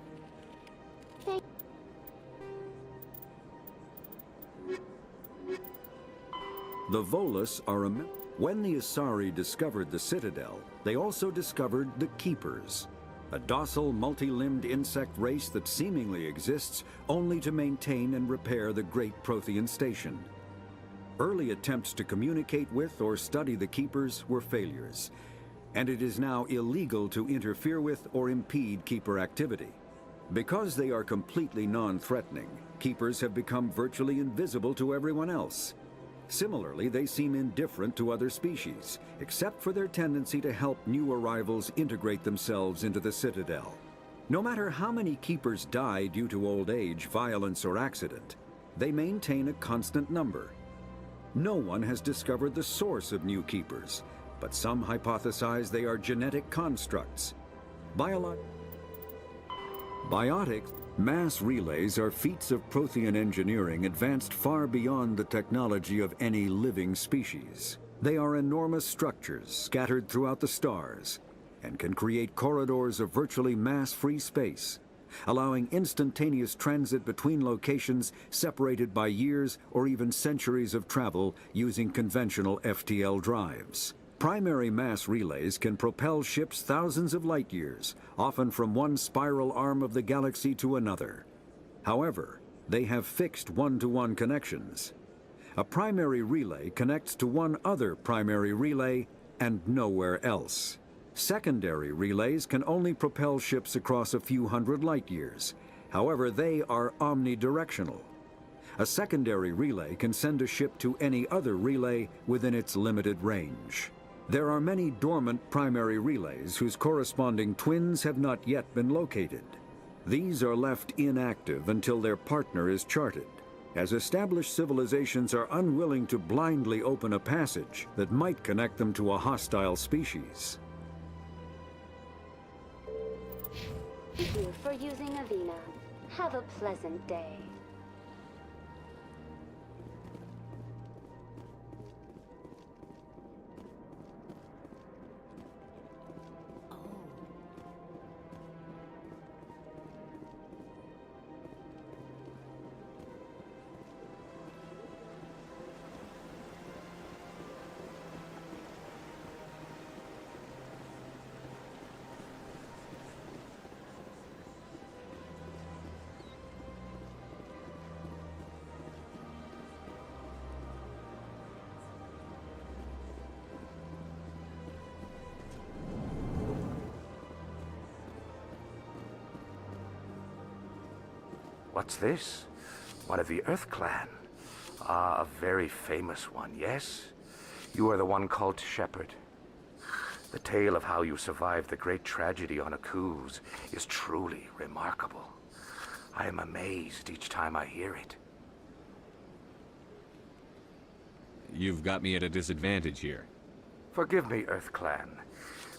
The Volus are a... When the Asari discovered the Citadel, they also discovered the Keepers, a docile, multi-limbed insect race that seemingly exists only to maintain and repair the great Prothean station. Early attempts to communicate with or study the Keepers were failures, and it is now illegal to interfere with or impede Keeper activity. Because they are completely non-threatening, Keepers have become virtually invisible to everyone else. Similarly, they seem indifferent to other species, except for their tendency to help new arrivals integrate themselves into the Citadel. No matter how many Keepers die due to old age, violence, or accident, they maintain a constant number. No one has discovered the source of new Keepers, but some hypothesize they are genetic constructs. Biotics, mass relays are feats of Prothean engineering advanced far beyond the technology of any living species. They are enormous structures scattered throughout the stars and can create corridors of virtually mass-free space, allowing instantaneous transit between locations separated by years or even centuries of travel using conventional FTL drives. Primary mass relays can propel ships thousands of light years, often from one spiral arm of the galaxy to another. However, they have fixed one-to-one connections. A primary relay connects to one other primary relay and nowhere else. Secondary relays can only propel ships across a few hundred light years. However, they are omnidirectional. A secondary relay can send a ship to any other relay within its limited range. There are many dormant primary relays whose corresponding twins have not yet been located. These are left inactive until their partner is charted, as established civilizations are unwilling to blindly open a passage that might connect them to a hostile species. Thank you for using Avena. Have a pleasant day. What's this? One of the Earth Clan. Ah, a very famous one, yes? You are the one called Shepard. The tale of how you survived the great tragedy on Akuz is truly remarkable. I am amazed each time I hear it. You've got me at a disadvantage here. Forgive me, Earth Clan.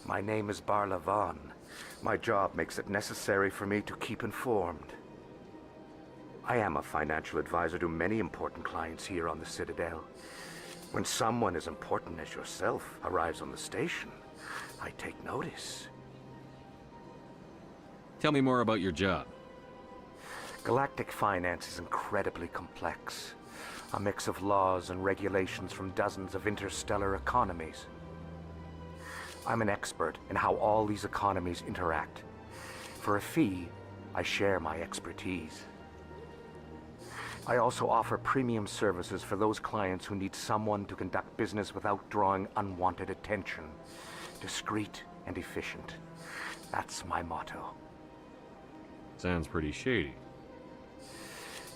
My name is Barla Vaughn. My job makes it necessary for me to keep informed. I am a financial advisor to many important clients here on the Citadel. When someone as important as yourself arrives on the station, I take notice. Tell me more about your job. Galactic finance is incredibly complex. A mix of laws and regulations from dozens of interstellar economies. I'm an expert in how all these economies interact. For a fee, I share my expertise. I also offer premium services for those clients who need someone to conduct business without drawing unwanted attention. Discreet and efficient. That's my motto. Sounds pretty shady.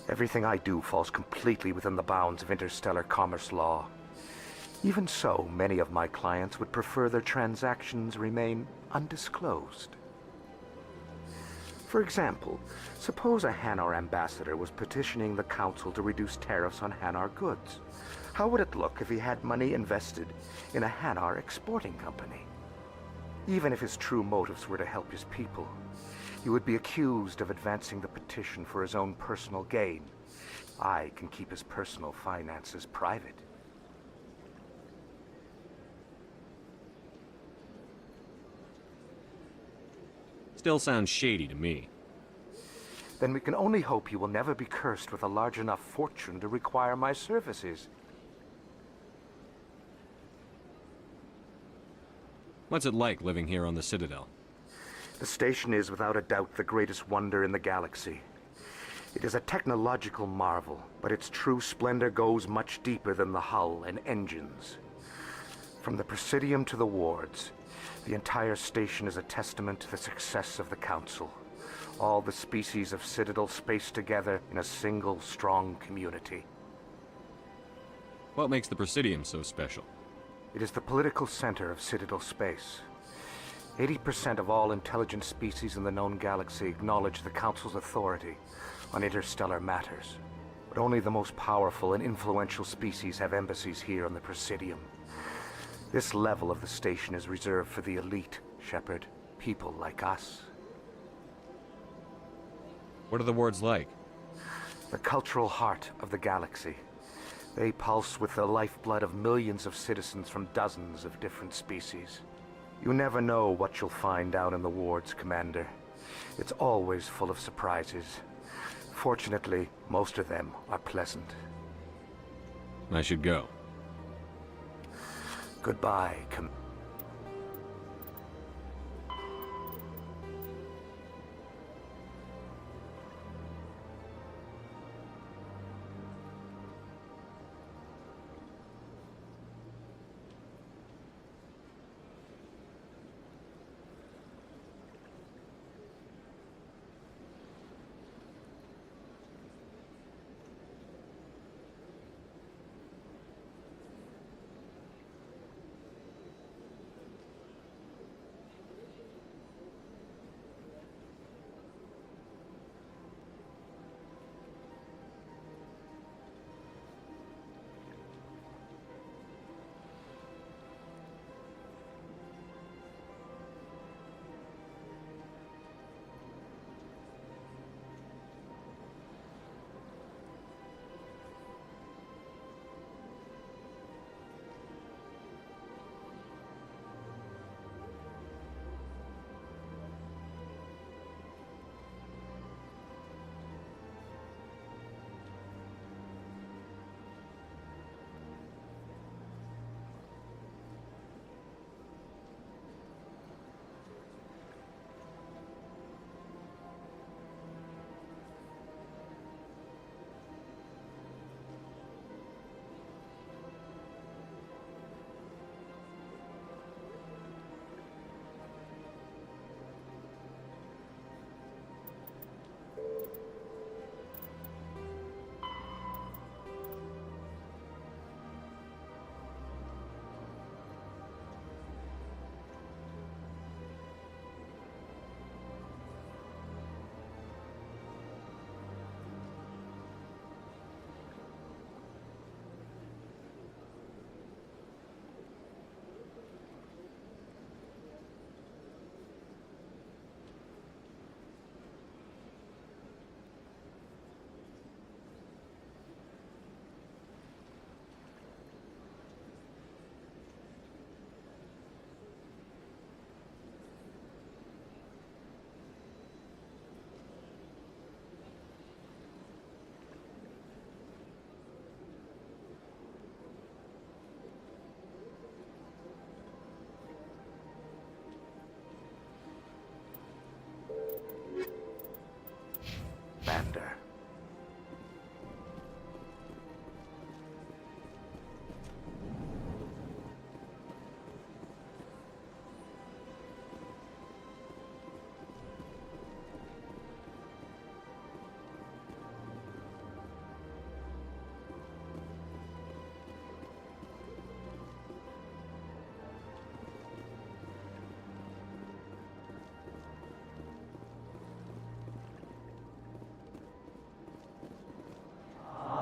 Everything I do falls completely within the bounds of interstellar commerce law. Even so, many of my clients would prefer their transactions remain undisclosed. For example, suppose a Hanar ambassador was petitioning the Council to reduce tariffs on Hanar goods. How would it look if he had money invested in a Hanar exporting company? Even if his true motives were to help his people, he would be accused of advancing the petition for his own personal gain. I can keep his personal finances private. Still sounds shady to me. Then we can only hope you will never be cursed with a large enough fortune to require my services. What's it like living here on the Citadel? The station is without a doubt the greatest wonder in the galaxy. It is a technological marvel, but its true splendor goes much deeper than the hull and engines. From the Presidium to the wards, the entire station is a testament to the success of the Council. All the species of Citadel spaced together in a single, strong community. What makes the Presidium so special? It is the political center of Citadel space. 80% of all intelligent species in the known galaxy acknowledge the Council's authority on interstellar matters. But only the most powerful and influential species have embassies here on the Presidium. This level of the station is reserved for the elite, Shepard. People like us. What are the wards like? The cultural heart of the galaxy. They pulse with the lifeblood of millions of citizens from dozens of different species. You never know what you'll find out in the wards, Commander. It's always full of surprises. Fortunately, most of them are pleasant. I should go. Goodbye, Commander.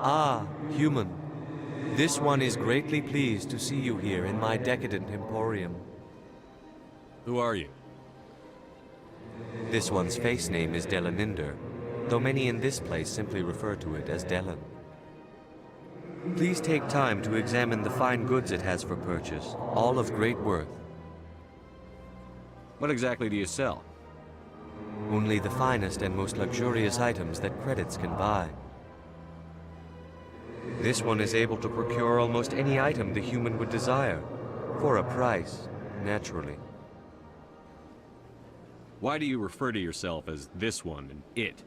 Ah, human. This one is greatly pleased to see you here in my decadent emporium. Who are you? This one's face name is Delaninder, though many in this place simply refer to it as Delan. Please take time to examine the fine goods it has for purchase, all of great worth. What exactly do you sell? Only the finest and most luxurious items that credits can buy. This one is able to procure almost any item the human would desire, for a price, naturally. Why do you refer to yourself as this one and it?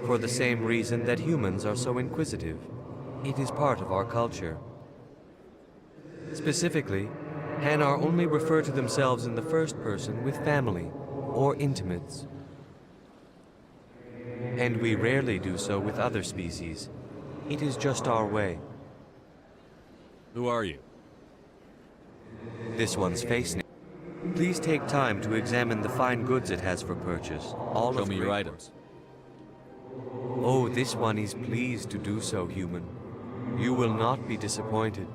For the same reason that humans are so inquisitive. It is part of our culture. Specifically, Hanar only refer to themselves in the first person with family or intimates. And we rarely do so with other species. It is just our way. Who are you? This one's face name. Please take time to examine the fine goods it has for purchase. Show me your items. Oh, this one is pleased to do so, human. You will not be disappointed.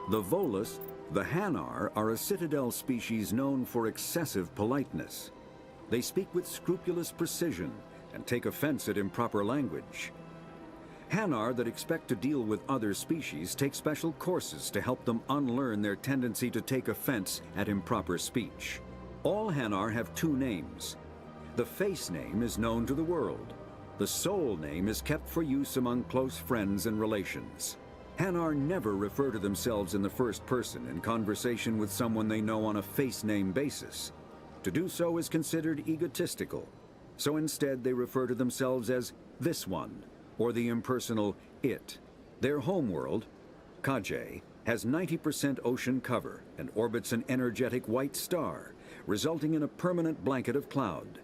The Volus, the Hanar, are a citadel species known for excessive politeness. They speak with scrupulous precision and take offense at improper language. Hanar that expect to deal with other species take special courses to help them unlearn their tendency to take offense at improper speech. All Hanar have two names. The face name is known to the world. The soul name is kept for use among close friends and relations. Hanar never refer to themselves in the first person in conversation with someone they know on a face name basis. To do so is considered egotistical. So instead they refer to themselves as this one, or the impersonal it. Their homeworld, Kaje, has 90% ocean cover and orbits an energetic white star, resulting in a permanent blanket of cloud.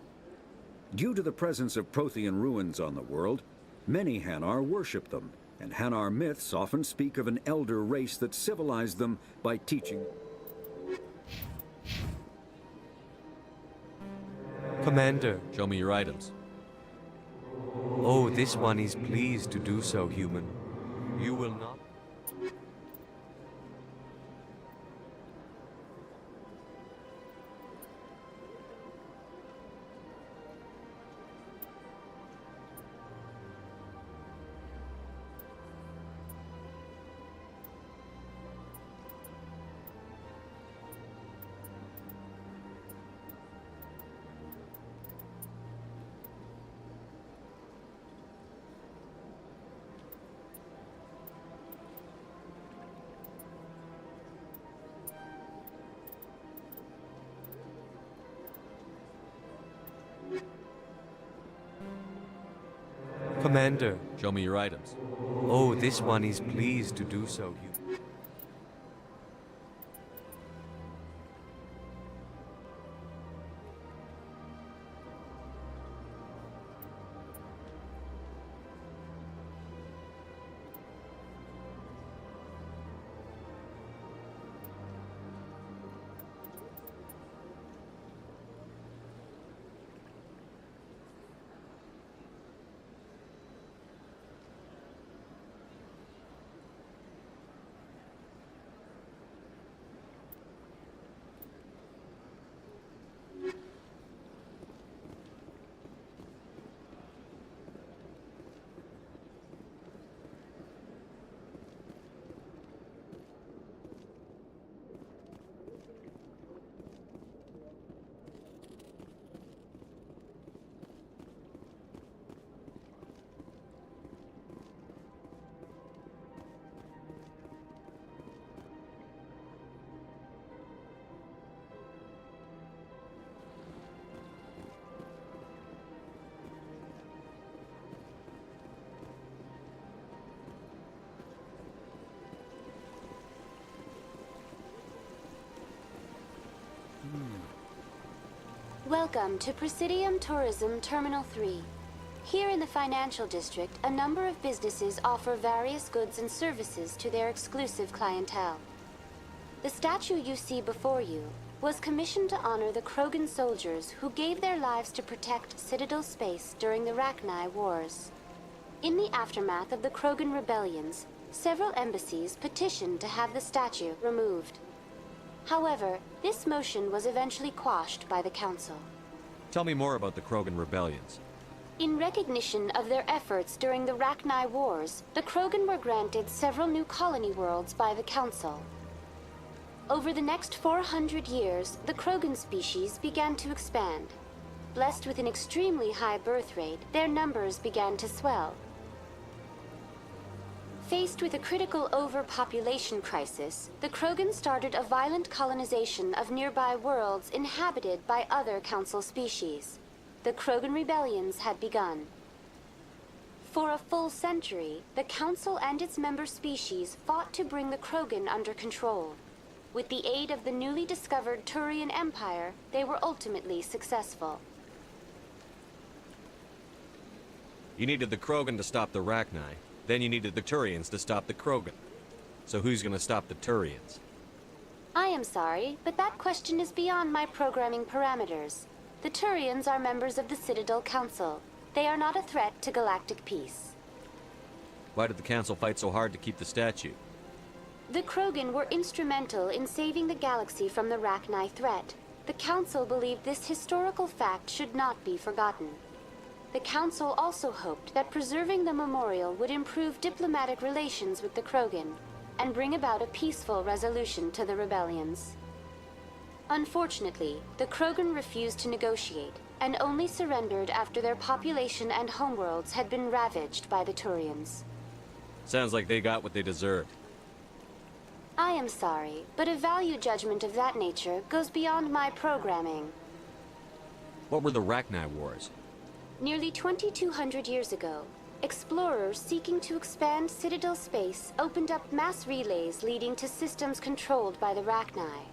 Due to the presence of Prothean ruins on the world, many Hanar worship them, and Hanar myths often speak of an elder race that civilized them by teaching. Commander, show me your items. Oh, this one is pleased to do so, human. You will not... Commander, show me your items. Oh, this one is pleased to do so, human. Welcome to Presidium Tourism Terminal 3. Here in the financial district, a number of businesses offer various goods and services to their exclusive clientele. The statue you see before you was commissioned to honor the Krogan soldiers who gave their lives to protect Citadel space during the Rachni Wars. In the aftermath of the Krogan rebellions, several embassies petitioned to have the statue removed. However, this motion was eventually quashed by the Council. Tell me more about the Krogan rebellions. In recognition of their efforts during the Rachni Wars, the Krogan were granted several new colony worlds by the Council. Over the next 400 years, the Krogan species began to expand. Blessed with an extremely high birth rate, their numbers began to swell. Faced with a critical overpopulation crisis, the Krogan started a violent colonization of nearby worlds inhabited by other Council species. The Krogan rebellions had begun. For a full century, the Council and its member species fought to bring the Krogan under control. With the aid of the newly discovered Turian Empire, they were ultimately successful. You needed the Krogan to stop the Rachni. Then you needed the Turians to stop the Krogan. So who's gonna stop the Turians? I am sorry, but that question is beyond my programming parameters. The Turians are members of the Citadel Council. They are not a threat to galactic peace. Why did the Council fight so hard to keep the statue? The Krogan were instrumental in saving the galaxy from the Rachni threat. The Council believed this historical fact should not be forgotten. The Council also hoped that preserving the memorial would improve diplomatic relations with the Krogan and bring about a peaceful resolution to the rebellions. Unfortunately, the Krogan refused to negotiate and only surrendered after their population and homeworlds had been ravaged by the Turians. Sounds like they got what they deserved. I am sorry, but a value judgment of that nature goes beyond my programming. What were the Rachni Wars? Nearly 2,200 years ago, explorers seeking to expand Citadel space opened up mass relays leading to systems controlled by the Rachni.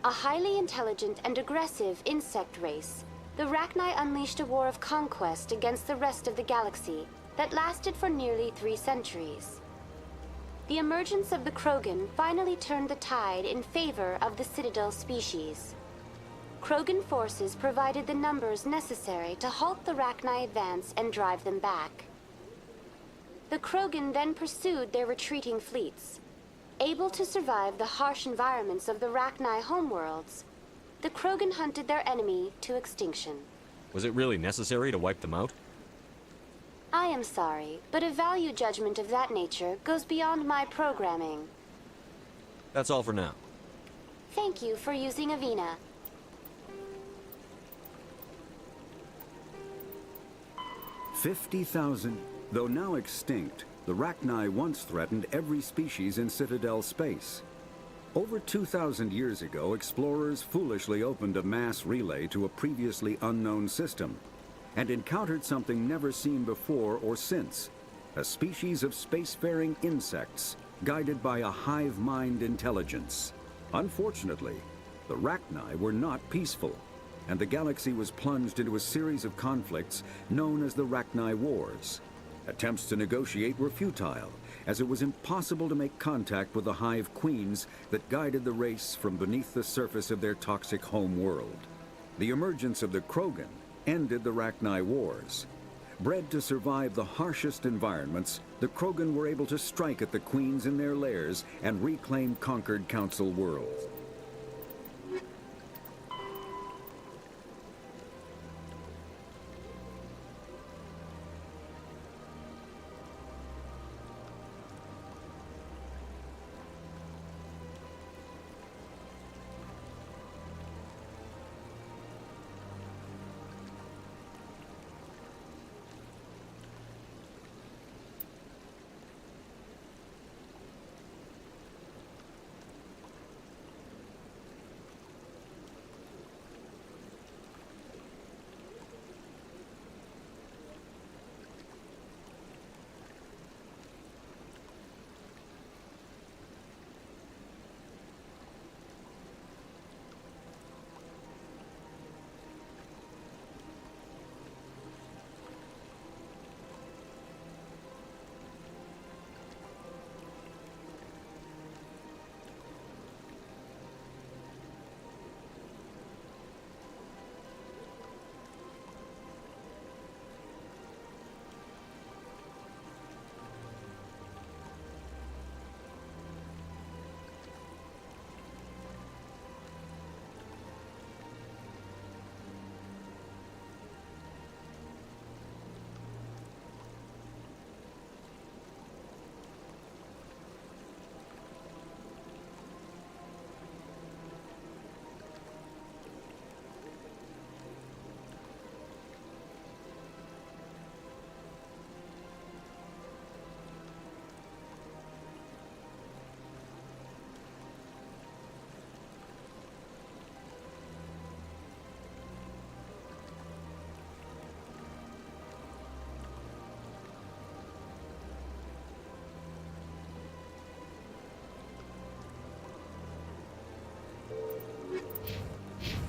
A highly intelligent and aggressive insect race, the Rachni unleashed a war of conquest against the rest of the galaxy that lasted for nearly 3 centuries. The emergence of the Krogan finally turned the tide in favor of the Citadel species. Krogan forces provided the numbers necessary to halt the Rachni advance and drive them back. The Krogan then pursued their retreating fleets. Able to survive the harsh environments of the Rachni homeworlds, the Krogan hunted their enemy to extinction. Was it really necessary to wipe them out? I am sorry, but a value judgment of that nature goes beyond my programming. That's all for now. Thank you for using Avina. Though now extinct, the Rachni once threatened every species in Citadel space. Over 2,000 years ago, explorers foolishly opened a mass relay to a previously unknown system and encountered something never seen before or since, a species of spacefaring insects guided by a hive mind intelligence. Unfortunately, the Rachni were not peaceful, and the galaxy was plunged into a series of conflicts known as the Rachni Wars. Attempts to negotiate were futile, as it was impossible to make contact with the hive queens that guided the race from beneath the surface of their toxic home world. The emergence of the Krogan ended the Rachni Wars. Bred to survive the harshest environments, the Krogan were able to strike at the queens in their lairs and reclaim conquered Council worlds.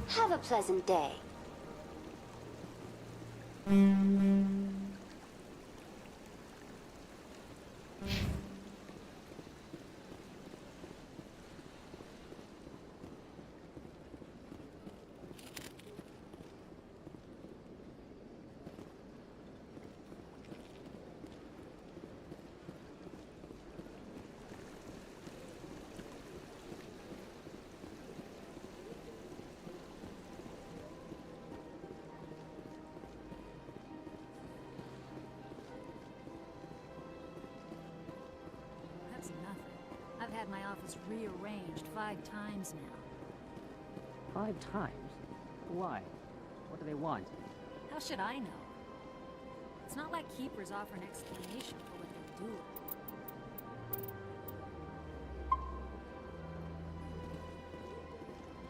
Have a pleasant day. I've had my office rearranged 5 times now. 5 times? Why? What do they want? How should I know? It's not like keepers offer an explanation for what they're doing.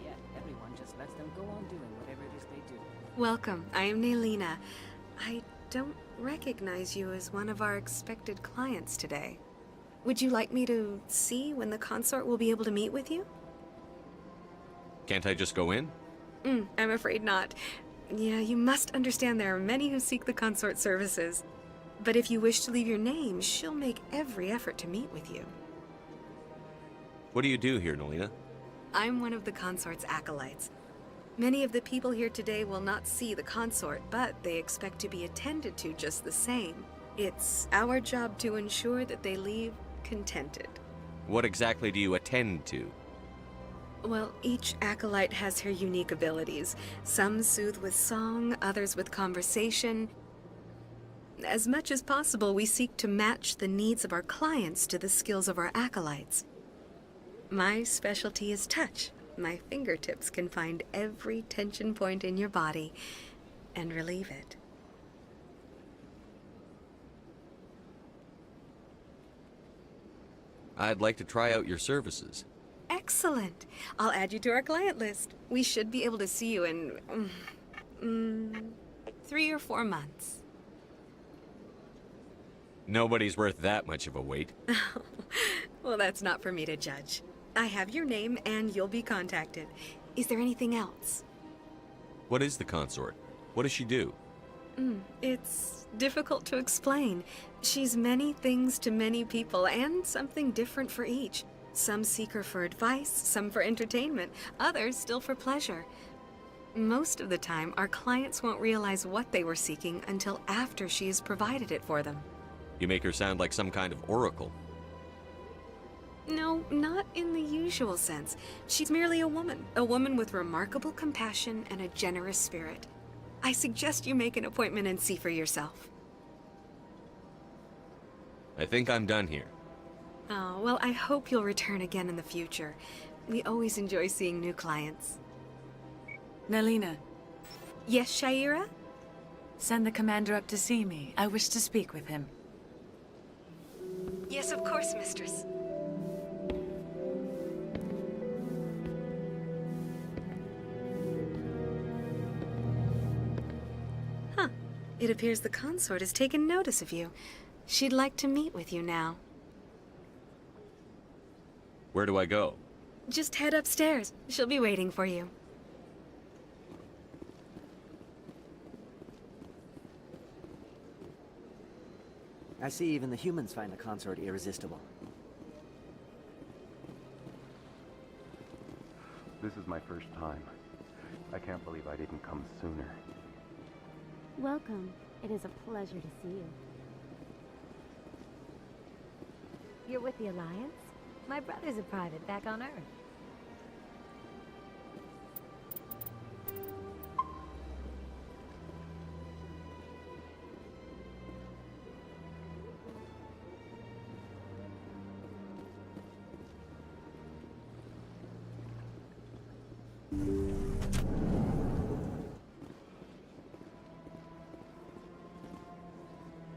Yeah, everyone just lets them go on doing whatever it is they do. Welcome, I am Nelina. I don't recognize you as one of our expected clients today. Would you like me to see when the consort will be able to meet with you? Can't I just go in? I'm afraid not. Yeah, you must understand there are many who seek the consort services. But if you wish to leave your name, she'll make every effort to meet with you. What do you do here, Nelina? I'm one of the consort's acolytes. Many of the people here today will not see the consort, but they expect to be attended to just the same. It's our job to ensure that they leave contented. What exactly do you attend to? Well, each acolyte has her unique abilities. Some soothe with song, others with conversation. As much as possible, we seek to match the needs of our clients to the skills of our acolytes. My specialty is touch. My fingertips can find every tension point in your body and relieve it. I'd like to try out your services. Excellent. I'll add you to our client list. We should be able to see you in 3 or 4 months. Nobody's worth that much of a wait. Well, that's not for me to judge. I have your name and you'll be contacted. Is there anything else? What is the consort? What does she do? It's difficult to explain. She's many things to many people and something different for each. Some seek her for advice, some for entertainment, others still for pleasure. Most of the time, our clients won't realize what they were seeking until after she has provided it for them. You make her sound like some kind of oracle. No, not in the usual sense. She's merely a woman with remarkable compassion and a generous spirit. I suggest you make an appointment and see for yourself. I think I'm done here. Oh, well, I hope you'll return again in the future. We always enjoy seeing new clients. Nelina. Yes, Shaira? Send the commander up to see me. I wish to speak with him. Yes, of course, mistress. Huh. It appears the consort has taken notice of you. She'd like to meet with you now. Where do I go? Just head upstairs. She'll be waiting for you. I see even the humans find the consort irresistible. This is my first time. I can't believe I didn't come sooner. Welcome. It is a pleasure to see you. You're with the Alliance? My brother's a private back on Earth.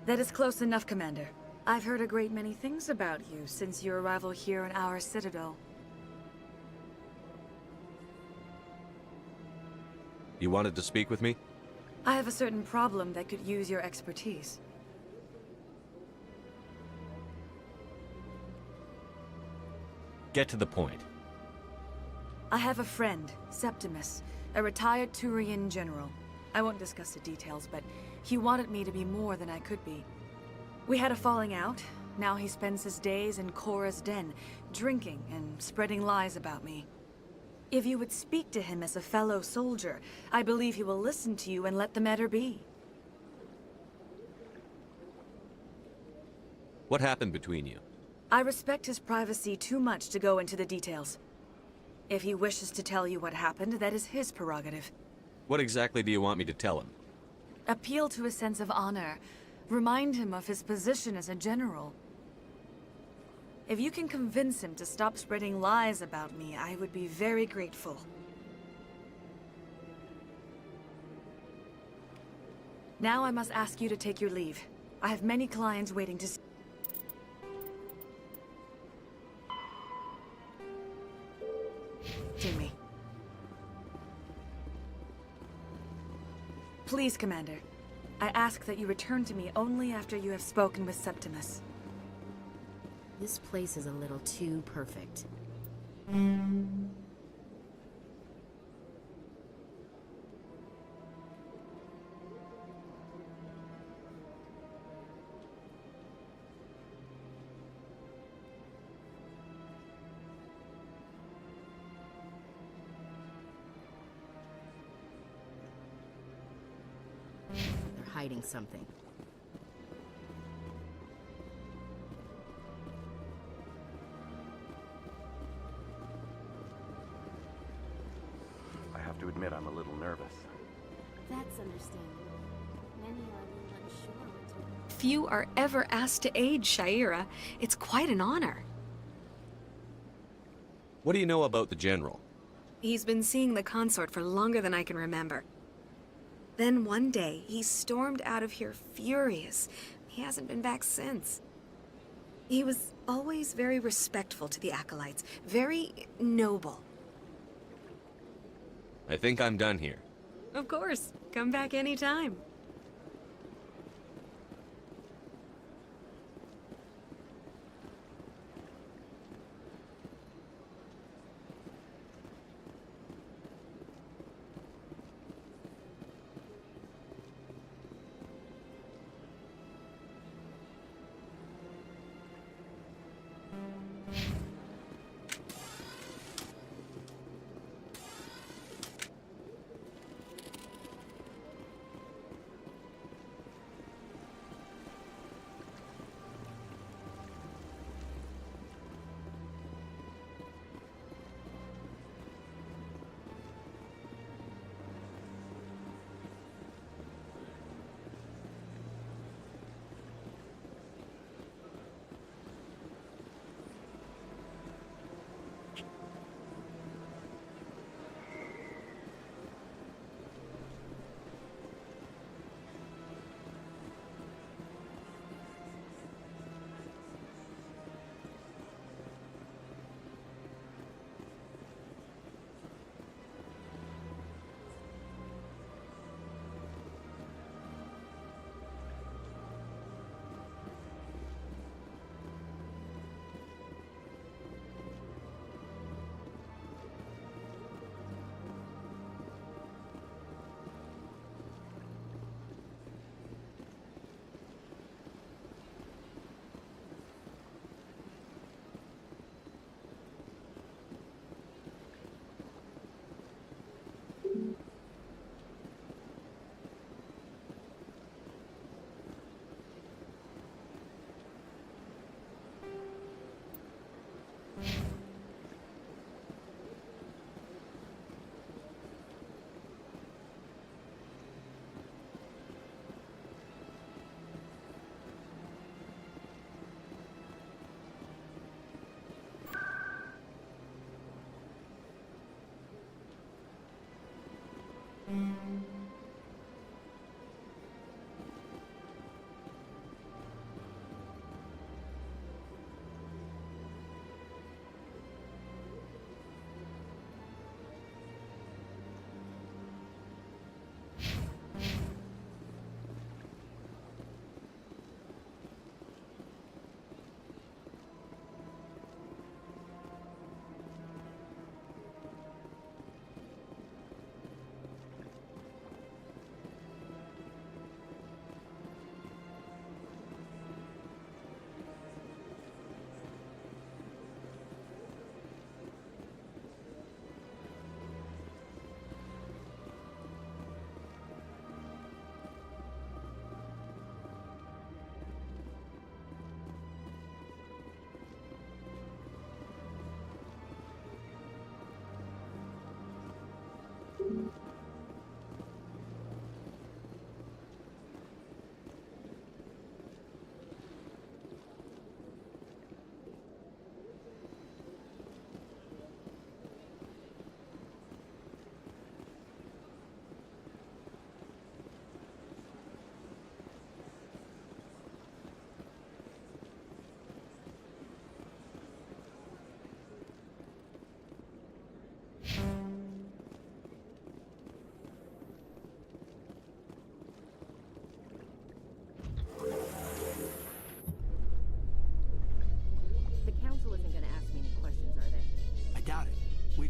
That is close enough, Commander. I've heard a great many things about you since your arrival here in our citadel. You wanted to speak with me? I have a certain problem that could use your expertise. Get to the point. I have a friend, Septimus, a retired Turian general. I won't discuss the details, but he wanted me to be more than I could be. We had a falling out. Now he spends his days in Korra's den, drinking and spreading lies about me. If you would speak to him as a fellow soldier, I believe he will listen to you and let the matter be. What happened between you? I respect his privacy too much to go into the details. If he wishes to tell you what happened, that is his prerogative. What exactly do you want me to tell him? Appeal to his sense of honor. Remind him of his position as a general. If you can convince him to stop spreading lies about me, I would be very grateful. Now I must ask you to take your leave. I have many clients waiting to see. Me. Please, Commander. I ask that you return to me only after you have spoken with Septimus. This place is a little too perfect. They're hiding something. I have to admit I'm a little nervous. That's understandable. Many are a little unsure what to... Few are ever asked to aid Sha'ira. It's quite an honor. What do you know about the General? He's been seeing the consort for longer than I can remember. Then one day, he stormed out of here furious. He hasn't been back since. He was always very respectful to the acolytes, very noble. I think I'm done here. Of course, come back anytime.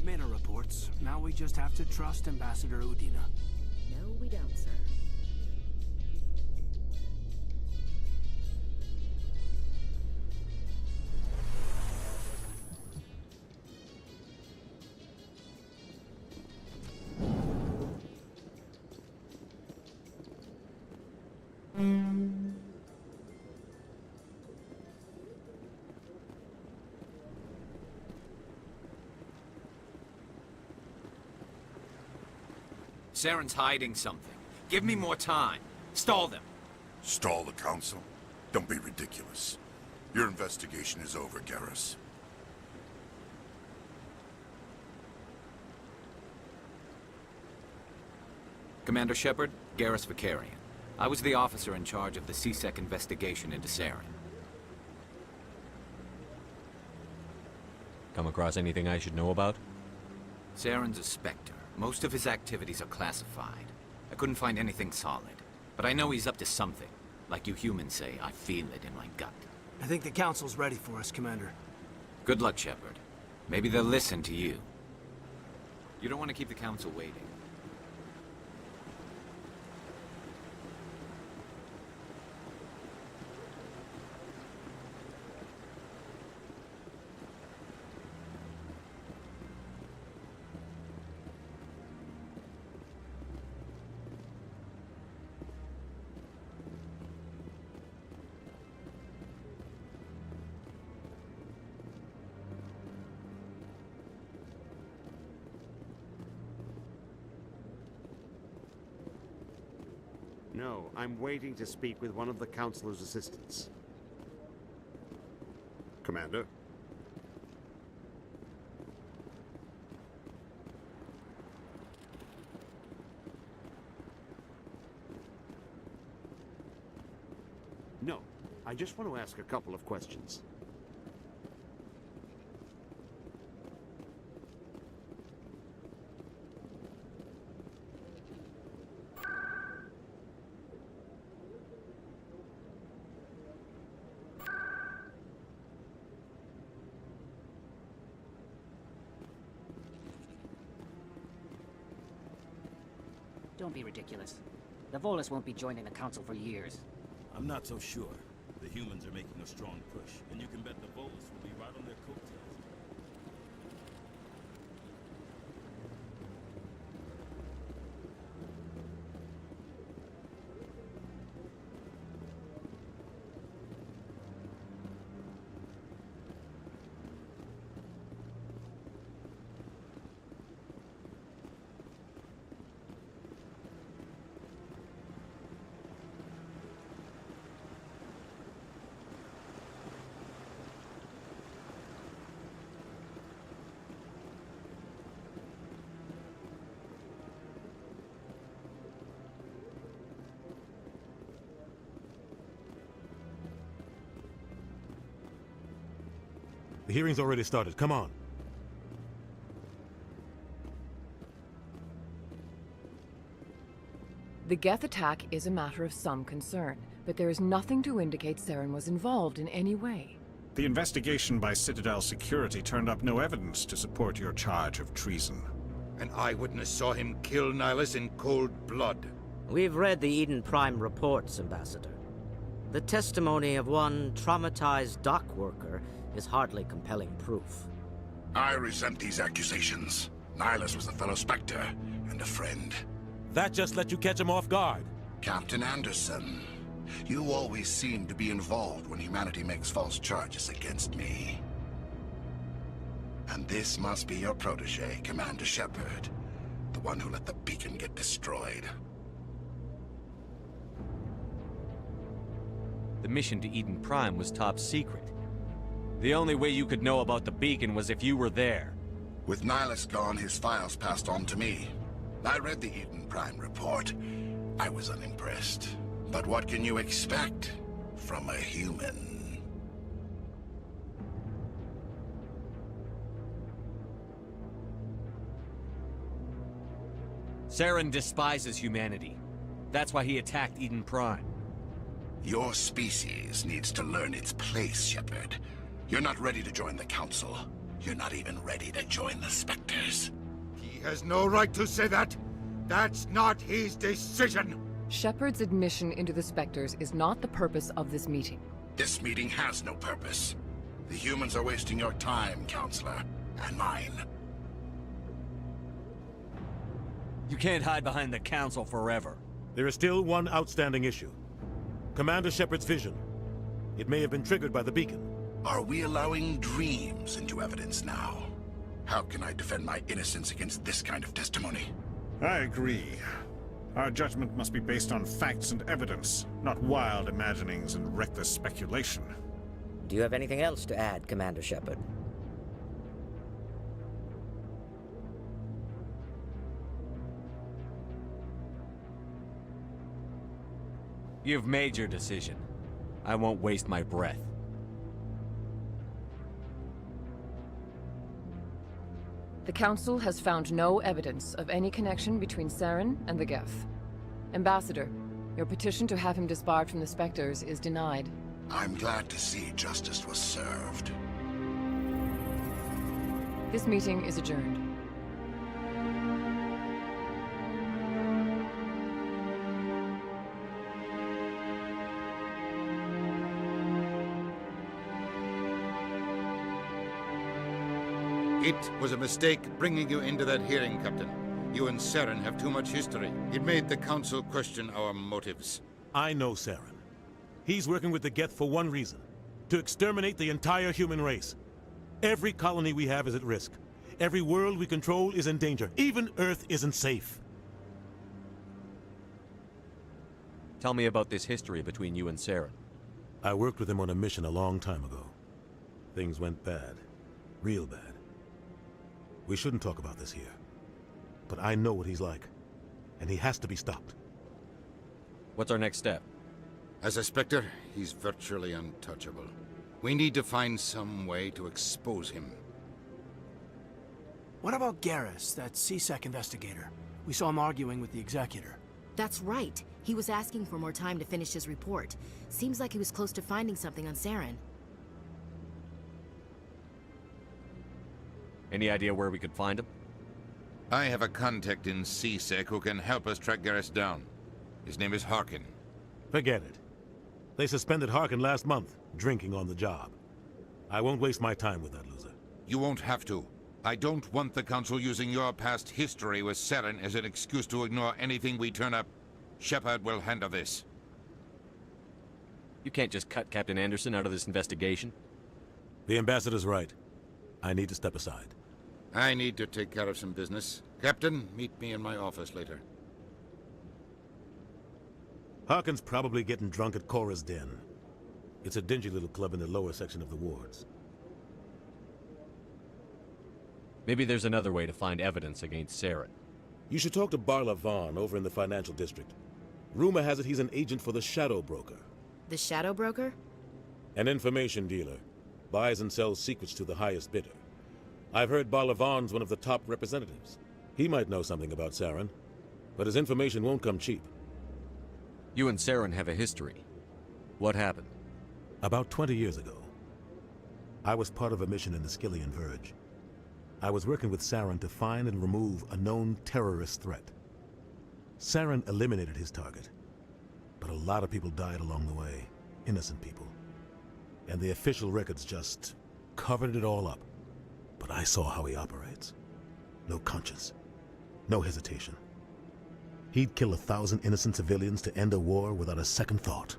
made our reports. Now we just have to trust Ambassador Udina. No, we don't, sir. Saren's hiding something. Give me more time. Stall them. Stall the council? Don't be ridiculous. Your investigation is over, Garrus. Commander Shepard, Garrus Vicarian. I was the officer in charge of the CSEC investigation into Saren. Come across anything I should know about? Saren's a Spectre. Most of his activities are classified. I couldn't find anything solid. But I know he's up to something. Like you humans say, I feel it in my gut. I think the council's ready for us, Commander. Good luck, Shepard. Maybe they'll listen to you. You don't want to keep the council waiting. No, I'm waiting to speak with one of the Councilor's assistants. Commander? No, I just want to ask a couple of questions. Don't be ridiculous. The Volus won't be joining the Council for years. I'm not so sure. The humans are making a strong push, and you can bet the Volus will be right on their coattails. The hearing's already started. Come on. The Geth attack is a matter of some concern, but there is nothing to indicate Saren was involved in any way. The investigation by Citadel Security turned up no evidence to support your charge of treason. An eyewitness saw him kill Nihilus in cold blood. We've read the Eden Prime reports, Ambassador. The testimony of one traumatized dock worker is hardly compelling proof. I resent these accusations. Nihilus was a fellow Spectre and a friend. That just let you catch him off guard. Captain Anderson, you always seem to be involved when humanity makes false charges against me. And this must be your protege, Commander Shepard, the one who let the beacon get destroyed. The mission to Eden Prime was top secret. The only way you could know about the beacon was if you were there. With Nihilus gone, his files passed on to me. I read the Eden Prime report. I was unimpressed. But what can you expect from a human? Saren despises humanity. That's why he attacked Eden Prime. Your species needs to learn its place, Shepard. You're not ready to join the Council. You're not even ready to join the Spectres. He has no right to say that. That's not his decision. Shepard's admission into the Spectres is not the purpose of this meeting. This meeting has no purpose. The humans are wasting your time, Counselor, and mine. You can't hide behind the Council forever. There is still one outstanding issue. Commander Shepard's vision. It may have been triggered by the beacon. Are we allowing dreams into evidence now? How can I defend my innocence against this kind of testimony? I agree. Our judgment must be based on facts and evidence, not wild imaginings and reckless speculation. Do you have anything else to add, Commander Shepard? You've made your decision. I won't waste my breath. The Council has found no evidence of any connection between Saren and the Geth. Ambassador, your petition to have him disbarred from the Spectres is denied. I'm glad to see justice was served. This meeting is adjourned. It was a mistake bringing you into that hearing, Captain. You and Saren have too much history. It made the Council question our motives. I know Saren. He's working with the Geth for one reason. To exterminate the entire human race. Every colony we have is at risk. Every world we control is in danger. Even Earth isn't safe. Tell me about this history between you and Saren. I worked with him on a mission a long time ago. Things went bad. Real bad. We shouldn't talk about this here. But I know what he's like. And he has to be stopped. What's our next step? As a Spectre, he's virtually untouchable. We need to find some way to expose him. What about Garrus, that CSEC investigator? We saw him arguing with the Executor. That's right. He was asking for more time to finish his report. Seems like he was close to finding something on Saren. Any idea where we could find him? I have a contact in CSEC who can help us track Garrus down. His name is Harkin. Forget it. They suspended Harkin last month, drinking on the job. I won't waste my time with that loser. You won't have to. I don't want the Council using your past history with Saren as an excuse to ignore anything we turn up. Shepard will handle this. You can't just cut Captain Anderson out of this investigation. The Ambassador's right. I need to step aside. I need to take care of some business. Captain, meet me in my office later. Harkin's probably getting drunk at Cora's Den. It's a dingy little club in the lower section of the wards. Maybe there's another way to find evidence against Saren. You should talk to Barla Vaughn over in the financial district. Rumor has it he's an agent for the Shadow Broker. The Shadow Broker? An information dealer. Buys and sells secrets to the highest bidder. I've heard Barla Vaughn's one of the top representatives. He might know something about Saren, but his information won't come cheap. You and Saren have a history. What happened? About 20 years ago, I was part of a mission in the Skillian Verge. I was working with Saren to find and remove a known terrorist threat. Saren eliminated his target, but a lot of people died along the way, innocent people. And the official records just covered it all up. But I saw how he operates. No conscience, no hesitation. He'd kill 1,000 innocent civilians to end a war without a second thought.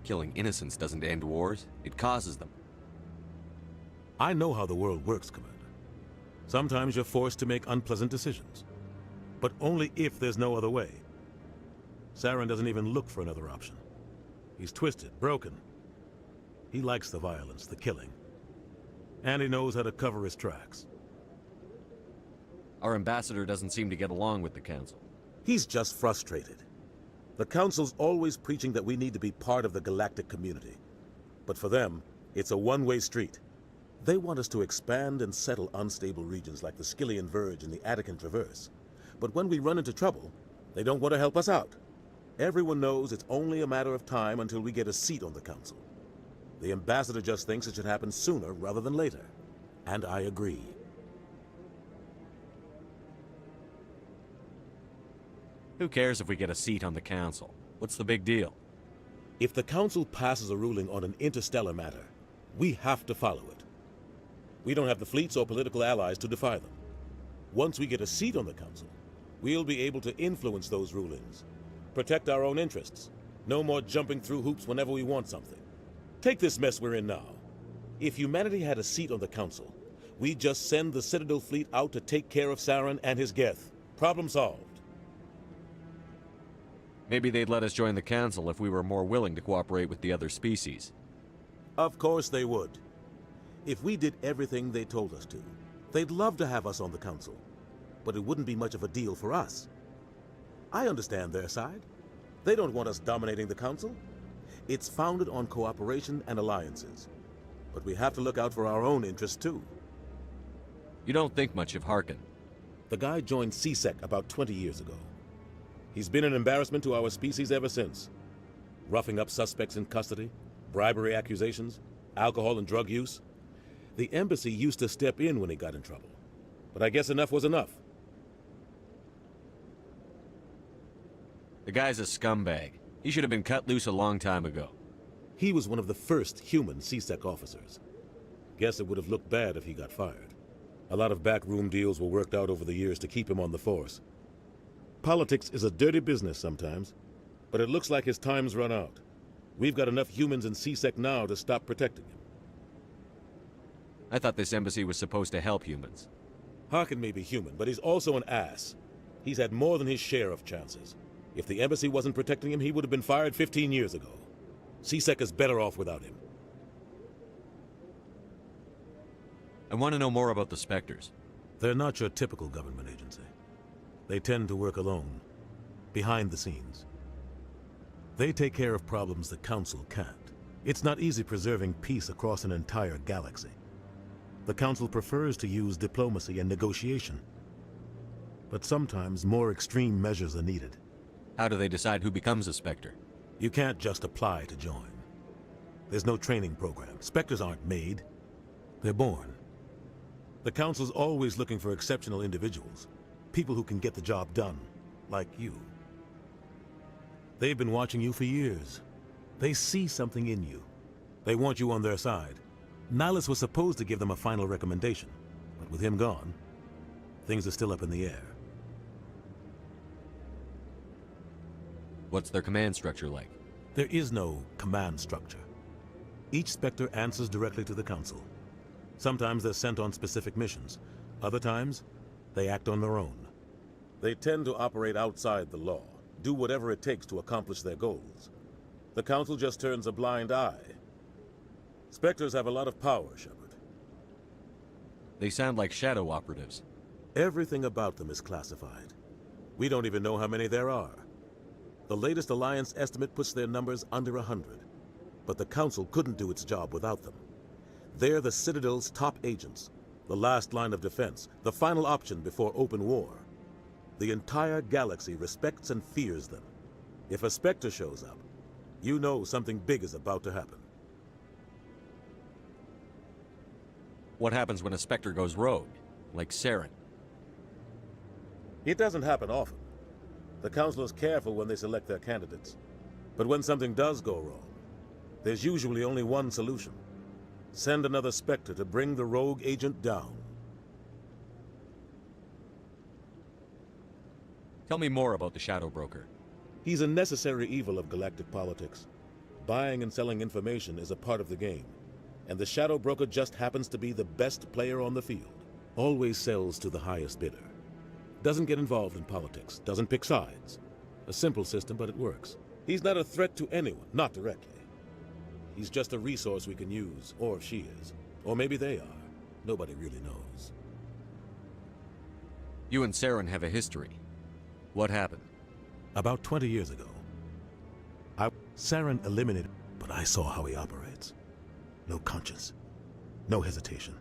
Killing innocents doesn't end wars, it causes them. I know how the world works, Commander. Sometimes you're forced to make unpleasant decisions. But only if there's no other way. Saren doesn't even look for another option. He's twisted, broken. He likes the violence, the killing. And he knows how to cover his tracks. Our ambassador doesn't seem to get along with the Council. He's just frustrated. The Council's always preaching that we need to be part of the galactic community. But for them, it's a one-way street. They want us to expand and settle unstable regions like the Skillian Verge and the Attican Traverse. But when we run into trouble, they don't want to help us out. Everyone knows it's only a matter of time until we get a seat on the council. The ambassador just thinks it should happen sooner rather than later. And I agree. Who cares if we get a seat on the council? What's the big deal? If the council passes a ruling on an interstellar matter, we have to follow it. We don't have the fleets or political allies to defy them. Once we get a seat on the council, we'll be able to influence those rulings, protect our own interests. No more jumping through hoops whenever we want something. Take this mess we're in now. If humanity had a seat on the council, we'd just send the Citadel fleet out to take care of Saren and his Geth. Problem solved. Maybe they'd let us join the council if we were more willing to cooperate with the other species. Of course they would. If we did everything they told us to, they'd love to have us on the council. But it wouldn't be much of a deal for us. I understand their side. They don't want us dominating the council. It's founded on cooperation and alliances. But we have to look out for our own interests too. You don't think much of Harkin. The guy joined CSEC about 20 years ago. He's been an embarrassment to our species ever since. Roughing up suspects in custody, bribery accusations, alcohol and drug use. The embassy used to step in when he got in trouble. But I guess enough was enough. The guy's a scumbag. He should have been cut loose a long time ago. He was one of the first human CSEC officers. Guess it would have looked bad if he got fired. A lot of backroom deals were worked out over the years to keep him on the force. Politics is a dirty business sometimes, but it looks like his time's run out. We've got enough humans in CSEC now to stop protecting him. I thought this embassy was supposed to help humans. Harkin may be human, but he's also an ass. He's had more than his share of chances. If the embassy wasn't protecting him, he would have been fired 15 years ago. CSEC is better off without him. I want to know more about the Spectres. They're not your typical government agency. They tend to work alone, behind the scenes. They take care of problems the Council can't. It's not easy preserving peace across an entire galaxy. The Council prefers to use diplomacy and negotiation. But sometimes more extreme measures are needed. How do they decide who becomes a Spectre? You can't just apply to join. There's no training program. Spectres aren't made. They're born. The Council's always looking for exceptional individuals. People who can get the job done, like you. They've been watching you for years. They see something in you. They want you on their side. Nihilus was supposed to give them a final recommendation, but with him gone, things are still up in the air. What's their command structure like? There is no command structure. Each Spectre answers directly to the Council. Sometimes they're sent on specific missions. Other times, they act on their own. They tend to operate outside the law, do whatever it takes to accomplish their goals. The Council just turns a blind eye. Spectres have a lot of power, Shepard. They sound like shadow operatives. Everything about them is classified. We don't even know how many there are. The latest Alliance estimate puts their numbers under 100. But the Council couldn't do its job without them. They're the Citadel's top agents, the last line of defense, the final option before open war. The entire galaxy respects and fears them. If a Spectre shows up, you know something big is about to happen. What happens when a Spectre goes rogue, like Saren? It doesn't happen often. The Council is careful when they select their candidates. But when something does go wrong, there's usually only one solution. Send another Spectre to bring the rogue agent down. Tell me more about the Shadow Broker. He's a necessary evil of galactic politics. Buying and selling information is a part of the game. And the Shadow Broker just happens to be the best player on the field. Always sells to the highest bidder. Doesn't get involved in politics, doesn't pick sides. A simple system, but it works. He's not a threat to anyone, not directly. He's just a resource we can use, or she is. Or maybe they are. Nobody really knows. You and Saren have a history. What happened? About 20 years ago. Saren eliminated, but I saw how he operates. No conscience. No hesitation.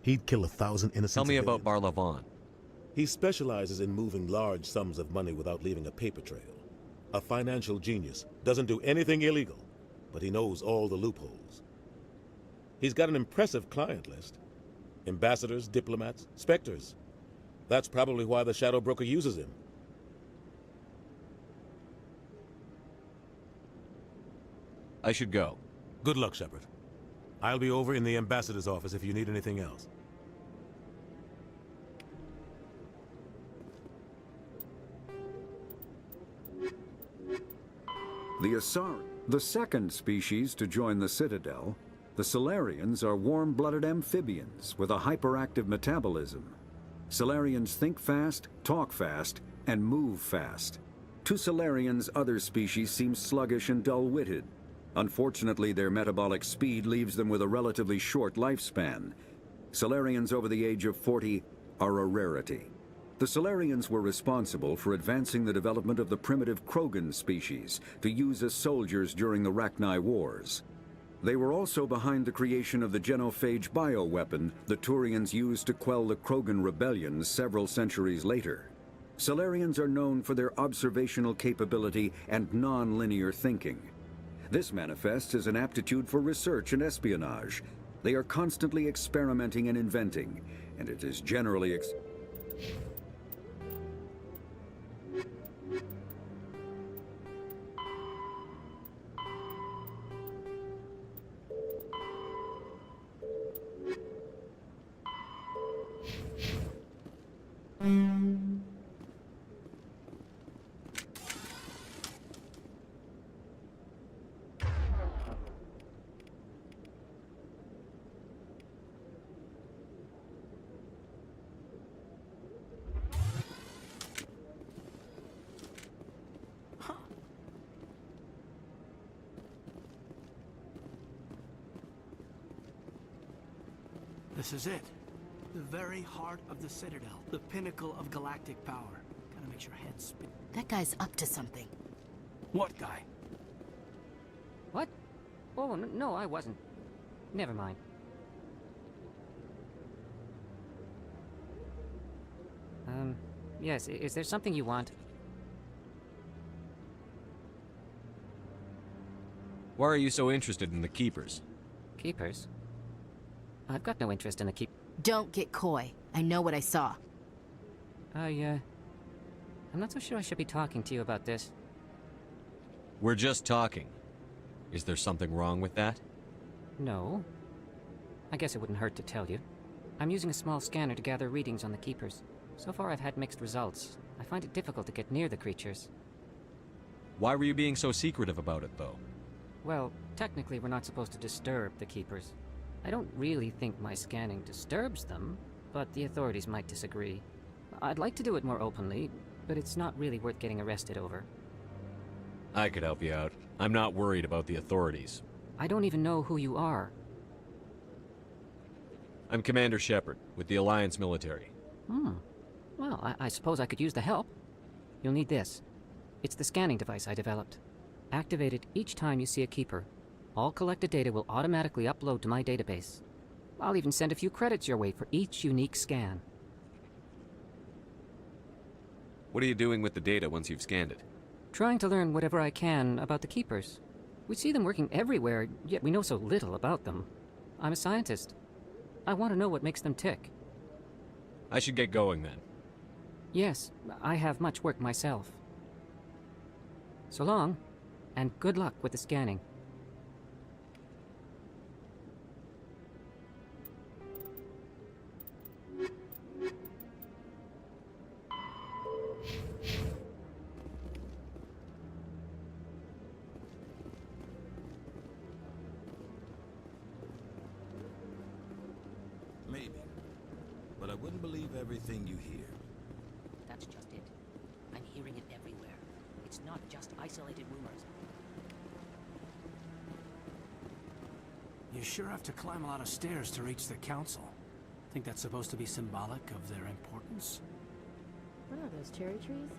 He'd kill 1,000 innocent Tell me civilians. about Barlavon. He specializes in moving large sums of money without leaving a paper trail. A financial genius, doesn't do anything illegal, but he knows all the loopholes. He's got an impressive client list. Ambassadors, diplomats, specters. That's probably why the Shadow Broker uses him. I should go. Good luck, Shepard. I'll be over in the ambassador's office if you need anything else. The second species to join the Citadel, the Solarians, are warm-blooded amphibians with a hyperactive metabolism. Solarians think fast, talk fast, and move fast. To Solarians, other species seem sluggish and dull-witted. Unfortunately, their metabolic speed leaves them with a relatively short lifespan. Solarians over the age of 40 are a rarity. The Solarians were responsible for advancing the development of the primitive Krogan species to use as soldiers during the Rachni Wars. They were also behind the creation of the genophage bioweapon the Turians used to quell the Krogan rebellions several centuries later. Solarians are known for their observational capability and non-linear thinking. This manifests as an aptitude for research and espionage. They are constantly experimenting and inventing, and it is generally This is it. The very heart of the Citadel. The pinnacle of galactic power. Kinda makes your head spin. That guy's up to something. What guy? What? Oh, no, I wasn't. Never mind. Yes, is there something you want? Why are you so interested in the Keepers? Keepers? I've got no interest in the keep. Don't get coy. I know what I saw. I'm not so sure I should be talking to you about this. We're just talking. Is there something wrong with that? No. I guess it wouldn't hurt to tell you. I'm using a small scanner to gather readings on the Keepers. So far I've had mixed results. I find it difficult to get near the creatures. Why were you being so secretive about it, though? Well, technically we're not supposed to disturb the Keepers. I don't really think my scanning disturbs them, but the authorities might disagree. I'd like to do it more openly, but it's not really worth getting arrested over. I could help you out. I'm not worried about the authorities. I don't even know who you are. I'm Commander Shepard, with the Alliance military. Well, I suppose I could use the help. You'll need this. It's the scanning device I developed. Activate it each time you see a Keeper. All collected data will automatically upload to my database. I'll even send a few credits your way for each unique scan. What are you doing with the data once you've scanned it? Trying to learn whatever I can about the Keepers. We see them working everywhere, yet we know so little about them. I'm a scientist. I want to know what makes them tick. I should get going then. Yes, I have much work myself. So long, and good luck with the scanning. Maybe. But I wouldn't believe everything you hear. That's just it. I'm hearing it everywhere. It's not just isolated rumors. You sure have to climb a lot of stairs to reach the council. Think that's supposed to be symbolic of their importance? What are those, cherry trees?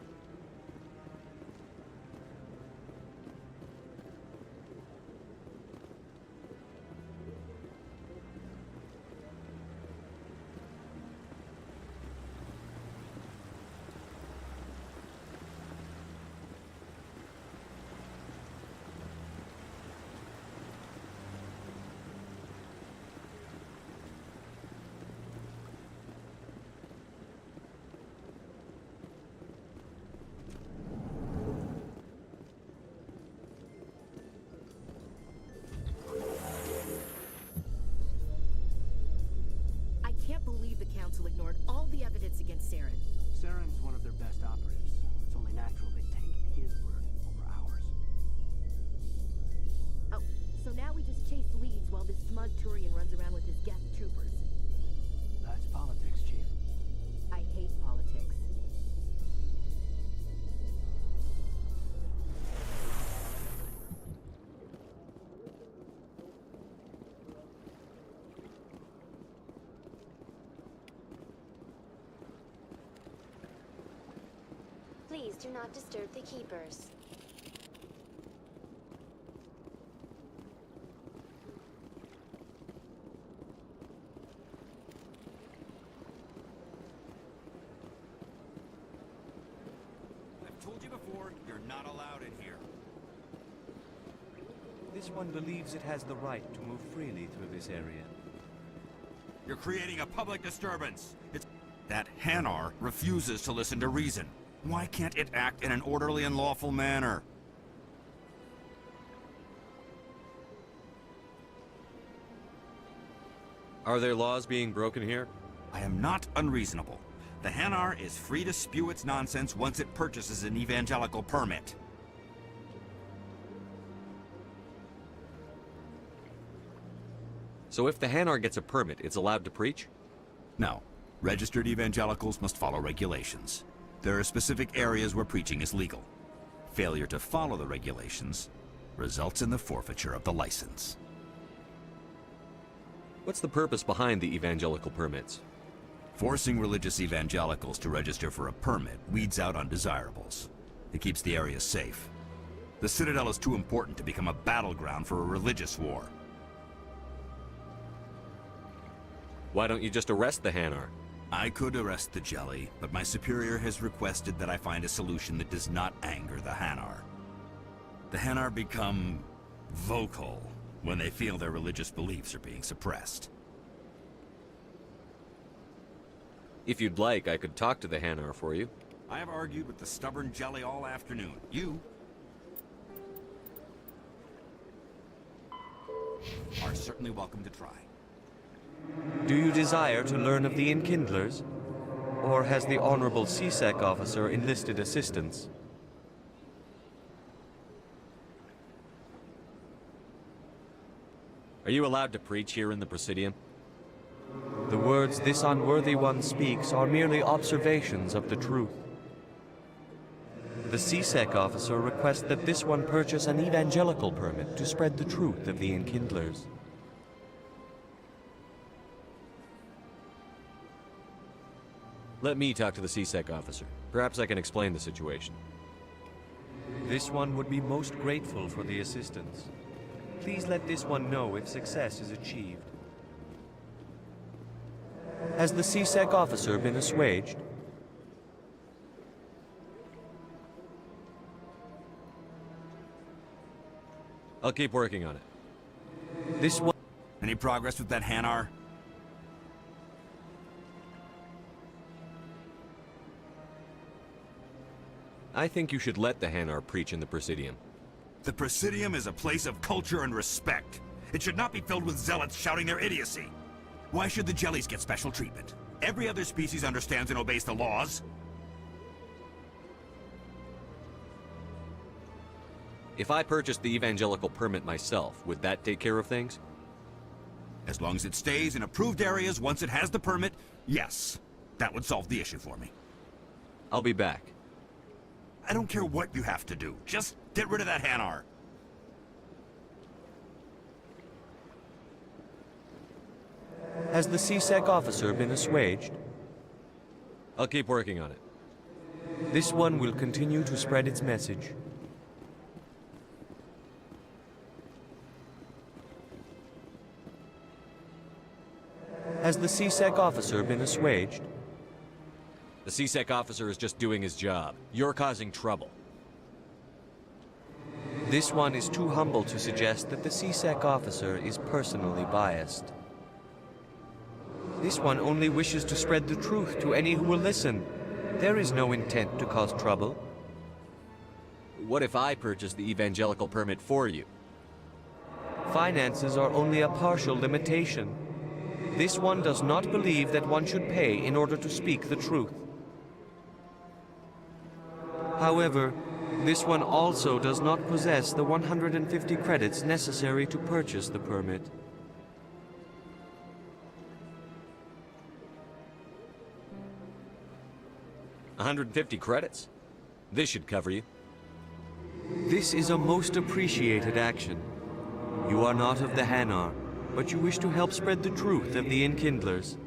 ignored all the evidence against Saren. Saren's one of their best operatives. It's only natural they take his word over ours. Oh, so now we just chase leads while this smug Turian runs around with his Geth troopers. That's politics, Chief. I hate politics. Please do not disturb the keepers. I've told you before, you're not allowed in here. This one believes it has the right to move freely through this area. You're creating a public disturbance. That Hanar refuses to listen to reason. Why can't it act in an orderly and lawful manner? Are there laws being broken here? I am not unreasonable. The Hanar is free to spew its nonsense once it purchases an evangelical permit. So if the Hanar gets a permit, it's allowed to preach? No. Registered evangelicals must follow regulations. There are specific areas where preaching is legal. Failure to follow the regulations results in the forfeiture of the license. What's the purpose behind the evangelical permits? Forcing religious evangelicals to register for a permit weeds out undesirables. It keeps the area safe. The Citadel is too important to become a battleground for a religious war. Why don't you just arrest the Hanar? I could arrest the Jelly, but my superior has requested that I find a solution that does not anger the Hanar. The Hanar become vocal when they feel their religious beliefs are being suppressed. If you'd like, I could talk to the Hanar for you. I have argued with the stubborn Jelly all afternoon. You are certainly welcome to try. Do you desire to learn of the Enkindlers? Or has the Honorable CSEC officer enlisted assistance? Are you allowed to preach here in the Presidium? The words this unworthy one speaks are merely observations of the truth. The CSEC officer requests that this one purchase an evangelical permit to spread the truth of the Enkindlers. Let me talk to the CSEC officer. Perhaps I can explain the situation. This one would be most grateful for the assistance. Please let this one know if success is achieved. Has the CSEC officer been assuaged? I'll keep working on it. This one... Any progress with that Hanar? I think you should let the Hanar preach in the Presidium. The Presidium is a place of culture and respect. It should not be filled with zealots shouting their idiocy. Why should the Jellies get special treatment? Every other species understands and obeys the laws. If I purchased the evangelical permit myself, would that take care of things? As long as it stays in approved areas once it has the permit, yes. That would solve the issue for me. I'll be back. I don't care what you have to do. Just get rid of that Hanar. Has the CSEC officer been assuaged? I'll keep working on it. This one will continue to spread its message. Has the CSEC officer been assuaged? The CSEC officer is just doing his job. You're causing trouble. This one is too humble to suggest that the CSEC officer is personally biased. This one only wishes to spread the truth to any who will listen. There is no intent to cause trouble. What if I purchase the evangelical permit for you? Finances are only a partial limitation. This one does not believe that one should pay in order to speak the truth. However, this one also does not possess the 150 credits necessary to purchase the permit. $150 credits? This should cover you. This is a most appreciated action. You are not of the Hanar, but you wish to help spread the truth of the Enkindlers.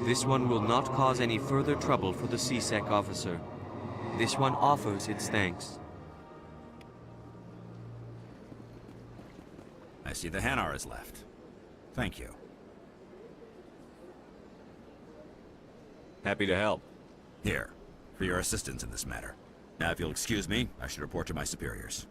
This one will not cause any further trouble for the CSEC officer. This one offers its thanks. I see the Hanar is left. Thank you. Happy to help. Here, for your assistance in this matter. Now, if you'll excuse me, I should report to my superiors.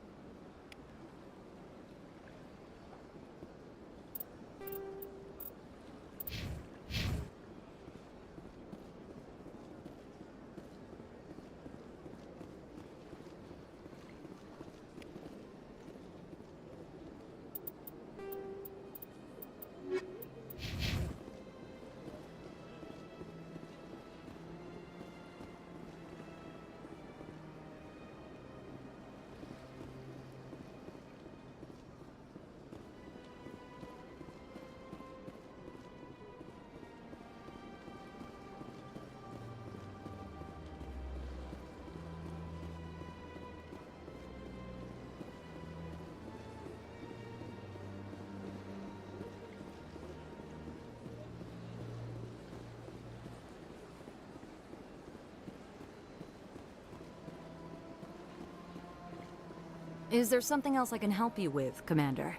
Is there something else I can help you with, Commander?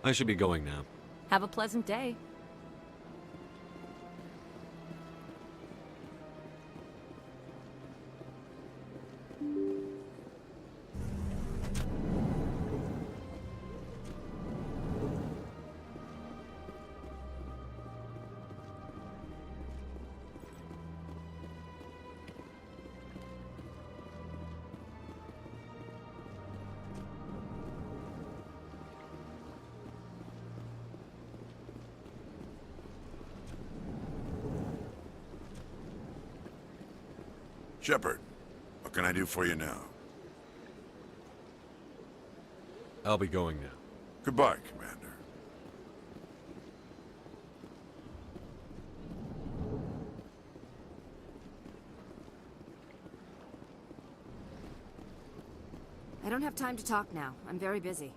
I should be going now. Have a pleasant day. Shepard, what can I do for you now? I'll be going now. Goodbye, Commander. I don't have time to talk now. I'm very busy.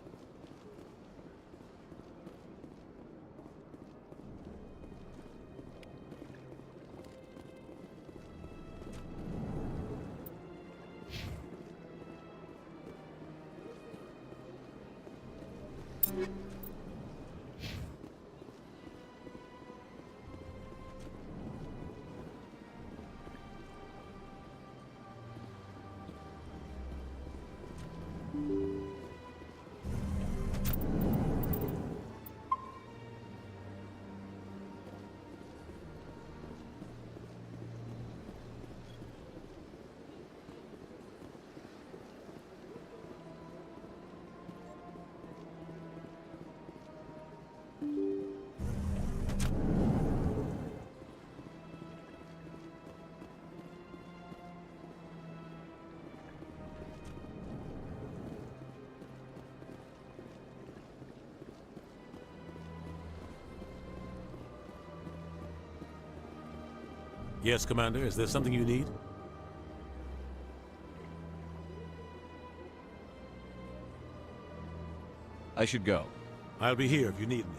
Yes, Commander. Is there something you need? I should go. I'll be here if you need me.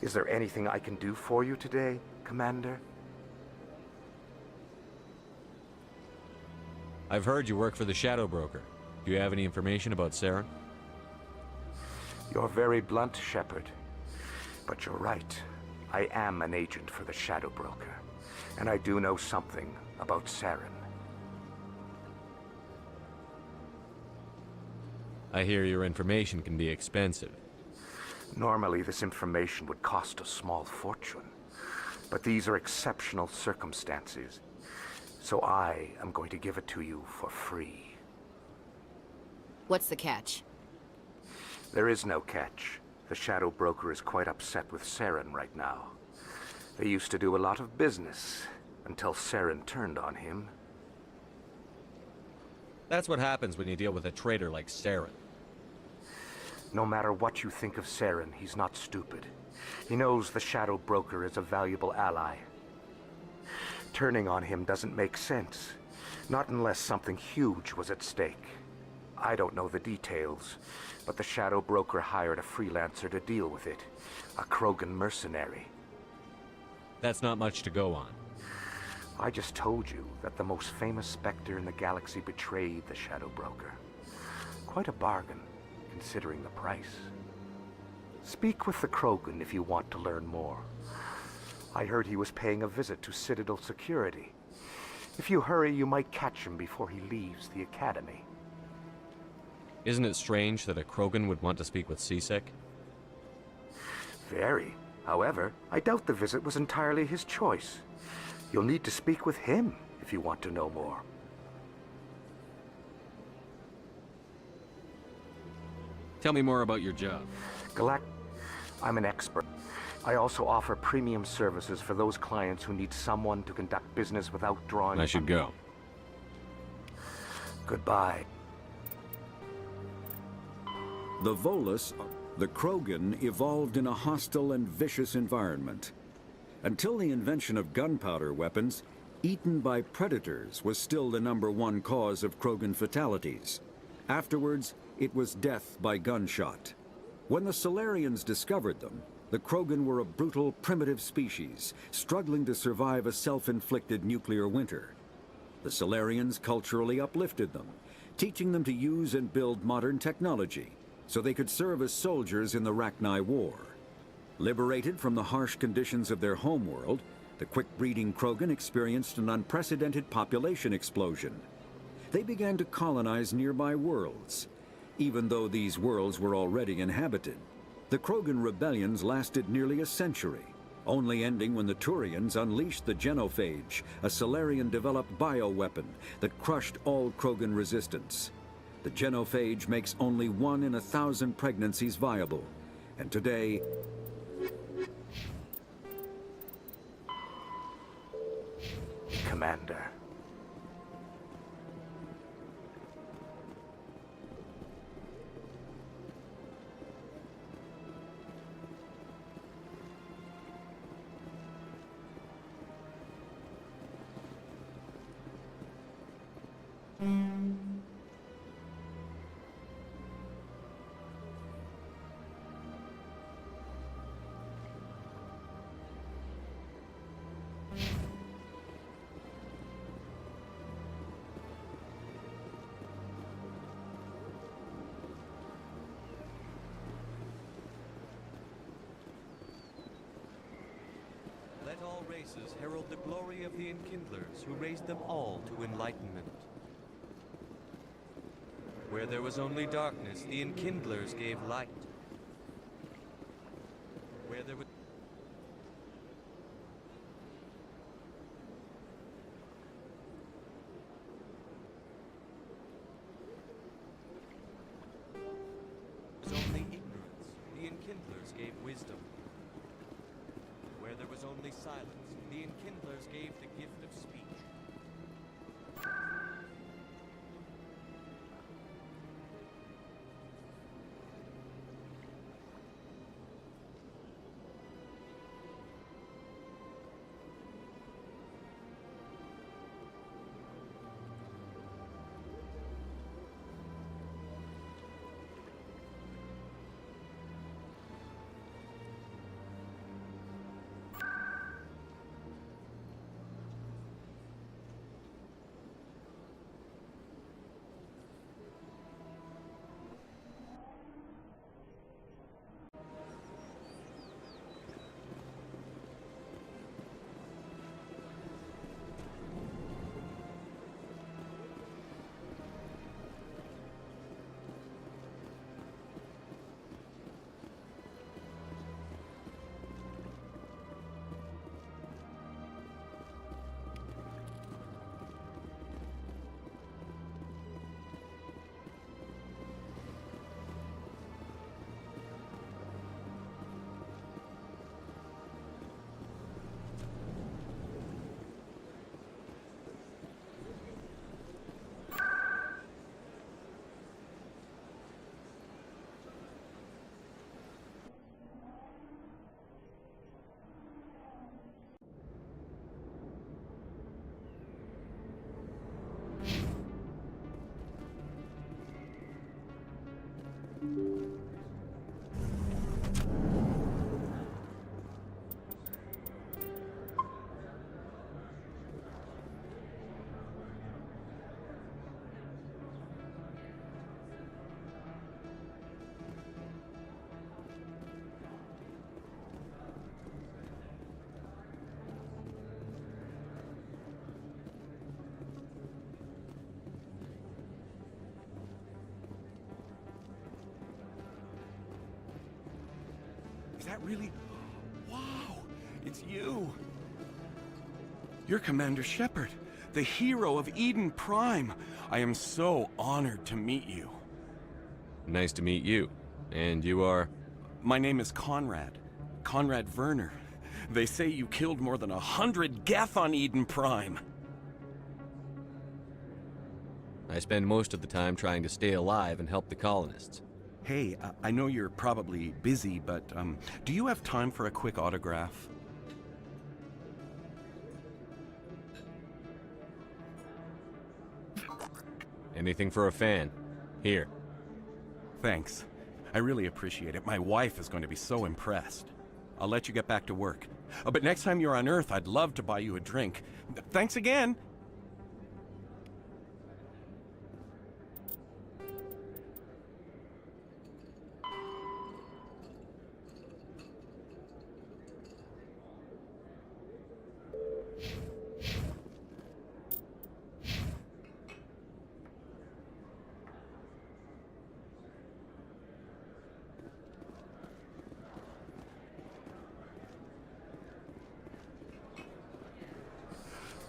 Is there anything I can do for you today, Commander? I've heard you work for the Shadow Broker. Do you have any information about Saren? You're very blunt, Shepard. But you're right. I am an agent for the Shadow Broker. And I do know something about Saren. I hear your information can be expensive. Normally, this information would cost a small fortune. But these are exceptional circumstances. So I am going to give it to you for free. What's the catch? There is no catch. The Shadow Broker is quite upset with Saren right now. They used to do a lot of business, until Saren turned on him. That's what happens when you deal with a traitor like Saren. No matter what you think of Saren, he's not stupid. He knows the Shadow Broker is a valuable ally. Turning on him doesn't make sense. Not unless something huge was at stake. I don't know the details, but the Shadow Broker hired a freelancer to deal with it. A Krogan mercenary. That's not much to go on. I just told you that the most famous Spectre in the galaxy betrayed the Shadow Broker. Quite a bargain, considering the price. Speak with the Krogan if you want to learn more. I heard he was paying a visit to Citadel security. If you hurry, you might catch him before he leaves the Academy. Isn't it strange that a Krogan would want to speak with C-Sec? Very. However, I doubt the visit was entirely his choice. You'll need to speak with him if you want to know more. Tell me more about your job. I'm an expert. I also offer premium services for those clients who need someone to conduct business without drawing... I should go. Goodbye. The Volus, the Krogan, evolved in a hostile and vicious environment. Until the invention of gunpowder weapons, eaten by predators was still the #1 cause of Krogan fatalities. Afterwards, it was death by gunshot. When the Solarians discovered them, the Krogan were a brutal, primitive species, struggling to survive a self-inflicted nuclear winter. The Solarians culturally uplifted them, teaching them to use and build modern technology, so they could serve as soldiers in the Rachni War. Liberated from the harsh conditions of their homeworld, the quick-breeding Krogan experienced an unprecedented population explosion. They began to colonize nearby worlds. Even though these worlds were already inhabited, the Krogan rebellions lasted nearly a century, only ending when the Turians unleashed the Genophage, a Solarian-developed bioweapon that crushed all Krogan resistance. The Genophage makes only 1 in 1,000 pregnancies viable, and today... Commander. Let all races herald the glory of the Enkindlers who raised them all to enlightenment. Where there was only darkness, the Enkindlers gave light. Where there was... only ignorance, the Enkindlers gave wisdom. Where there was only silence, the Enkindlers gave the gift of speech. Is that really... Wow! It's you! You're Commander Shepard, the hero of Eden Prime. I am so honored to meet you. Nice to meet you. And you are? My name is Conrad. Conrad Werner. They say you killed more than 100 Geth on Eden Prime. I spend most of the time trying to stay alive and help the colonists. Hey, I know you're probably busy, but do you have time for a quick autograph? Anything for a fan. Here. Thanks. I really appreciate it. My wife is going to be so impressed. I'll let you get back to work. But next time you're on Earth, I'd love to buy you a drink. Thanks again!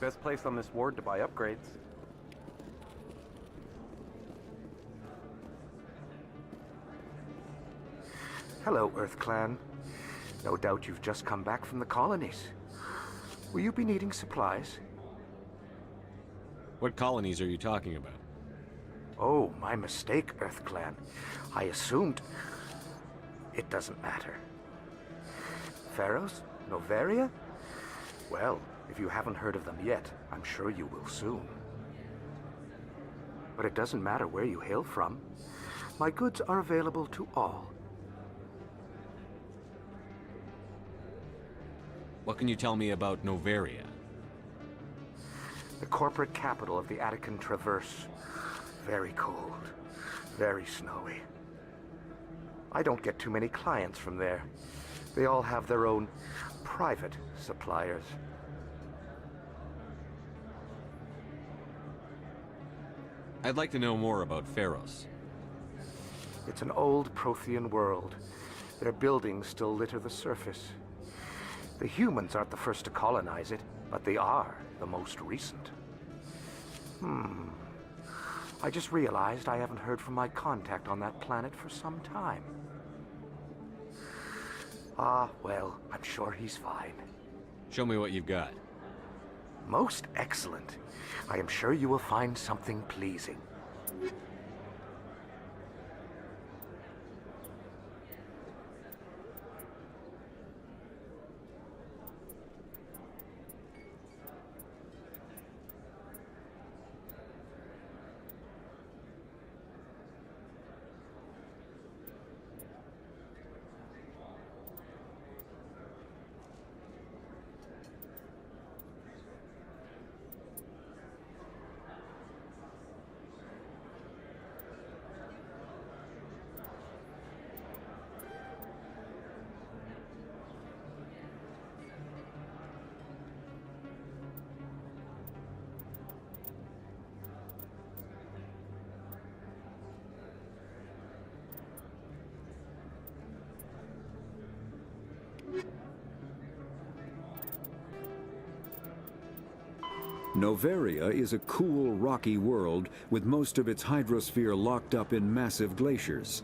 Best place on this ward to buy upgrades. Hello, Earth Clan. No doubt you've just come back from the colonies. Will you be needing supplies? What colonies are you talking about? Oh, my mistake, Earth Clan. I assumed... It doesn't matter. Pharaohs? Noveria? Well, if you haven't heard of them yet, I'm sure you will soon. But it doesn't matter where you hail from. My goods are available to all. What can you tell me about Noveria? The corporate capital of the Attican Traverse. Very cold. Very snowy. I don't get too many clients from there. They all have their own private suppliers. I'd like to know more about Pharos. It's an old Prothean world. Their buildings still litter the surface. The humans aren't the first to colonize it, but they are the most recent. I just realized I haven't heard from my contact on that planet for some time. Ah, well, I'm sure he's fine. Show me what you've got. Most excellent. I am sure you will find something pleasing. Noveria is a cool, rocky world with most of its hydrosphere locked up in massive glaciers.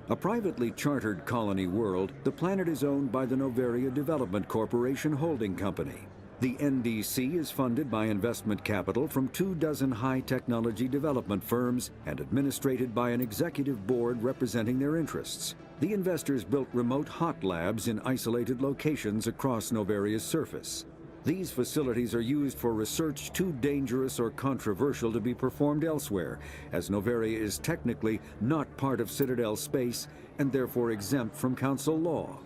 A privately chartered colony world, the planet is owned by the Noveria Development Corporation Holding Company. The NDC is funded by investment capital from 24 high-technology development firms and administrated by an executive board representing their interests. The investors built remote hot labs in isolated locations across Noveria's surface. These facilities are used for research too dangerous or controversial to be performed elsewhere, as Noveria is technically not part of Citadel space and therefore exempt from Council law.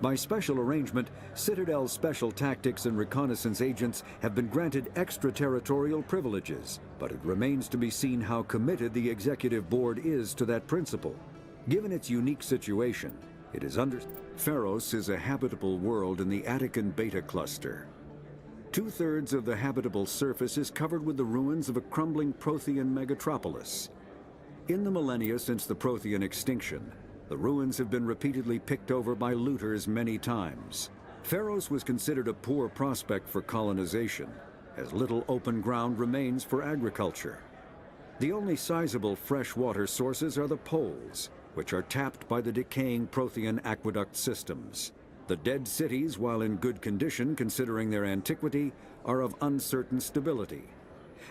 By special arrangement, Citadel's special tactics and reconnaissance agents have been granted extraterritorial privileges, but it remains to be seen how committed the Executive Board is to that principle. Given its unique situation, it is Pharos is a habitable world in the Attican Beta Cluster. 2/3 of the habitable surface is covered with the ruins of a crumbling Prothean megatropolis. In the millennia since the Prothean extinction, The ruins have been repeatedly picked over by looters many times. Pharos was considered a poor prospect for colonization, as little open ground remains for agriculture. The only sizable freshwater sources are the poles, which are tapped by the decaying Prothean aqueduct systems. The dead cities, while in good condition considering their antiquity, are of uncertain stability.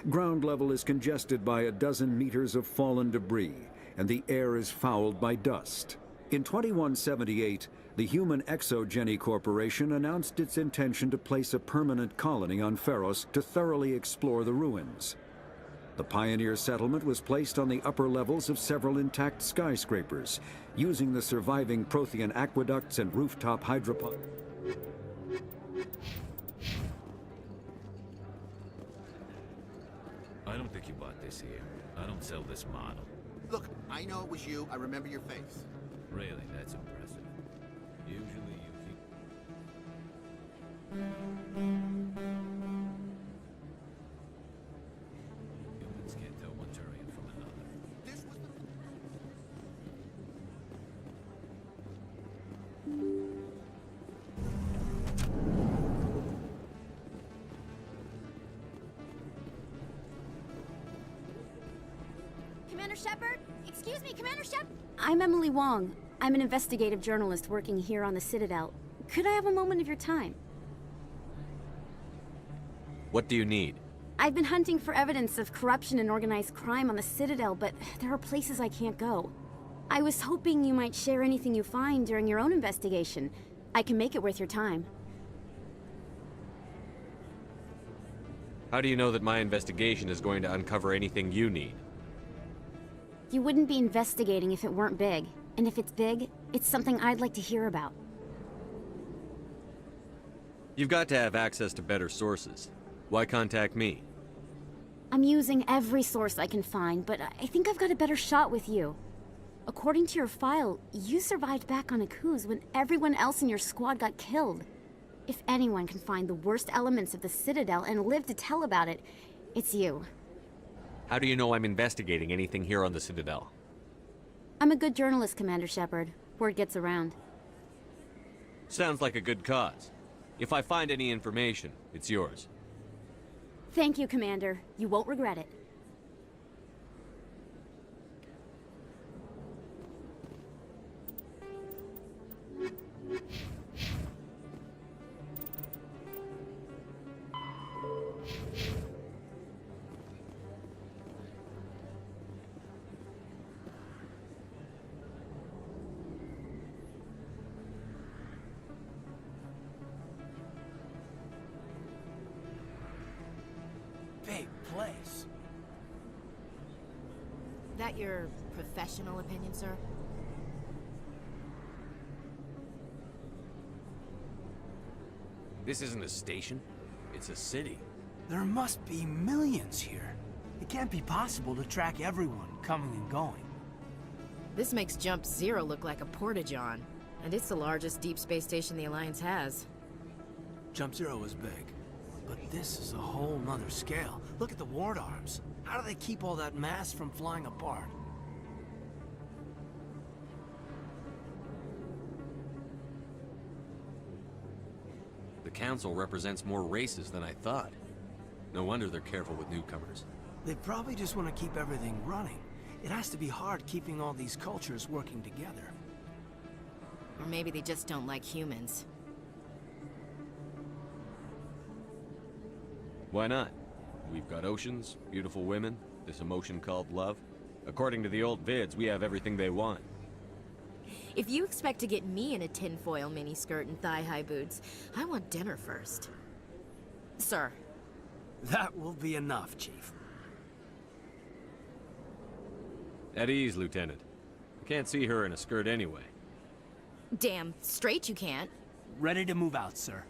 Ground level is congested by a dozen meters of fallen debris, and the air is fouled by dust. In 2178, the Human Exogeny Corporation announced its intention to place a permanent colony on Pharos to thoroughly explore the ruins. The pioneer settlement was placed on the upper levels of several intact skyscrapers, using the surviving Prothean aqueducts and rooftop hydropower. I don't think you bought this here. I don't sell this model. Look, I know it was you. I remember your face. Really, that's impressive. Usually you keep... Humans can't tell one Turian from another. This was Commander Shepard? Excuse me, Commander Shepard? I'm Emily Wong. I'm an investigative journalist working here on the Citadel. Could I have a moment of your time? What do you need? I've been hunting for evidence of corruption and organized crime on the Citadel, but there are places I can't go. I was hoping you might share anything you find during your own investigation. I can make it worth your time. How do you know that my investigation is going to uncover anything you need? You wouldn't be investigating if it weren't big. And if it's big, it's something I'd like to hear about. You've got to have access to better sources. Why contact me? I'm using every source I can find, but I think I've got a better shot with you. According to your file, you survived back on Akuz when everyone else in your squad got killed. If anyone can find the worst elements of the Citadel and live to tell about it, it's you. How do you know I'm investigating anything here on the Citadel? I'm a good journalist, Commander Shepard. Word gets around. Sounds like a good cause. If I find any information, it's yours. Thank you, Commander. You won't regret it. Big place. That your professional opinion, sir? This isn't a station. It's a city. There must be millions here. It can't be possible to track everyone coming and going. This makes Jump Zero look like a porta-john. And it's the largest deep space station the Alliance has. Jump Zero is big. But this is a whole nother scale. Look at the ward arms. How do they keep all that mass from flying apart? The Council represents more races than I thought. No wonder they're careful with newcomers. They probably just want to keep everything running. It has to be hard keeping all these cultures working together. Or maybe they just don't like humans. Why not? We've got oceans, beautiful women, this emotion called love. According to the old vids, we have everything they want. If you expect to get me in a tinfoil miniskirt and thigh-high boots, I want dinner first. Sir. That will be enough, Chief. At ease, Lieutenant. I can't see her in a skirt anyway. Damn straight you can't. Ready to move out, sir.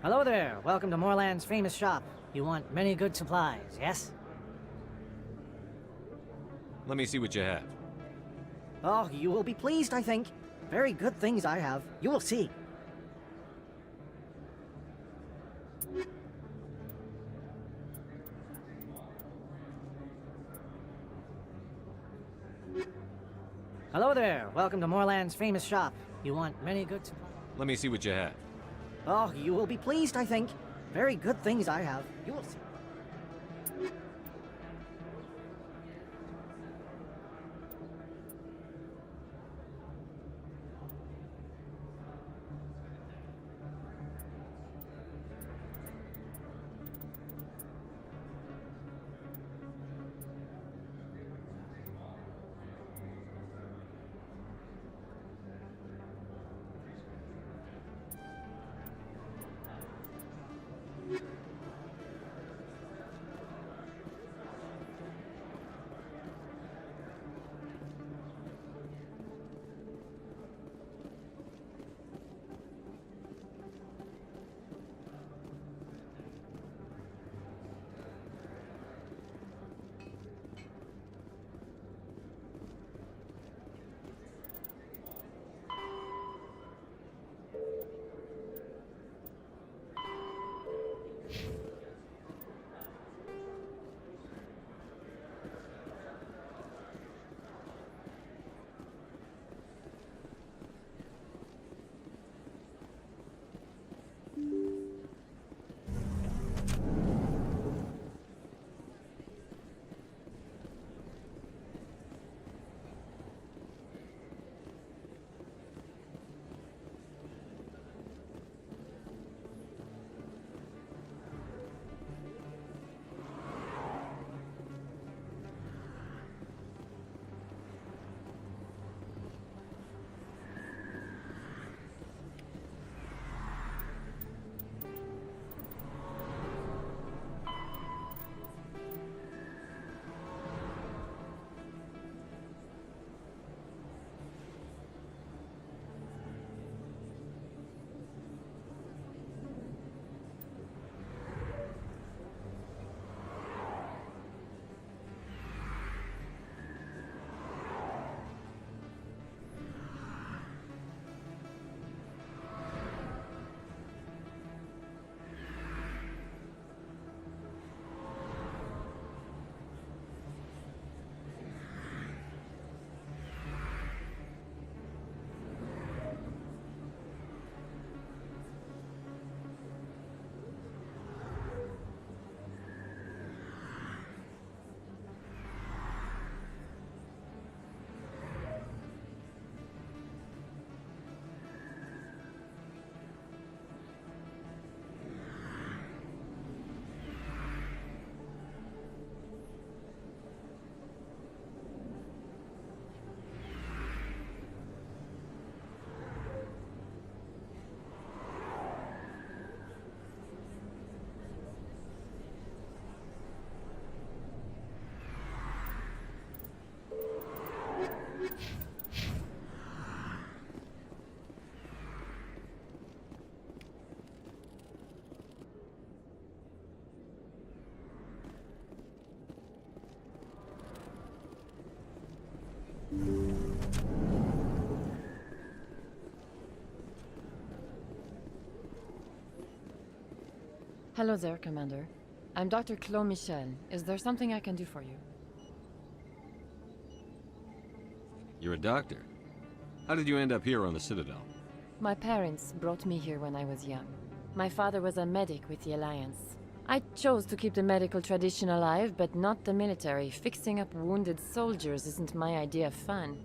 Hello there. Welcome to Moorland's famous shop. You want many good supplies, yes? Let me see what you have. Oh, you will be pleased, I think. Very good things I have. You will see. Hello there. Welcome to Moorland's famous shop. You want many good supplies? Let me see what you have. Oh, you will be pleased, I think. Very good things I have. You will see. Hello there, Commander. I'm Dr. Claude Michel. Is there something I can do for you? You're a doctor. How did you end up here on the Citadel? My parents brought me here when I was young. My father was a medic with the Alliance. I chose to keep the medical tradition alive, but not the military. Fixing up wounded soldiers isn't my idea of fun.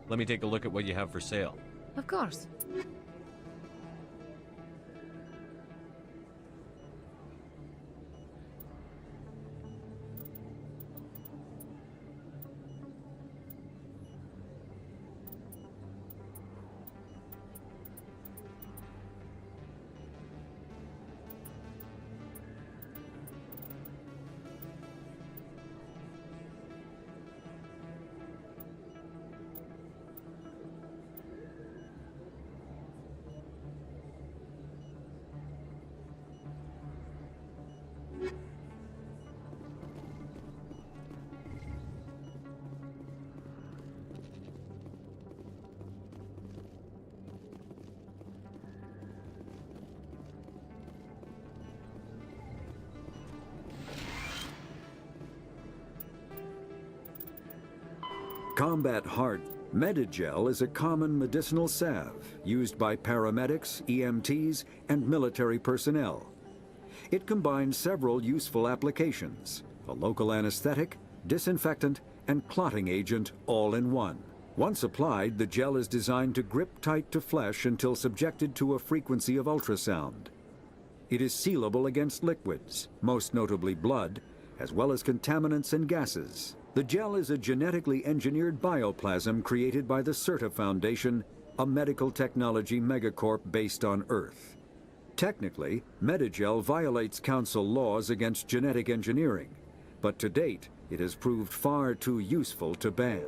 Let me take a look at what you have for sale. Of course. Combat hard, Medigel is a common medicinal salve used by paramedics, EMTs, and military personnel. It combines several useful applications: a local anesthetic, disinfectant, and clotting agent all in one. Once applied, the gel is designed to grip tight to flesh until subjected to a frequency of ultrasound. It is sealable against liquids, most notably blood, as well as contaminants and gases. The gel is a genetically engineered bioplasm created by the CERTA Foundation, a medical technology megacorp based on Earth. Technically, Medigel violates Council laws against genetic engineering, but to date, it has proved far too useful to ban.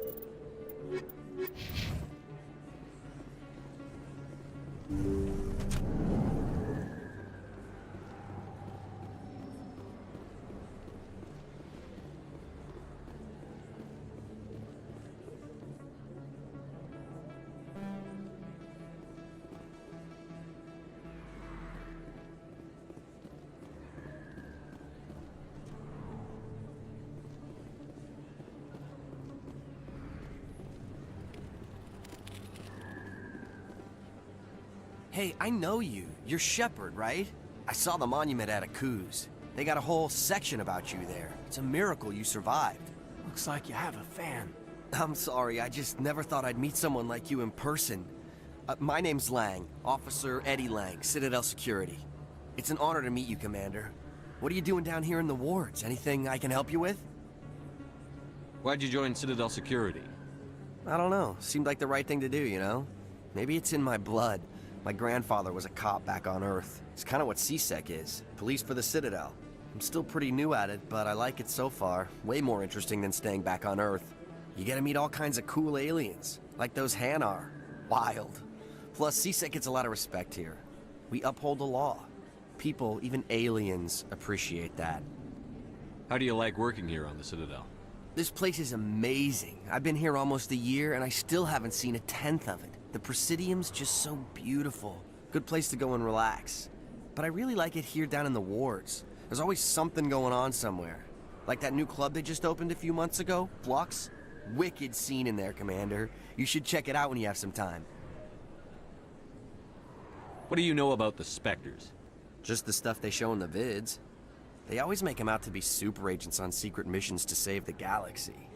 Hey, I know you. You're Shepard, right? I saw the monument at Akuz. They got a whole section about you there. It's a miracle you survived. Looks like you have a fan. I'm sorry, I just never thought I'd meet someone like you in person. My name's Lang, Officer Eddie Lang, Citadel Security. It's an honor to meet you, Commander. What are you doing down here in the wards? Anything I can help you with? Why'd you join Citadel Security? I don't know. Seemed like the right thing to do, you know? Maybe it's in my blood. My grandfather was a cop back on Earth. It's kind of what CSEC is. Police for the Citadel. I'm still pretty new at it, but I like it so far. Way more interesting than staying back on Earth. You get to meet all kinds of cool aliens, like those Hanar. Wild. Plus, CSEC gets a lot of respect here. We uphold the law. People, even aliens, appreciate that. How do you like working here on the Citadel? This place is amazing. I've been here almost a year, and I still haven't seen a tenth of it. The Presidium's just so beautiful. Good place to go and relax. But I really like it here down in the wards. There's always something going on somewhere. Like that new club they just opened a few months ago, Flux. Wicked scene in there, Commander. You should check it out when you have some time. What do you know about the Spectres? Just the stuff they show in the vids. They always make them out to be super agents on secret missions to save the galaxy.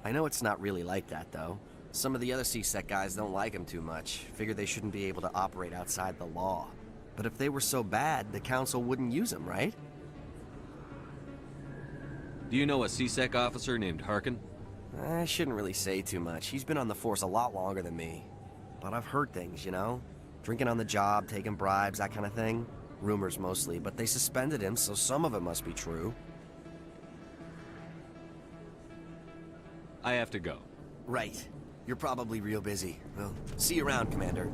I know it's not really like that, though. Some of the other CSEC guys don't like them too much. Figure they shouldn't be able to operate outside the law. But if they were so bad, the Council wouldn't use them, right? Do you know a CSEC officer named Harkin? I shouldn't really say too much. He's been on the force a lot longer than me. But I've heard things, you know? Drinking on the job, taking bribes, that kind of thing. Rumors mostly, but they suspended him, so some of it must be true. I have to go. Right. You're probably real busy. Well, see you around, Commander.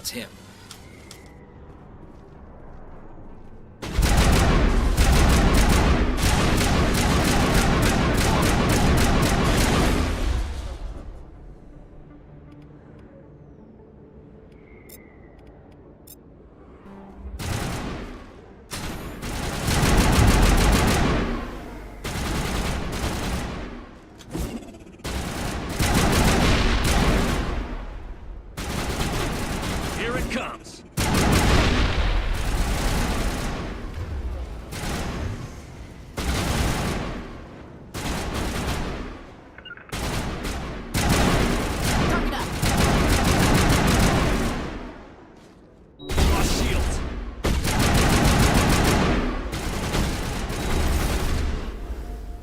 That's him. Here it comes. Lost shields.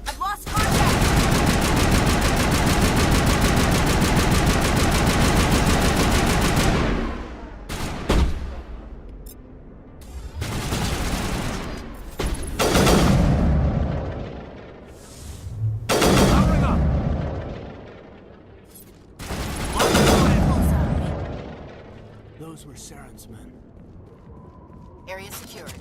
I've lost contact! Those were Saren's men. Area secured.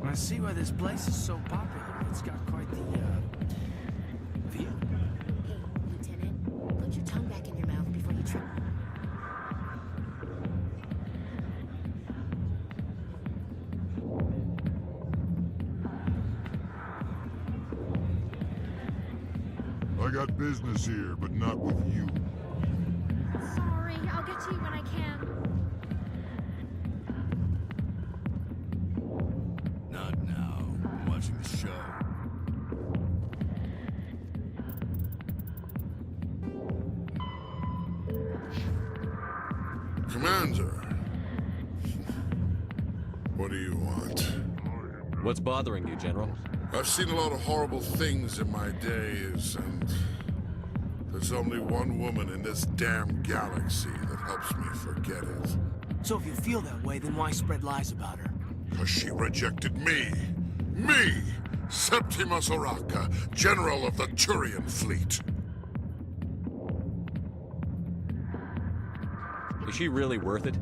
I see why this place is so popular. It's got quite the, view. Hey, Lieutenant, put your tongue back in your mouth before you trip. I got business here, but not with you. Sorry, I'll get to you when I can. Not now. I'm watching the show. Commander. What do you want? What's bothering you, General? I've seen a lot of horrible things in my days, and there's only one woman in this damn galaxy that helps me forget it. So if you feel that way, then why spread lies about her? Because she rejected me! Me! Septimus Oraka, General of the Turian Fleet! Is she really worth it?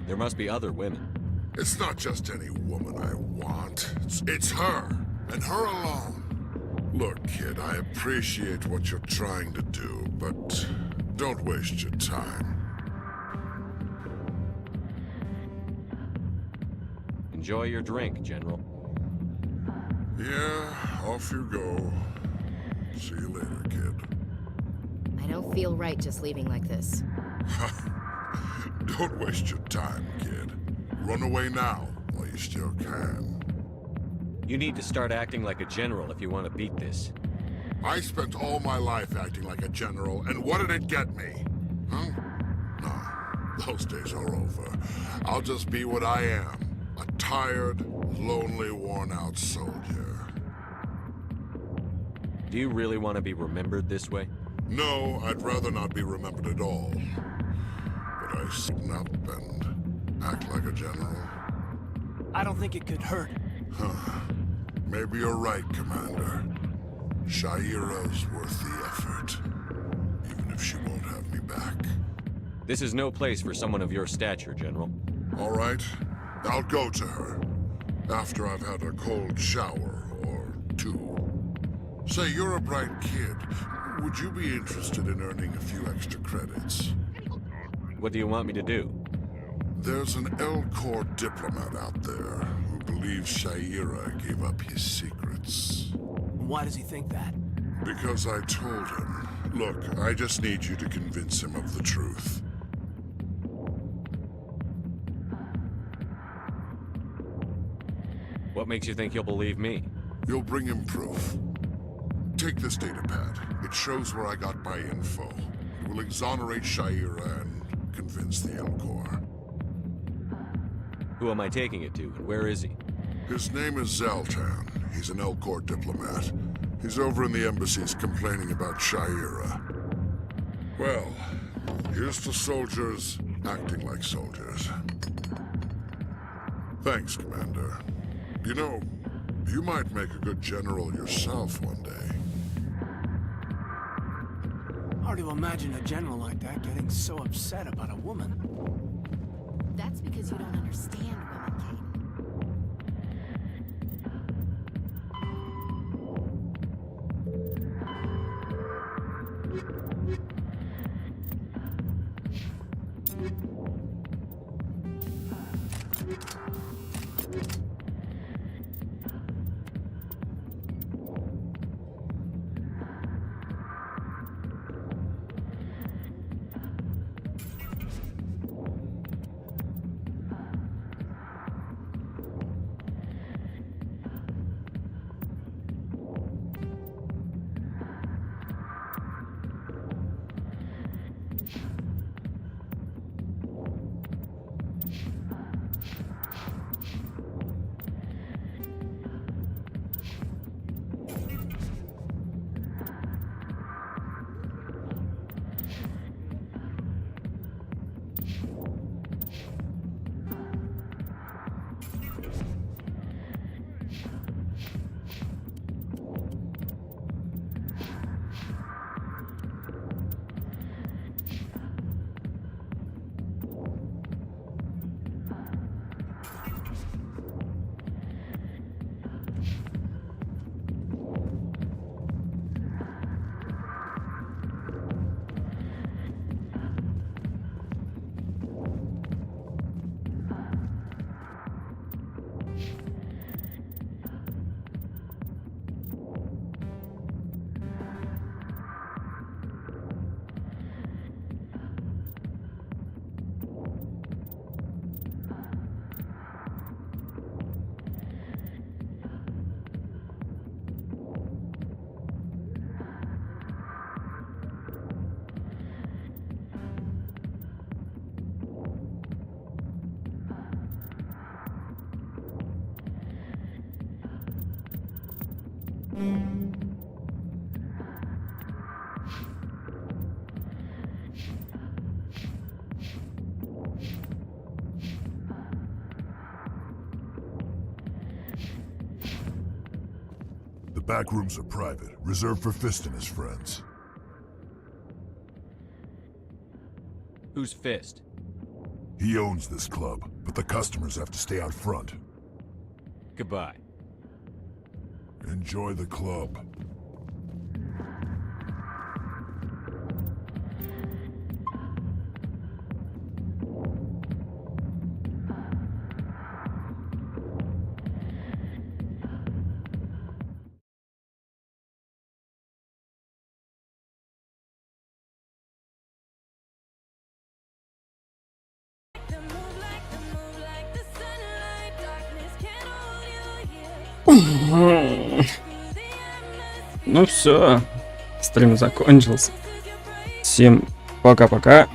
There must be other women. It's not just any woman I want. It's her, and her alone. Look, kid, I appreciate what you're trying to do, but don't waste your time. Enjoy your drink, General. Yeah, off you go. See you later, kid. I don't feel right just leaving like this. Don't waste your time, kid. Run away now, while you still can. You need to start acting like a general if you want to beat this. I spent all my life acting like a general, and what did it get me? Huh? No, those days are over. I'll just be what I am. A tired, lonely, worn-out soldier. Do you really want to be remembered this way? No, I'd rather not be remembered at all. But I sit up and act like a general. I don't think it could hurt. Huh. Maybe you're right, Commander. Shaira's worth the effort. Even if she won't have me back. This is no place for someone of your stature, General. All right. I'll go to her. After I've had a cold shower or two. Say, you're a bright kid. Would you be interested in earning a few extra credits? What do you want me to do? There's an L-Corps diplomat out there who believes Shaira gave up his secrets. Why does he think that? Because I told him. Look, I just need you to convince him of the truth. What makes you think he'll believe me? You'll bring him proof. Take this data pad. It shows where I got my info. It will exonerate Shaira and convince the Elcor. Who am I taking it to, and where is he? His name is Zaltan. He's an Elcor diplomat. He's over in the embassies complaining about Shaira. Well, here's to soldiers acting like soldiers. Thanks, Commander. You know, you might make a good general yourself one day. Hard to imagine a general like that getting so upset about a woman. That's because you don't understand women, The back rooms are private, reserved for Fist and his friends. Who's Fist? He owns this club, but the customers have to stay out front. Goodbye. Enjoy the club. Ну все, стрим закончился. Всем пока-пока.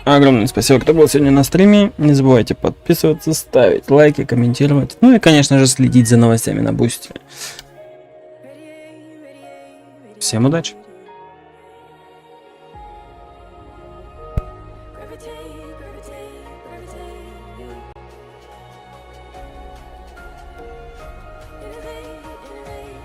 Огромное спасибо, кто был сегодня на стриме. Не забывайте подписываться, ставить лайки, комментировать. Ну и, конечно же, следить за новостями на Бусти. Всем удачи!